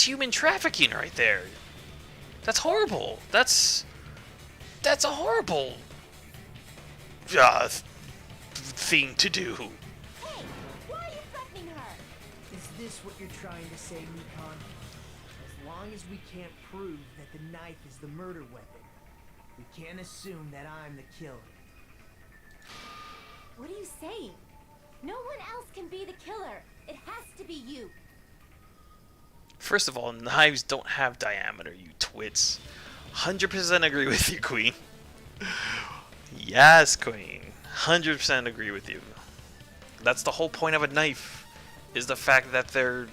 human trafficking right there. That's horrible. That's a horrible thing to do. Hey, why are you threatening her? Is this what you're trying to say, Nikon? As long as we can't prove that the knife is the murder weapon, we can't assume that I'm the killer. What are you saying? No one else can be the killer. It has to be you. First of all, knives don't have diameter, you twits. 100% agree with you, Queen. Yes, Queen. 100% agree with you. That's the whole point of a knife, is the fact that they're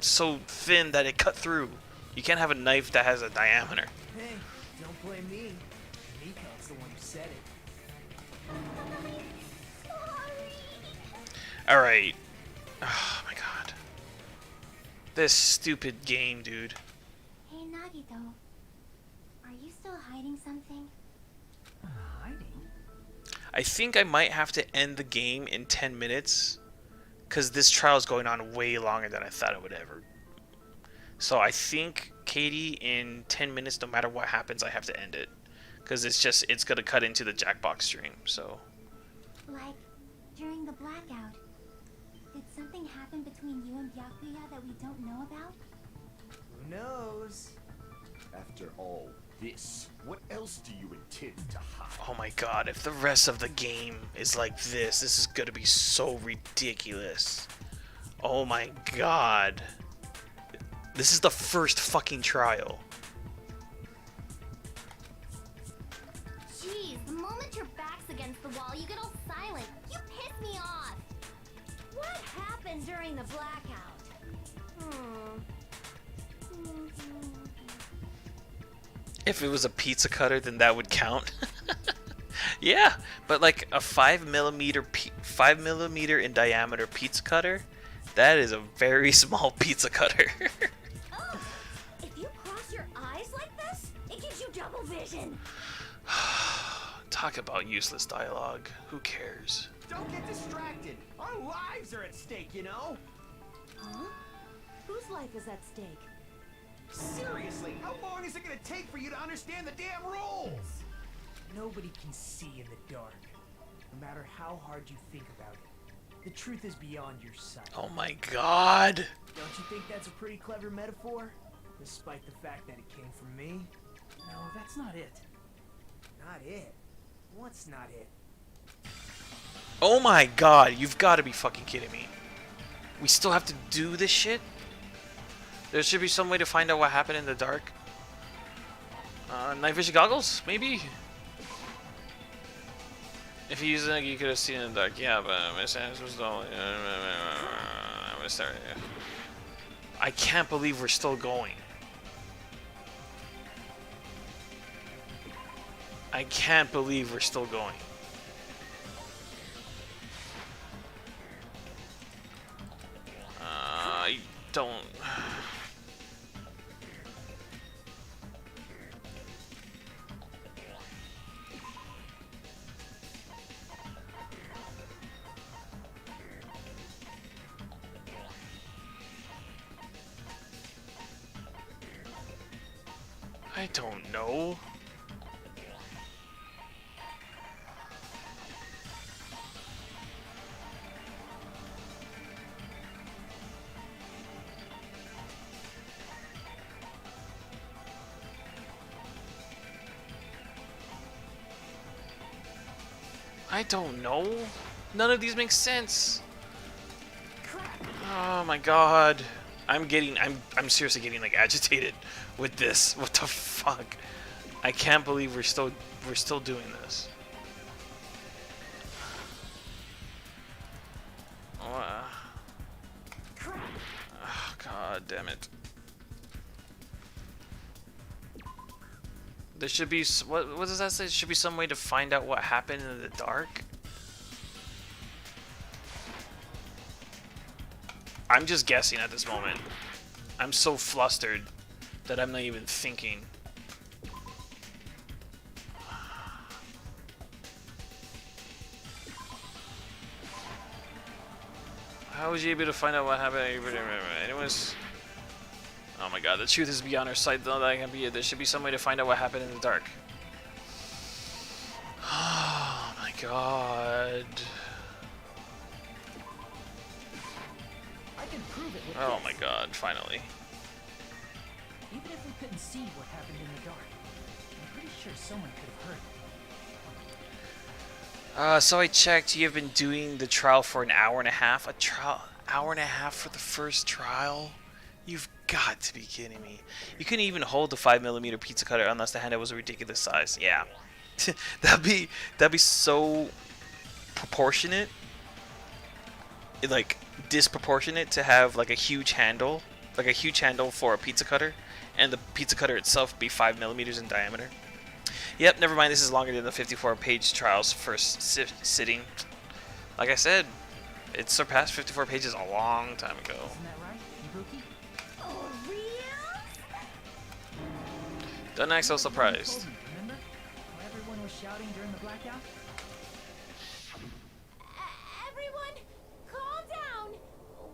so thin that it cut through. You can't have a knife that has a diameter. Hey, don't blame me. Nikon's the one who said it. Alright. Oh my god. This stupid game, dude. Hey, Nagito. Are you still hiding something? Hiding? I think I might have to end the game in 10 minutes, because this trial is going on way longer than I thought it would ever. So I think, Katie, in 10 minutes, no matter what happens, I have to end it. Because it's going to cut into the Jackbox stream, so. Like, during the blackout, did something happen between you and Byakuya that we don't know about? Who knows? After all this, what else do you intend to hide? Oh my god, if the rest of the game is like this is going to be so ridiculous. Oh my god. This is the first fucking trial. Jeez, the moment your back's against the wall, you get all silent. You piss me off. What happened during the blackout? If it was a pizza cutter, then that would count. Yeah, but like a 5 millimeter in diameter pizza cutter, that is a very small pizza cutter. Oh, if you cross your eyes like this, it gives you double vision. Talk about useless dialogue. Who cares? Don't get distracted. Our lives are at stake, you know? Huh? Whose life is at stake? Seriously, how long is it gonna take for you to understand the damn rules? Nobody can see in the dark, no matter how hard you think about it. The truth is beyond your sight. Oh my god. Don't you think that's a pretty clever metaphor? Despite the fact that it came from me? No, that's not it. Not it. What's not it? Oh my god, you've got to be fucking kidding me. We still have to do this shit? There should be some way to find out what happened in the dark. Night vision goggles? Maybe? If you use it, you could have seen it in the dark. Yeah, but Miss Anderson was the only... I can't believe we're still going. I can't believe we're still going. I don't... I don't know. I don't know. None of these make sense. Oh my god. I'm seriously getting like agitated with this. What the fuck? I can't believe we're still doing this. Oh, god damn it. There should be what does that say? There should be some way to find out what happened in the dark. I'm just guessing at this moment. I'm so flustered that I'm not even thinking. How was you able to find out what happened? Anyways. Oh my god, the truth is beyond our sight, though that can be it. There should be some way to find out what happened in the dark. Oh my god. I can prove it with Oh this. my god, finally. Even if we couldn't see what happened in the dark, I'm pretty sure someone could have heard it. So I checked, you've been doing the trial for an hour and a half. Hour and a half for the first trial? You've got to be kidding me. You couldn't even hold the 5mm pizza cutter unless the handle was a ridiculous size. Yeah. that'd be so proportionate. Like disproportionate to have like a huge handle for a pizza cutter, and the pizza cutter itself be 5mm in diameter. Yep, never mind, this is longer than the 54-page trial's first sitting. Like I said, it surpassed 54 pages a long time ago. Isn't that right, Ibuki? Oh, real? Don't act so surprised. Remember how everyone was shouting during the blackout? Everyone, calm down.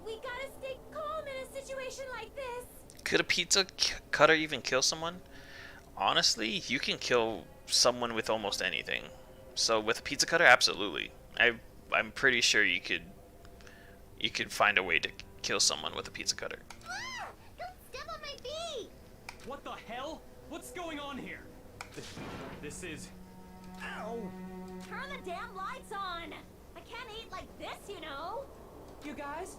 We gotta stay calm in a situation like this. Could a pizza cutter even kill someone? Honestly, you can kill someone with almost anything. So with a pizza cutter, absolutely. I'm pretty sure you could find a way to kill someone with a pizza cutter. Ah, don't step on my feet. What the hell? What's going on here? This is... Ow! Turn the damn lights on! I can't eat like this, you know! You guys?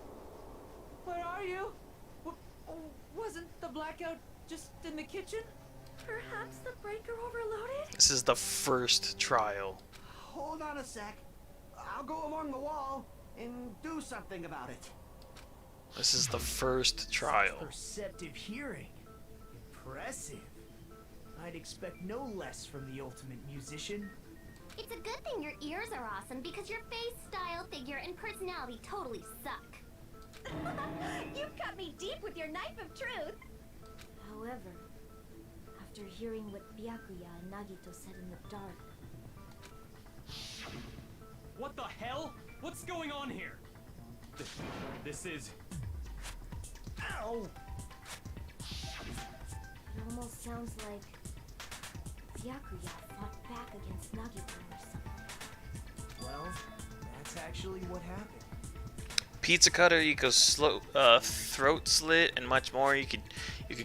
Where are you? Wasn't the blackout just in the kitchen? Perhaps the breaker overloaded? This is the first trial. Hold on a sec. I'll go along the wall and do something about it. This is the first trial. Perceptive hearing. Impressive. I'd expect no less from the ultimate musician. It's a good thing your ears are awesome because your face, style, figure, and personality totally suck. You've cut me deep with your knife of truth! However, after hearing what Byakuya and Nagito said in the dark, What the hell? What's going on here? This is... Ow! it almost sounds like Byakuya fought back against Nagito or something. Well, that's actually what happened. Pizza cutter, you could throat slit, and much more. You could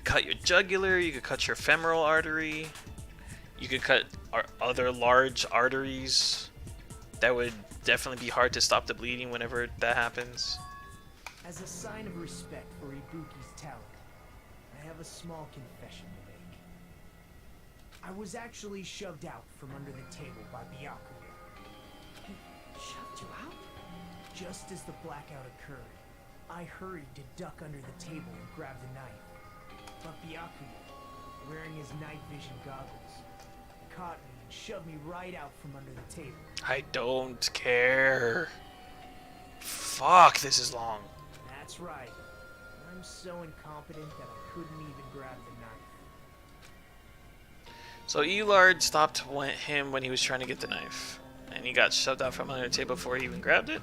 cut your jugular. You could cut your femoral artery. You could cut other large arteries. That would definitely be hard to stop the bleeding whenever that happens. As a sign of respect for Ibuki's talent, I have a small confession to make. I was actually shoved out from under the table by Byakuya. He shoved you out? Just as the blackout occurred, I hurried to duck under the table and grab the knife. But Byakuya, wearing his night vision goggles, caught me and shoved me right out from under the table. I don't care. Fuck, this is long. That's right. I'm so incompetent that I couldn't even grab the knife. So Elard stopped him when he was trying to get the knife, and he got shoved out from under the table before he even grabbed it.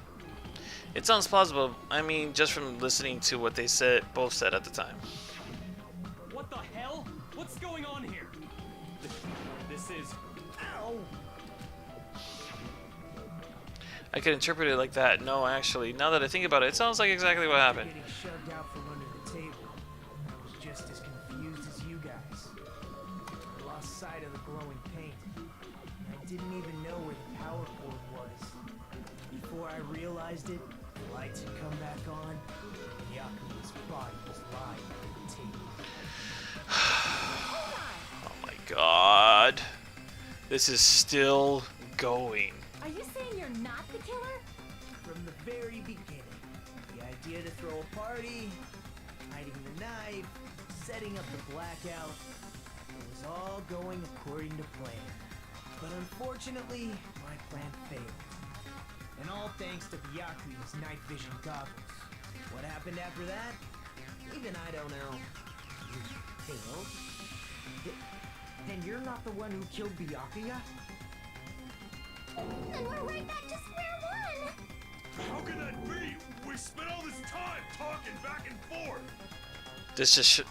It sounds plausible. I mean, just from listening to what they both said at the time. What the hell? What's going on here? pieces. Ow! I could interpret it like that. No, actually, now that I think about it, it sounds like exactly what happened. Getting shoved out from under the table. I was just as confused as you guys. I lost sight of the glowing paint. I didn't even know where the power cord was. Before I realized it, the lights had come back on, and Yakuza's body was lying under the table. Oh my god. This is still going. Are you saying you're not the killer? From the very beginning, the idea to throw a party, hiding the knife, setting up the blackout, it was all going according to plan. But unfortunately, my plan failed. And all thanks to the Yakuza's night vision goggles. What happened after that? Even I don't know. You failed? Then you're not the one who killed Byakuya? And we're right back to square one! How can that be? We spent all this time talking back and forth. This is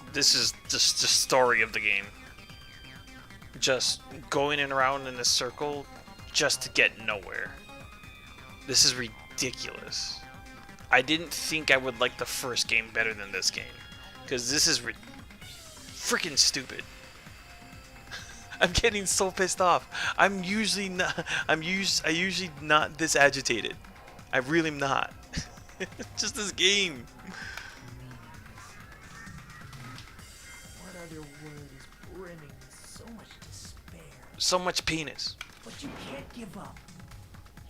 just the story of the game. Just going around in a circle just to get nowhere. This is ridiculous. I didn't think I would like the first game better than this game, because this is freaking stupid. I'm getting so pissed off. I usually not this agitated. I really am not. Just this game. What other word is brimming with so much despair? So much penis. But you can't give up.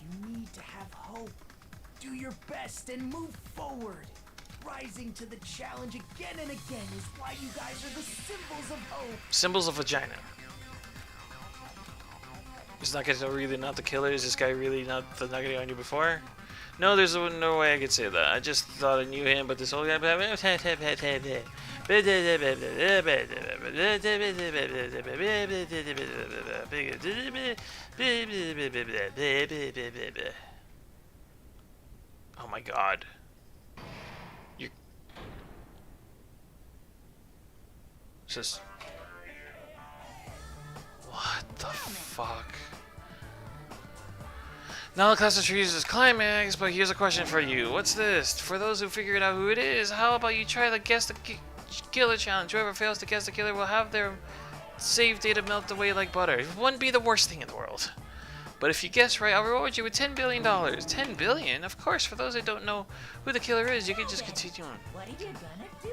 You need to have hope. Do your best and move forward. Rising to the challenge again and again is why you guys are the symbols of hope. Symbols of vagina. Is that guy really not the killer? Is this guy really not the nugget I knew before? No, there's no way I could say that. I just thought I knew him, but this whole guy. Oh my god. You're just. What the fuck? Now the class of trees is climax, but here's a question for you. What's this? For those who figured out who it is, how about you try the guess the killer challenge? Whoever fails to guess the killer will have their save data melt away like butter. It wouldn't be the worst thing in the world. But if you guess right, I'll reward you with $10 billion. $10 billion? Of course, for those that don't know who the killer is, you can just continue on. What are you gonna do?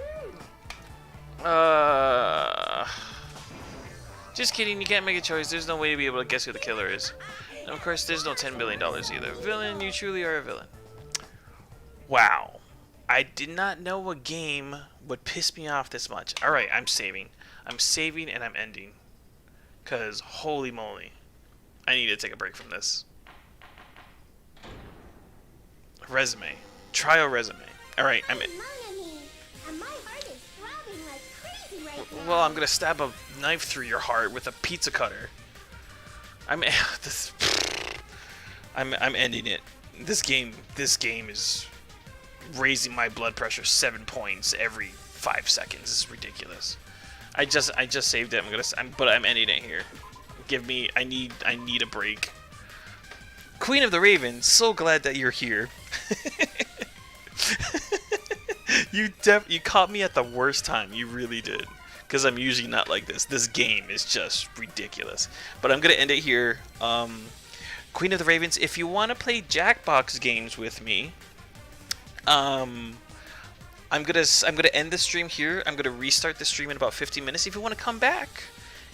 Just kidding, you can't make a choice. There's no way to be able to guess who the killer is. And of course, there's no $10 billion either. Villain, you truly are a villain. Wow. I did not know a game would piss me off this much. Alright, I'm saving. I'm saving and I'm ending. Because, holy moly. I need to take a break from this. Resume. Trial resume. Alright, I'm in. Well, I'm gonna stab a knife through your heart with a pizza cutter. I'm ending it. This game is raising my blood pressure 7 points every 5 seconds. This is ridiculous. I just saved it. But I'm ending it here. I need a break. Queen of the Ravens, so glad that you're here. You caught me at the worst time. You really did. Because I'm usually not like this. This game is just ridiculous. But I'm going to end it here. Queen of the Ravens, if you want to play Jackbox games with me, I'm gonna end the stream here. I'm going to restart the stream in about 15 minutes. If you want to come back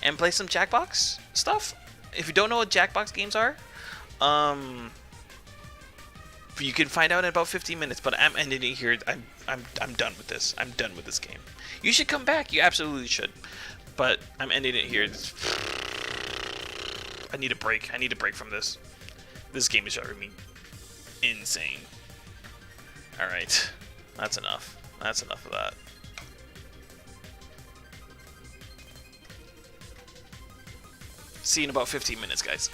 and play some Jackbox stuff. If you don't know what Jackbox games are, you can find out in about 15 minutes. But I'm ending it here. I'm done with this. I'm done with this game. You should come back. You absolutely should. But I'm ending it here. I need a break. I need a break from this. This game is driving me insane. Alright. That's enough. That's enough of that. See you in about 15 minutes, guys.